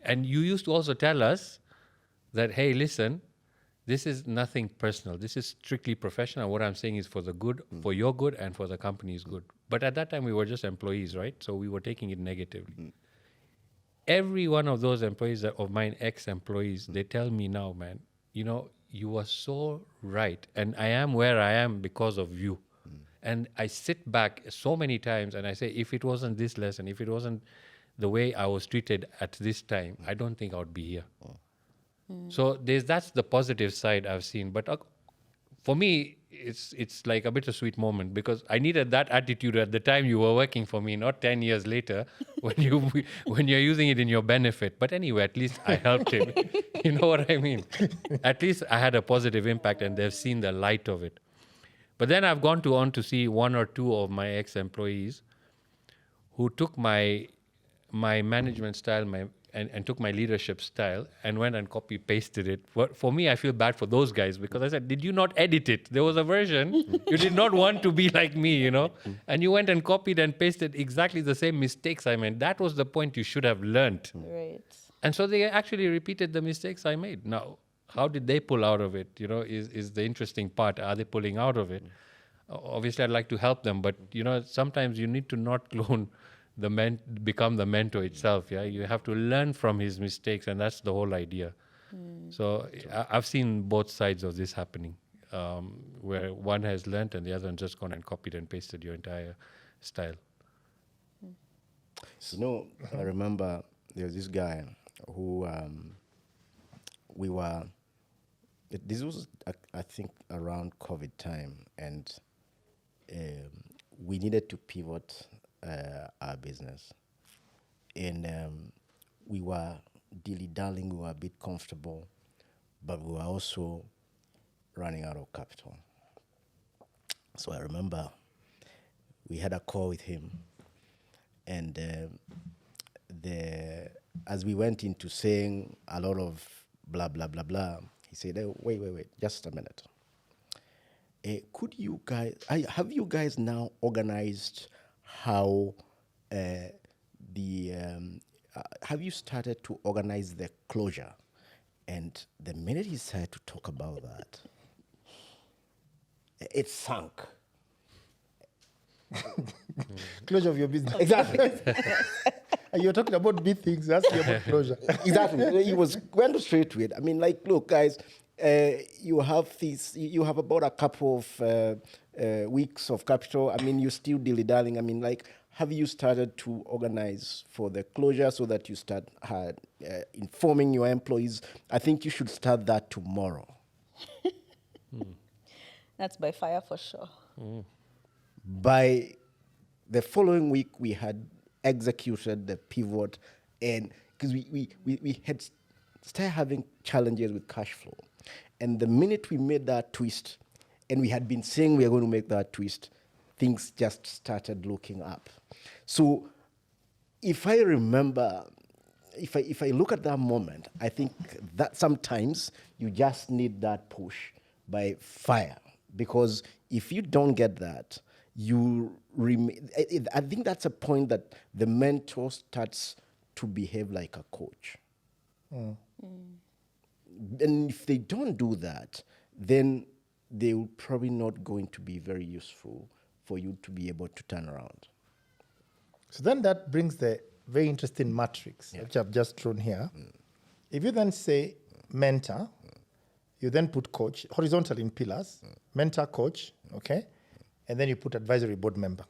And you used to also tell us that, hey, listen, this is nothing personal. This is strictly professional. What I'm saying is for the good, for your good, and for the company's good. But at that time, we were just employees, right? So we were taking it negatively. Every one of those employees of mine, ex-employees, they tell me now, man, you were so right. And I am where I am because of you. And I sit back so many times and I say, if it wasn't this lesson, if it wasn't the way I was treated at this time, I don't think I would be here. So that's the positive side I've seen. But for me, it's like a bittersweet moment because I needed that attitude at the time you were working for me, not 10 years later when you're using it in your benefit. But anyway, at least I helped him. You know what I mean? At least I had a positive impact and they've seen the light of it. But then I've gone on to see one or two of my ex-employees who took my management style, and took my leadership style and went and copy-pasted it. For me, I feel bad for those guys because I said, did you not edit it? There was a version. You did not want to be like me, and you went and copied and pasted exactly the same mistakes I made. That was the point you should have learned. Right. And so they actually repeated the mistakes I made. Now, how did they pull out of it, is the interesting part. Are they pulling out of it? Obviously, I'd like to help them, but, sometimes you need to not clone become the mentor itself. Yeah, you have to learn from his mistakes, and that's the whole idea. So I've seen both sides of this happening, where one has learned and the other one just gone and copied and pasted your entire style. I remember there was this guy who we were This was, I think, around COVID time, and we needed to pivot our business. And we were dilly-dallying, we were a bit comfortable, but we were also running out of capital. So I remember we had a call with him, and as we went into saying a lot of blah, blah, blah, blah, he said, wait, just a minute. Could you guys, have you guys now organized how have you started to organize the closure? And the minute he started to talk about that, it sank. Closure of your business. Exactly. And you're talking about big things, that's about closure. Exactly. He went straight to it. I mean, like, look, guys, you have about a couple of weeks of capital. I mean, you're still dilly-dallying. I mean, like, have you started to organize for the closure so that you start informing your employees? I think you should start that tomorrow. That's by fire for sure. By the following week, we had executed the pivot, and because we had started having challenges with cash flow. And the minute we made that twist, and we had been saying we are going to make that twist, things just started looking up. So if I remember, if I look at that moment, I think that sometimes you just need that push by fire, because if you don't get that, I think that's a point that the mentor starts to behave like a coach. And if they don't do that, then they will probably not going to be very useful for you to be able to turn around. So then that brings the very interesting matrix, which I've just thrown here. If you then say mentor, you then put coach, horizontal in pillars, mentor, coach, okay? And then you put advisory board member.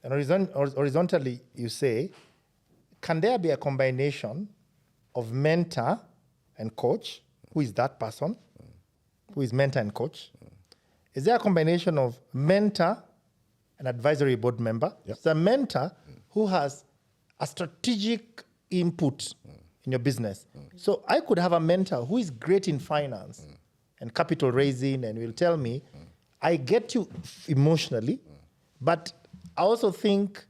And horizontally, you say, can there be a combination of mentor and coach? Who is that person? Who is mentor and coach? Is there a combination of mentor and advisory board member? Yep. It's a mentor who has a strategic input in your business. So I could have a mentor who is great in finance and capital raising and will tell me, I get you emotionally, but I also think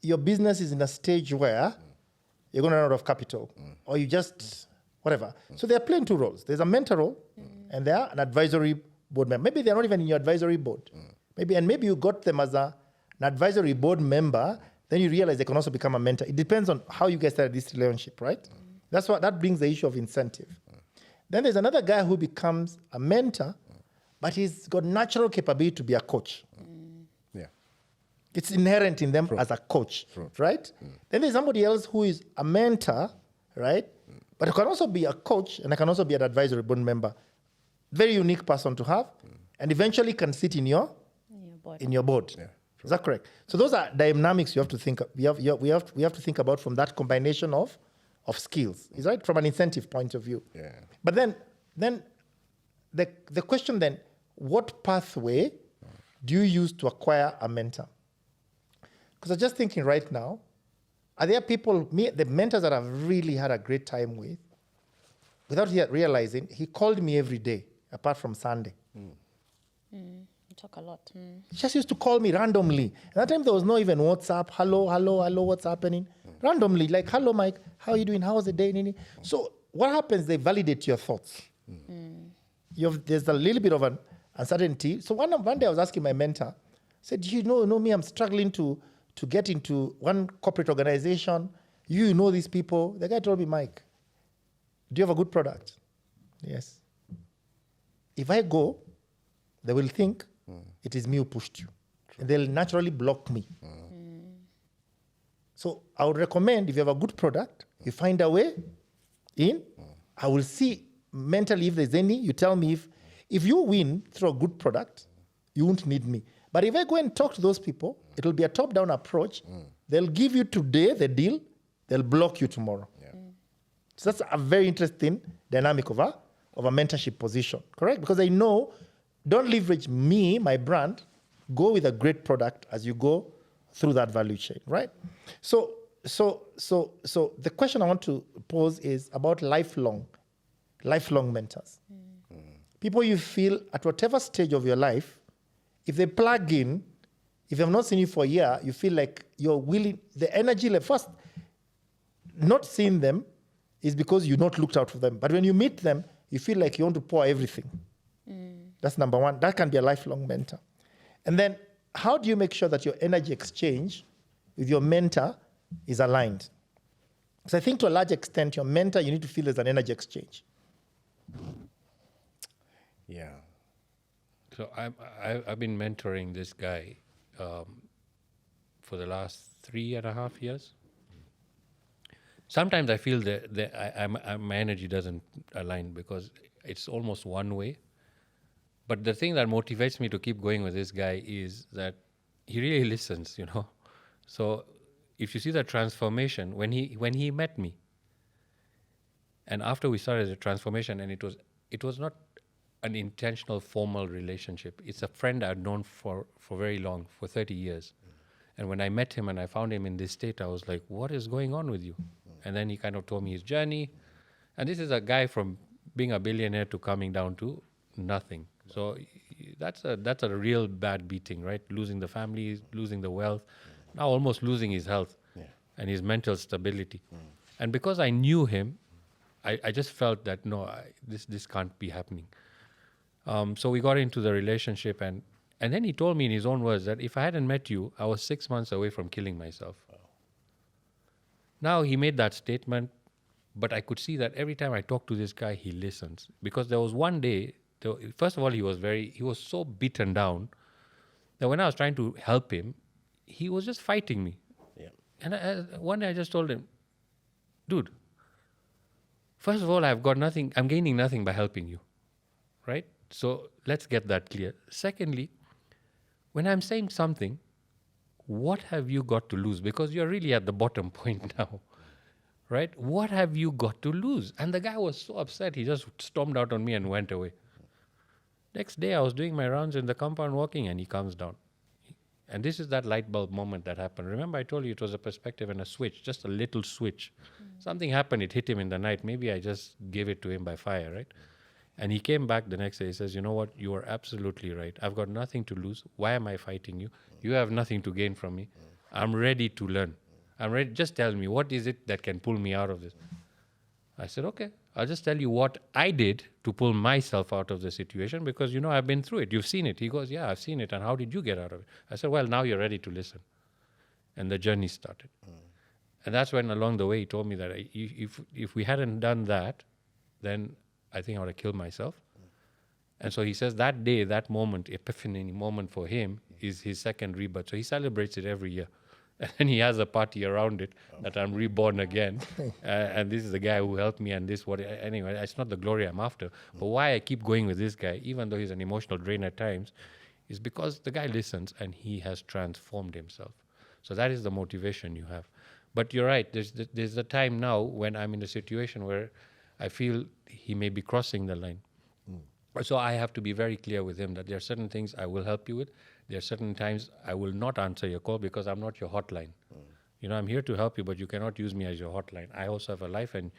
your business is in a stage where you're going to run out of capital, or you just, whatever. So they're playing two roles. There's a mentor role, and they're an advisory board member. Maybe they're not even in your advisory board. Maybe you got them as an advisory board member, then you realize they can also become a mentor. It depends on how you guys started this relationship, right? That brings the issue of incentive. Then there's another guy who becomes a mentor, but he's got natural capability to be a coach. Yeah. It's inherent in them as a coach, right? Then there's somebody else who is a mentor, right? But who can also be a coach, and I can also be an advisory board member. Very unique person to have, and eventually can sit in your board. Yeah, is that correct? So those are dynamics you have to think. We have to think about from that combination of skills. Is right from an incentive point of view. Yeah. But then the question then, what pathway do you use to acquire a mentor? Because I'm just thinking right now, are there people, the mentors that I've really had a great time with, without realizing, he called me every day, apart from Sunday. You talk a lot. He just used to call me randomly. At that time, there was no even WhatsApp. Hello, what's happening? Randomly, like, hello, Mike, how are you doing? How was the day? So what happens, they validate your thoughts. There's a little bit of an uncertainty. So one day I was asking my mentor, I said, you know me, I'm struggling to get into one corporate organization. You know these people. The guy told me, Mike, do you have a good product? Yes. If I go, they will think it is me who pushed you. And they'll naturally block me. So I would recommend, if you have a good product, you find a way in. I will see mentally if there's any. You tell me if you win through a good product, you won't need me. But if I go and talk to those people, it will be a top-down approach. They'll give you today the deal. They'll block you tomorrow. Yeah. So that's a very interesting dynamic of a of a mentorship position, correct? Because they know, don't leverage me, my brand, go with a great product as you go through that value chain, right? So the question I want to pose is about lifelong mentors. People you feel at whatever stage of your life, if they plug in, if they've not seen you for a year, you feel like you're willing, the energy level, first, not seeing them is because you've not looked out for them. But when you meet them, you feel like you want to pour everything. That's number one. That can be a lifelong mentor. And then how do you make sure that your energy exchange with your mentor is aligned? Because I think to a large extent, your mentor, you need to feel there's an energy exchange. Yeah. So I've been mentoring this guy for the last 3.5 years. Sometimes I feel that my energy doesn't align because it's almost one way. But the thing that motivates me to keep going with this guy is that he really listens, So if you see the transformation, when he met me, and after we started the transformation, and it was not an intentional formal relationship. It's a friend I'd known for very long, for 30 years. And when I met him and I found him in this state, I was like, what is going on with you? And then he kind of told me his journey. And this is a guy from being a billionaire to coming down to nothing. So that's a real bad beating, right? Losing the family, losing the wealth, now almost losing his health and his mental stability. And because I knew him, I just felt that, no, this can't be happening. So we got into the relationship, and then he told me in his own words that if I hadn't met you, I was 6 months away from killing myself. Wow. Now he made that statement, but I could see that every time I talk to this guy, he listens. Because there was one day, first of all, he was so beaten down that when I was trying to help him, he was just fighting me. Yeah. And one day I just told him, dude, first of all, I'm gaining nothing by helping you, right? So let's get that clear. Secondly, when I'm saying something, what have you got to lose? Because you're really at the bottom point now, right? What have you got to lose? And the guy was so upset, he just stormed out on me and went away. Next day, I was doing my rounds in the compound walking, and he comes down. And this is that light bulb moment that happened. Remember, I told you it was a perspective and a switch, just a little switch. Something happened, it hit him in the night. Maybe I just gave it to him by fire, right? And he came back the next day. He says, you know what? You are absolutely right. I've got nothing to lose. Why am I fighting you? You have nothing to gain from me. I'm ready to learn. I'm ready. Just tell me, what is it that can pull me out of this? I said, okay, I'll just tell you what I did to pull myself out of the situation because, I've been through it. You've seen it. He goes, yeah, I've seen it. And how did you get out of it? I said, well, now you're ready to listen. And the journey started. And that's when along the way he told me that if we hadn't done that, then I think I would have killed myself. And so he says that day, that moment, epiphany moment for him is his second rebirth. So he celebrates it every year. And he has a party around it that I'm reborn again. And this is the guy who helped me and anyway, it's not the glory I'm after. But why I keep going with this guy, even though he's an emotional drain at times, is because the guy listens and he has transformed himself. So that is the motivation you have. But you're right, there's a time now when I'm in a situation where I feel he may be crossing the line. So I have to be very clear with him that there are certain things I will help you with. There are certain times I will not answer your call because I'm not your hotline. I'm here to help you, but you cannot use me as your hotline. I also have a life, and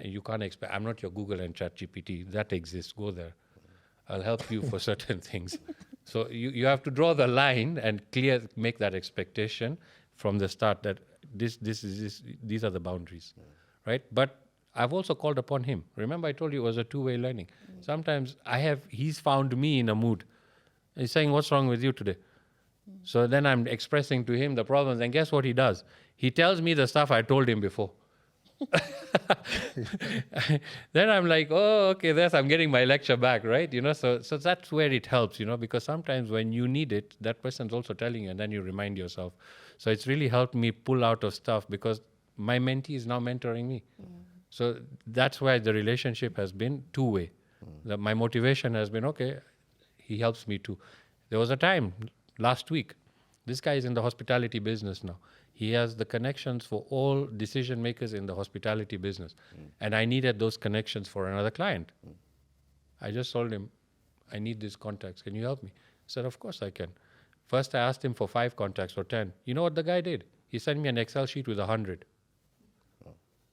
you can't expect. I'm not your Google and ChatGPT. That exists. Go there. I'll help you for certain things. So you have to draw the line and make that expectation from the start that these are the boundaries, right? But I've also called upon him. Remember, I told you it was a two-way learning. Sometimes he's found me in a mood. He's saying, what's wrong with you today? So then I'm expressing to him the problems, and guess what he does? He tells me the stuff I told him before. Then I'm like, oh, okay, I'm getting my lecture back, right? So that's where it helps, because sometimes when you need it, that person's also telling you, and then you remind yourself. So it's really helped me pull out of stuff because my mentee is now mentoring me. So that's why the relationship has been two-way. My motivation has been, okay, he helps me too. There was a time last week, this guy is in the hospitality business now. He has the connections for all decision makers in the hospitality business. And I needed those connections for another client. I just told him, I need these contacts. Can you help me? I said, of course I can. First, I asked him for 5 contacts or 10. You know what the guy did? He sent me an Excel sheet with 100.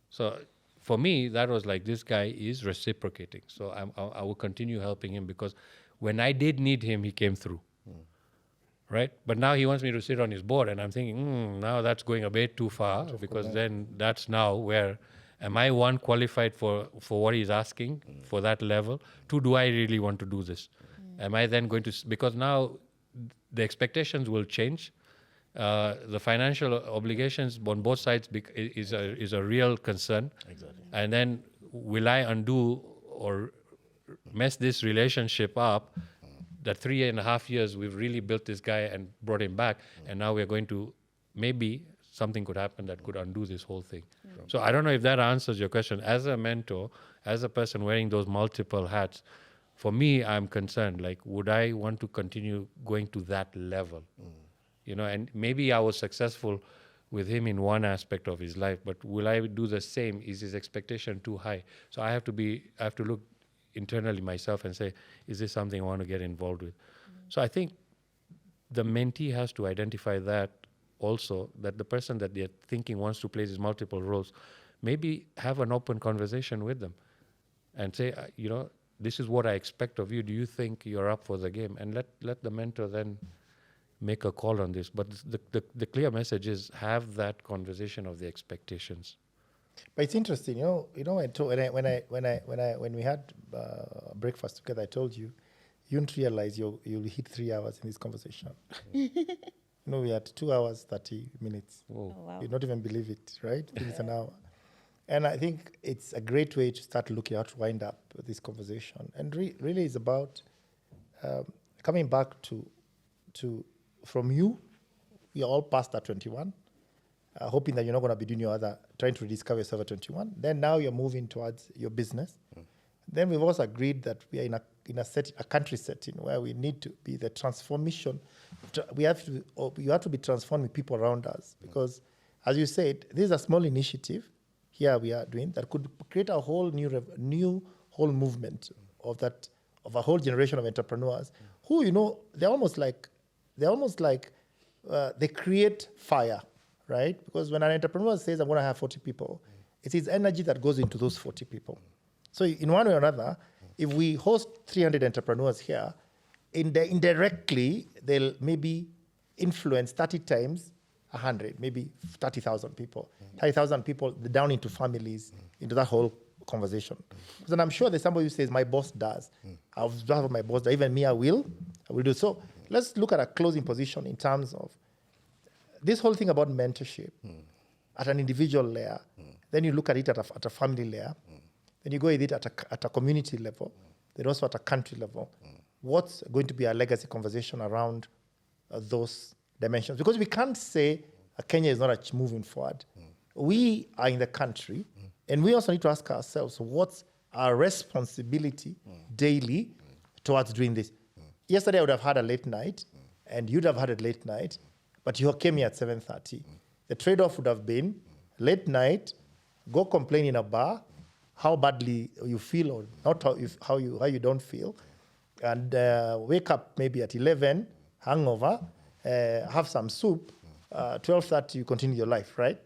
So for me, that was like, this guy is reciprocating. So I will continue helping him, because when I did need him, he came through. Right? But now he wants me to sit on his board, and I'm thinking, now that's going a bit too far, because then that's now where, am I, one, qualified for what he's asking for that level? 2, do I really want to do this? Am I then going to, because now the expectations will change. The financial obligations on both sides is a real concern. Exactly. And then will I undo or mess this relationship up? That 3.5 years we've really built this guy and brought him back, and now we're going to, maybe something could happen that could undo this whole thing. So I don't know if that answers your question. As a mentor, as a person wearing those multiple hats, for me, I'm concerned, like, would I want to continue going to that level? You know, and maybe I was successful with him in one aspect of his life, but will I do the same? Is his expectation too high? So I have to look internally myself and say, is this something I want to get involved with? So I think the mentee has to identify that also, that the person that they're thinking wants to play these multiple roles, maybe have an open conversation with them and say, you know, this is what I expect of you. Do you think you're up for the game? And let the mentor then make a call on this. But the clear message is, have that conversation of the expectations. But it's interesting, when we had breakfast together, I told you, you didn't realize you'll hit 3 hours in this conversation. We had 2 hours, 30 minutes. Whoa. Oh, wow. You'd not even believe it, right? It's an hour. And I think it's a great way to start looking how to wind up this conversation. And really it's about coming back to from you, we are all past that 21. Hoping that you're not going to be doing trying to rediscover yourself at 21. Then now you're moving towards your business. Then we've also agreed that we are in a country setting where we need to be the transformation. You have to be transforming people around us, because, as you said, this is a small initiative here we are doing that could create a whole new whole movement of a whole generation of entrepreneurs who, they're almost like they create fire. Right? Because when an entrepreneur says, I'm going to have 40 people, it's his energy that goes into those 40 people. So in one way or another, if we host 300 entrepreneurs here, indirectly, they'll maybe influence 30 times 100, maybe 30,000 people. 30,000 people down into families, into that whole conversation. Because I'm sure there's somebody who says, my boss does. I'll have my boss does. Even me, I will do. So let's look at a closing position in terms of this whole thing about mentorship at an individual layer, then you look at it at a family layer, then you go with it at a community level, then also at a country level. What's going to be a legacy conversation around those dimensions? Because we can't say Kenya is not moving forward. We are in the country, and we also need to ask ourselves, what's our responsibility daily towards doing this? Yesterday I would have had a late night, and you'd have had a late night, but you came here at 7:30. The trade-off would have been late night, go complain in a bar, how badly you feel or not how you don't feel, and wake up maybe at 11, hangover, have some soup, 12:30 you continue your life, right?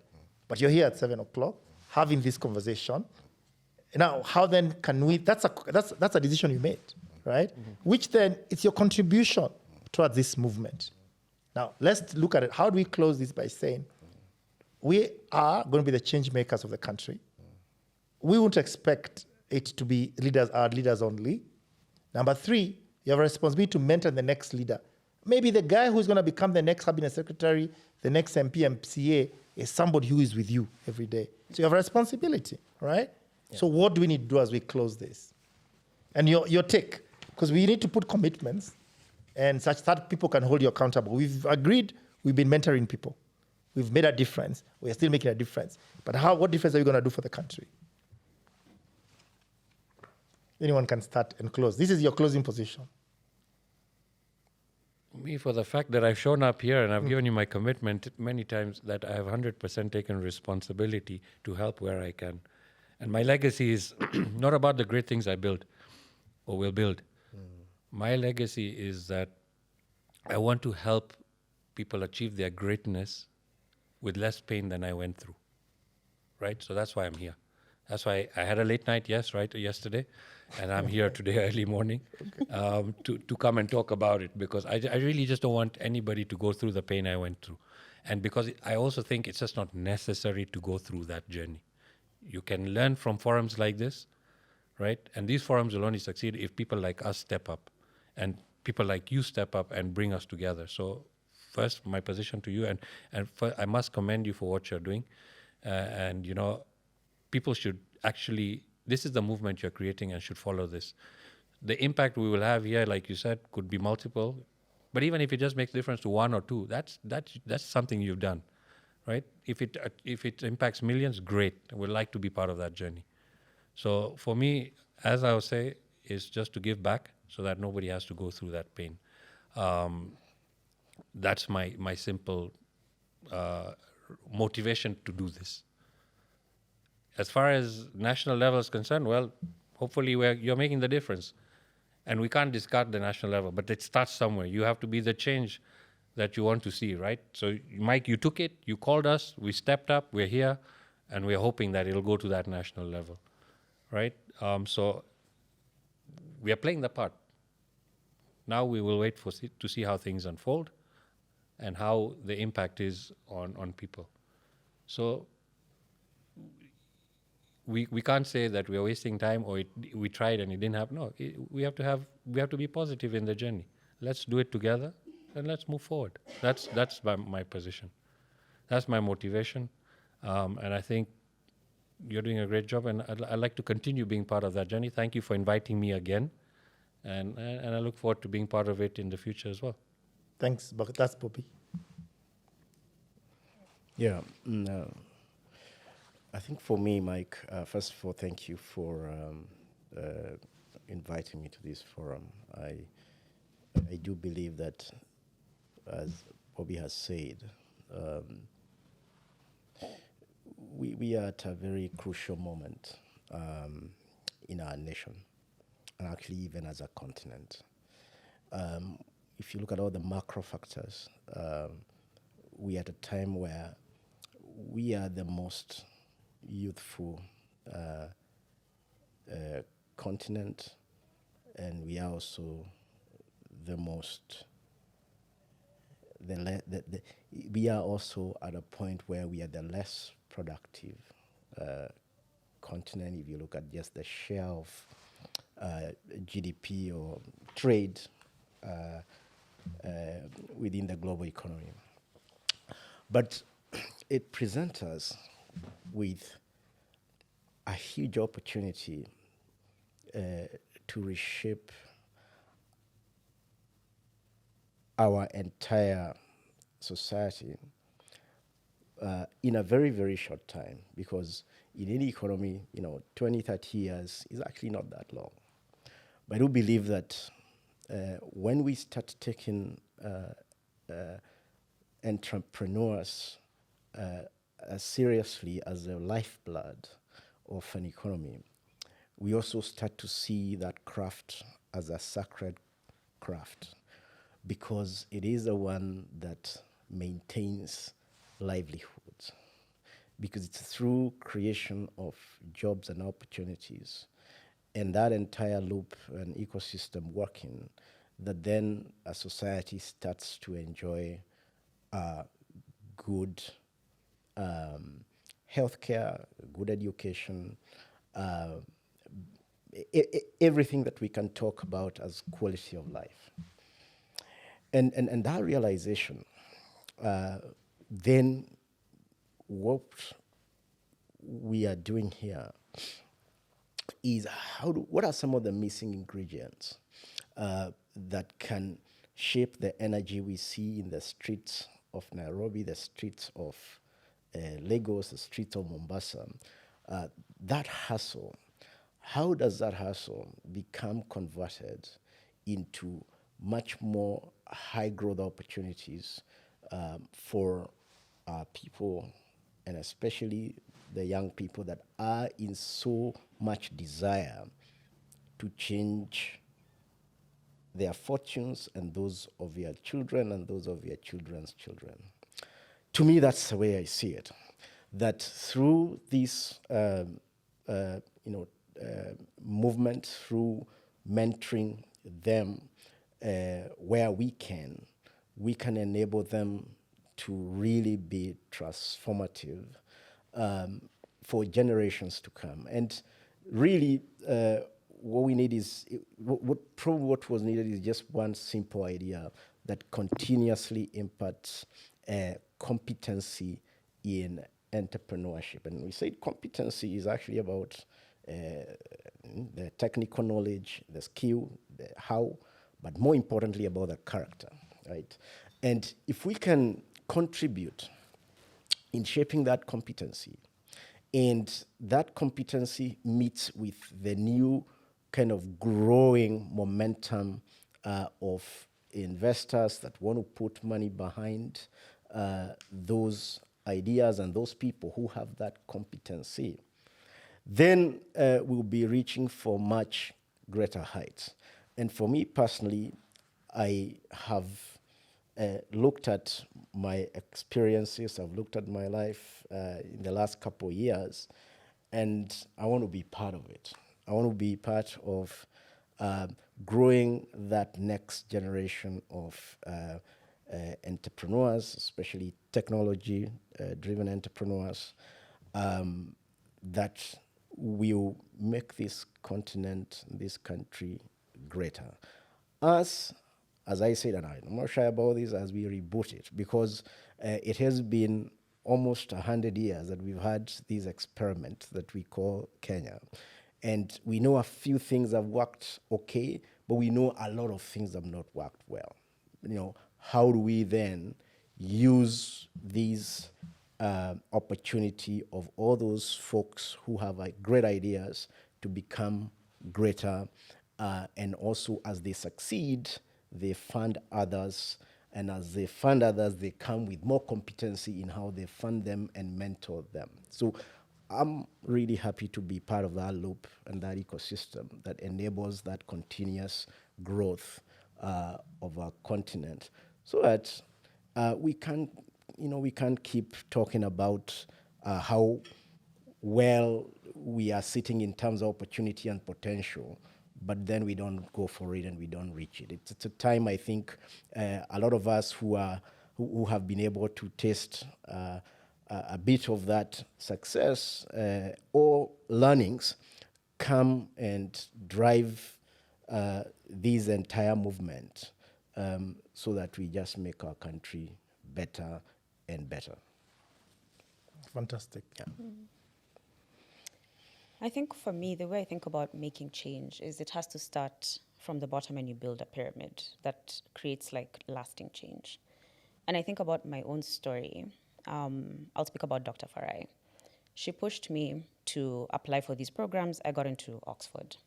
But you're here at 7 o'clock having this conversation. Now, how then can we? That's a decision you made, right? Which then it's your contribution towards this movement. Now, let's look at it. How do we close this by saying, we are going to be the change makers of the country. We won't expect it to be our leaders only. Number 3, you have a responsibility to mentor the next leader. Maybe the guy who's going to become the next cabinet secretary, the next MP, MCA, is somebody who is with you every day. So you have a responsibility, right? Yeah. So what do we need to do as we close this? And your take, because we need to put commitments and such that people can hold you accountable. We've agreed, we've been mentoring people. We've made a difference. We're still making a difference. But what difference are you going to do for the country? Anyone can start and close. This is your closing position. Me, for the fact that I've shown up here and I've given you my commitment many times that I have 100% taken responsibility to help where I can. And my legacy is not about the great things I built. or we'll build. My legacy is that I want to help people achieve their greatness with less pain than I went through, right? So that's why I'm here. That's why I had a late night, yesterday, and I'm here today early morning to come and talk about it, because I really just don't want anybody to go through the pain I went through. And because I also think it's just not necessary to go through that journey. You can learn from forums like this, right? And these forums will only succeed if people like us step up and people like you step up and bring us together. So first, my position to you, and I must commend you for what you're doing. And, you know, people should actually, this is the movement you're creating and should follow this. The impact we will have here, like you said, could be multiple. But even if it just makes difference to one or two, that's something you've done, right? If it impacts millions, great. We'd like to be part of that journey. So for me, as I would say, is just to give back so that nobody has to go through that pain. That's my simple motivation to do this. As far as national level is concerned, well, hopefully you're making the difference. And we can't discard the national level, but it starts somewhere. You have to be the change that you want to see, right? So, Mike, you took it, you called us, we stepped up, we're here, and we're hoping that it'll go to that national level, right? So we are playing the part. Now we will wait to see how things unfold and how the impact is on people. So we can't say that we are wasting time or we tried and it didn't happen. No, we have to be positive in the journey. Let's do it together and let's move forward. That's my position. That's my motivation, and I think you're doing a great job. And I'd like to continue being part of that journey. Thank you for inviting me again, and I look forward to being part of it in the future as well. Thanks, that's Bobby. Yeah. No. I think for me, Mike, first of all, thank you for inviting me to this forum. I do believe that, as Bobby has said, we are at a very crucial moment in our nation, and actually even as a continent. If you look at all the macro factors, we are at a time where we are the most youthful continent, and we are also the most. We are also at a point where we are the less productive continent. If you look at just the share of GDP or trade within the global economy, but it presents us with a huge opportunity to reshape our entire society in a very, very short time, because in any economy, 20, 30 years is actually not that long. But I do believe that when we start taking entrepreneurs as seriously as the lifeblood of an economy, we also start to see that craft as a sacred craft, because it is the one that maintains livelihoods, because it's through creation of jobs and opportunities and that entire loop and ecosystem working that then a society starts to enjoy good healthcare, good education, everything that we can talk about as quality of life. And that realization, then what we are doing here is what are some of the missing ingredients that can shape the energy we see in the streets of Nairobi, the streets of Lagos, the streets of Mombasa. That hustle, how does that hustle become converted into much more high growth opportunities for our people, and especially the young people that are in so much desire to change their fortunes and those of their children and those of their children's children. To me, that's the way I see it. That through this, movement, through mentoring them where we can enable them to really be transformative for generations to come. And really, what we need is, what was needed is just one simple idea that continuously imparts competency in entrepreneurship. And we say competency is actually about the technical knowledge, the skill, the how, but more importantly about the character, right? And if we can contribute in shaping that competency, and that competency meets with the new kind of growing momentum of investors that want to put money behind those ideas and those people who have that competency, then we'll be reaching for much greater heights. And for me personally, I have looked at my experiences, I've looked at my life in the last couple of years, and I want to be part of it. I want to be part of growing that next generation of entrepreneurs, especially technology-driven entrepreneurs, that will make this continent, this country, greater. As I said, and I'm not shy about this, as we reboot it, because it has been almost 100 years that we've had this experiment that we call Kenya. And we know a few things have worked okay, but we know a lot of things have not worked well. How do we then use these opportunity of all those folks who have great ideas to become greater, and also as they succeed, they fund others, and as they fund others, they come with more competency in how they fund them and mentor them. So I'm really happy to be part of that loop and that ecosystem that enables that continuous growth of our continent, so that we can't keep talking about how well we are sitting in terms of opportunity and potential, but then we don't go for it and we don't reach it. It's a time, I think, a lot of us who have been able to taste a bit of that success or learnings come and drive this entire movement, so that we just make our country better and better. Fantastic. Yeah. I think for me, the way I think about making change is it has to start from the bottom and you build a pyramid that creates lasting change. And I think about my own story. I'll speak about Dr. Farai. She pushed me to apply for these programs. I got into Oxford.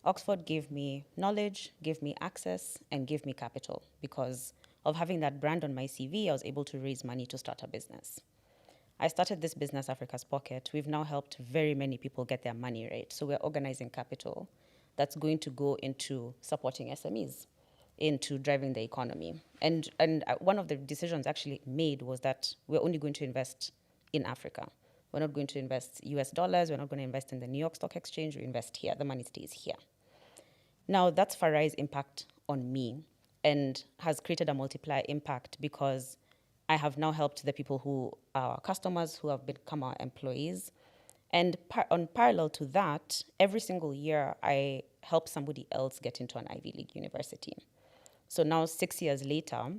Oxford gave me knowledge, gave me access, and gave me capital. Because of having that brand on my CV, I was able to raise money to start a business. I started this business, Africa's Pocket. We've now helped very many people get their money right. So we're organizing capital that's going to go into supporting SMEs, into driving the economy. And one of the decisions actually made was that we're only going to invest in Africa. We're not going to invest US dollars. We're not going to invest in the New York Stock Exchange. We invest here. The money stays here. Now, that's Farai's impact on me and has created a multiplier impact, because I have now helped the people who are our customers, who have become our employees. And on parallel to that, every single year, I help somebody else get into an Ivy League university. So now, 6 years later,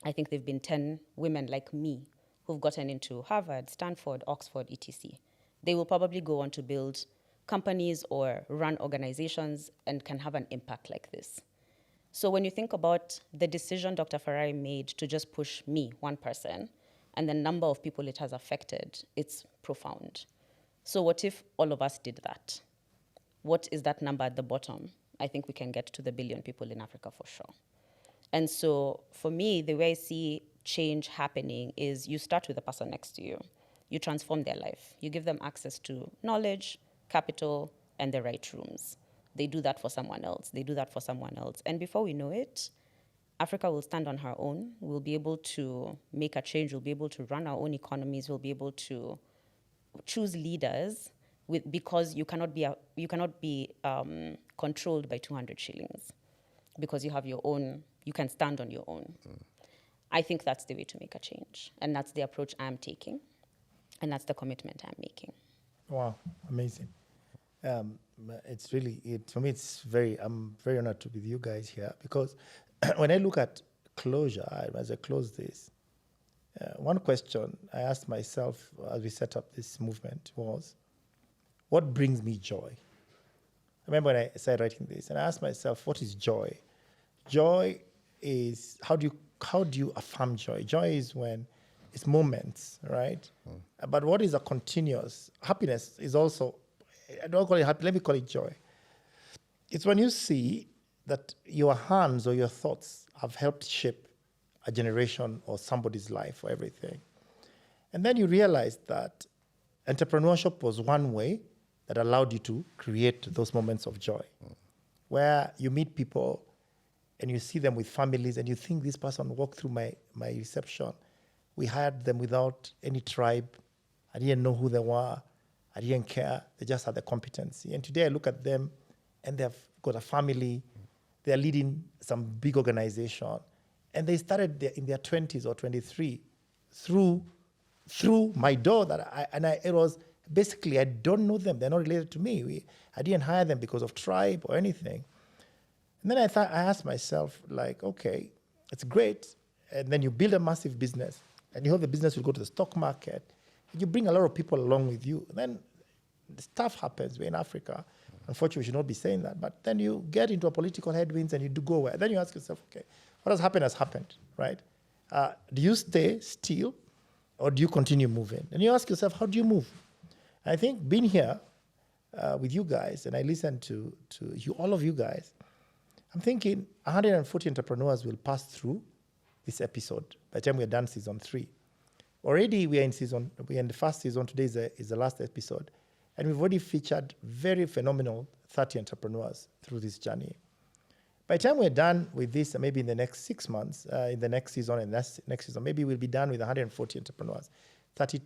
I think there have been 10 women like me who've gotten into Harvard, Stanford, Oxford, etc. They will probably go on to build companies or run organizations and can have an impact like this. So when you think about the decision Dr. Farai made to just push me, one person, and the number of people it has affected, it's profound. So what if all of us did that? What is that number at the bottom? I think we can get to the billion people in Africa for sure. And so for me, the way I see change happening is you start with the person next to you. You transform their life. You give them access to knowledge, capital, and the right rooms. They do that for someone else. They do that for someone else. And before we know it, Africa will stand on her own. We'll be able to make a change. We'll be able to run our own economies. We'll be able to choose leaders because you cannot be controlled by 200 shillings because you have your own. You can stand on your own. I think that's the way to make a change, and that's the approach I'm taking, and that's the commitment I'm making. Wow, amazing. It's really, for me, I'm very honored to be with you guys here because when I look at closure, as I close this, one question I asked myself as we set up this movement was, what brings me joy? I remember when I started writing this, and I asked myself, what is joy? Joy is, how do you affirm joy? Joy is when it's moments, right? But what is a continuous? Happiness is also, I don't call it happy, let me call it joy. It's when you see that your hands or your thoughts have helped shape a generation or somebody's life or everything. And then you realize that entrepreneurship was one way that allowed you to create those moments of joy, where you meet people and you see them with families and you think this person walked through my reception. We hired them without any tribe. I didn't know who they were. I didn't care. They just had the competency. And today I look at them and they've got a family. They're leading some big organization. And they started in their 20s or 23 through my door. It was basically, I don't know them. They're not related to me. I didn't hire them because of tribe or anything. And then I asked myself, like, okay, it's great. And then you build a massive business and you hope the business will go to the stock market. You bring a lot of people along with you. And then stuff happens. We're in Africa. Unfortunately, we should not be saying that. But then you get into a political headwinds and you do go where. Then you ask yourself, okay, what has happened, right? Do you stay still or do you continue moving? And you ask yourself, how do you move? And I think being here with you guys, and I listen to you, all of you guys, I'm thinking 140 entrepreneurs will pass through this episode by the time we're done season 3. Already we're in the first season. Today is the last episode. And we've already featured very phenomenal 30 entrepreneurs through this journey. By the time we're done with this, maybe in the next 6 months, in the next season and next season, maybe we'll be done with 140 entrepreneurs.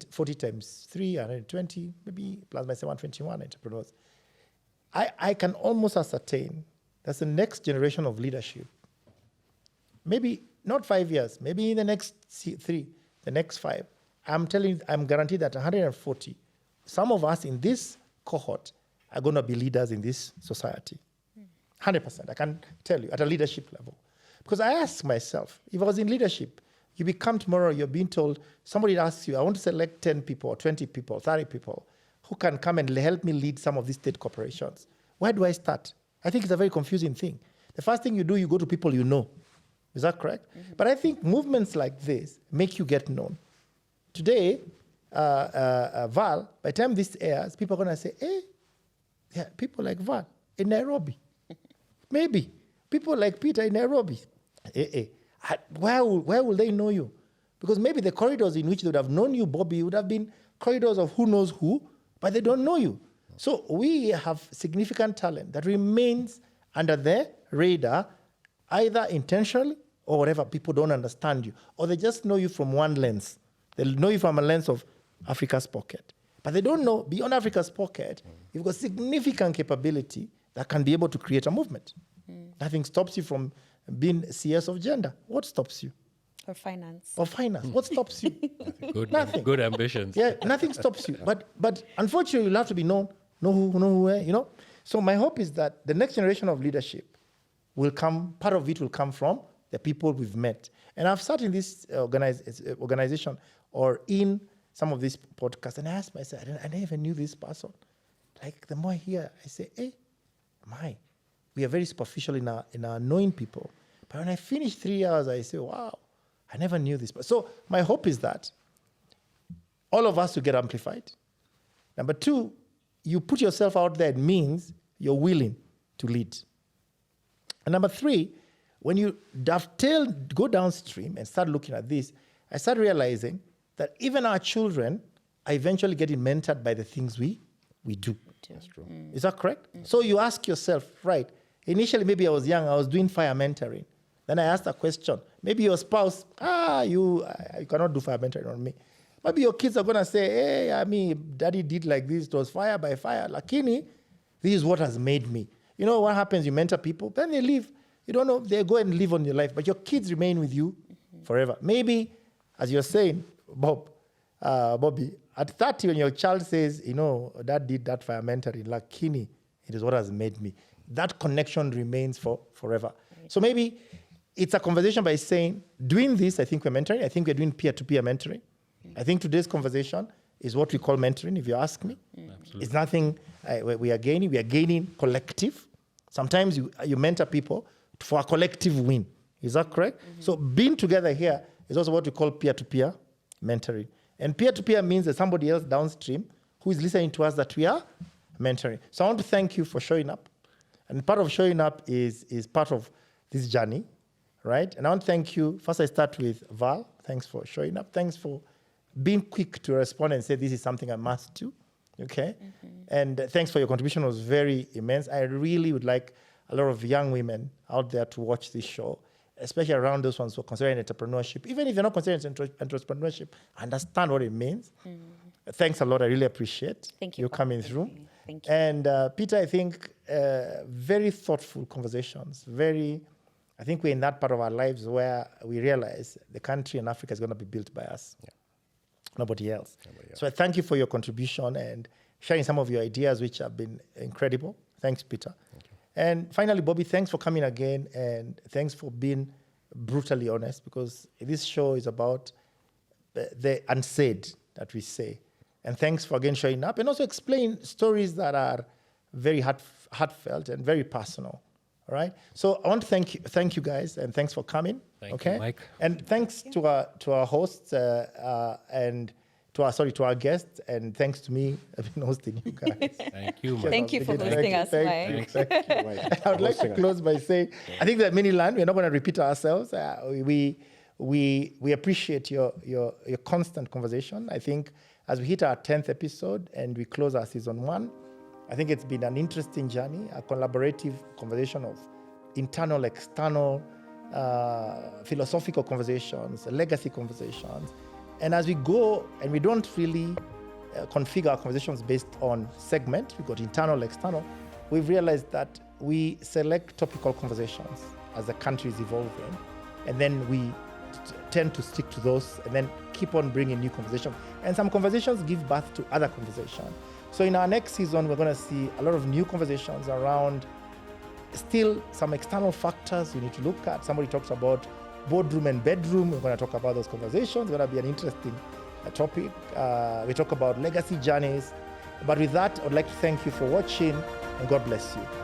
40 times 3, 120, maybe plus myself 121 entrepreneurs. I can almost ascertain that's the next generation of leadership. Maybe not 5 years, maybe in the next 3, the next 5. I'm guaranteed that 140, some of us in this cohort are going to be leaders in this society. 100%, I can tell you, at a leadership level. Because I ask myself, if I was in leadership, you become tomorrow, you're being told, somebody asks you, I want to select 10 people, or 20 people, 30 people, who can come and help me lead some of these state corporations. Where do I start? I think it's a very confusing thing. The first thing you do, you go to people you know. Is that correct? Mm-hmm. But I think movements like this make you get known. Today, Val, by the time this airs, people are going to say, hey, yeah, people like Val in Nairobi. Maybe. People like Peter in Nairobi. Where will they know you? Because maybe the corridors in which they would have known you, Bobby, would have been corridors of who knows who, but they don't know you. So we have significant talent that remains under the radar, either intentionally or whatever. People don't understand you, or they just know you from one lens. They'll know you from a lens of Africa's pocket. But they don't know, beyond Africa's pocket, you've got significant capability that can be able to create a movement. Nothing stops you from being CS of gender. What stops you? Or finance. What stops you? Nothing. Good ambitions. Yeah, nothing stops you. But unfortunately, you'll have to be known who, you know. So my hope is that the next generation of leadership will come, part of it will come from the people we've met. And I've sat in this organization or in some of these podcasts, and I asked myself, I never knew this person. Like, the more I hear, I say, hey, we are very superficial in our knowing people. But when I finish 3 hours, I say, wow, I never knew this person. So my hope is that all of us will get amplified. Number 2, you put yourself out there, it means you're willing to lead. And number 3, when you go downstream and start looking at this, I start realizing that even our children are eventually getting mentored by the things we do. too. That's true. Is that correct? So you ask yourself, right, initially maybe I was young, I was doing fire mentoring. Then I asked a question. Maybe your spouse, you cannot do fire mentoring on me. Maybe your kids are going to say, hey, daddy did like this, it was fire by fire. Lakini, this is what has made me. You know what happens? You mentor people, then they leave. You don't know, they go and live on your life, but your kids remain with you forever. Maybe, as you're saying, Bobby, at 30, when your child says, dad did that fire mentoring, lakini, it is what has made me. That connection remains for forever. Right. So maybe it's a conversation by saying, doing this, I think we're mentoring. I think we're doing peer-to-peer mentoring. I think today's conversation is what we call mentoring, if you ask me. Absolutely. It's nothing we are gaining. We are gaining collective. Sometimes you mentor people for a collective win. Is that correct? So being together here is also what we call peer-to-peer mentoring. And peer-to-peer means there's somebody else downstream who is listening to us that we are mentoring. So I want to thank you for showing up. And part of showing up is part of this journey, right? And I want to thank you. First, I start with Val. Thanks for showing up. Thanks for being quick to respond and say, this is something I must do, okay? And thanks for your contribution. It was very immense. I really would like a lot of young women out there to watch this show, especially around those ones who are considering entrepreneurship. Even if you're not considering entrepreneurship, understand what it means. Thanks a lot. I really appreciate you coming through. Thank you. And Peter, I think very thoughtful conversations. I think we're in that part of our lives where we realize the country in Africa is going to be built by us. Yeah. Nobody else. So I thank you for your contribution and sharing some of your ideas, which have been incredible. Thanks, Peter. Thank you. And finally, Bobby, thanks for coming again, and thanks for being brutally honest, because this show is about the unsaid that we say. And thanks for again showing up and also explain stories that are very heartfelt and very personal. All right. So I want to thank you guys, and thanks for coming. Thank you, Mike. And thanks to our hosts and to our guests, and thanks to me, I've been hosting you guys. Thank you, Mike. Thank you for hosting us, Mike. Thank you, Mike. I would like to close by saying, I think that many learned. We're not going to repeat ourselves. We appreciate your constant conversation. I think as we hit our 10th episode and we close our season 1, I think it's been an interesting journey, a collaborative conversation of internal, external, philosophical conversations, legacy conversations. And as we go, and we don't really configure our conversations based on segment, we got internal, external, we've realized that we select topical conversations as the country is evolving, and then we tend to stick to those and then keep on bringing new conversations. And some conversations give birth to other conversations. So in our next season, we're going to see a lot of new conversations around still some external factors you need to look at. Somebody talks about boardroom and bedroom. We're going to talk about those conversations. It's going to be an interesting topic. We talk about legacy journeys. But with that, I'd like to thank you for watching, and God bless you.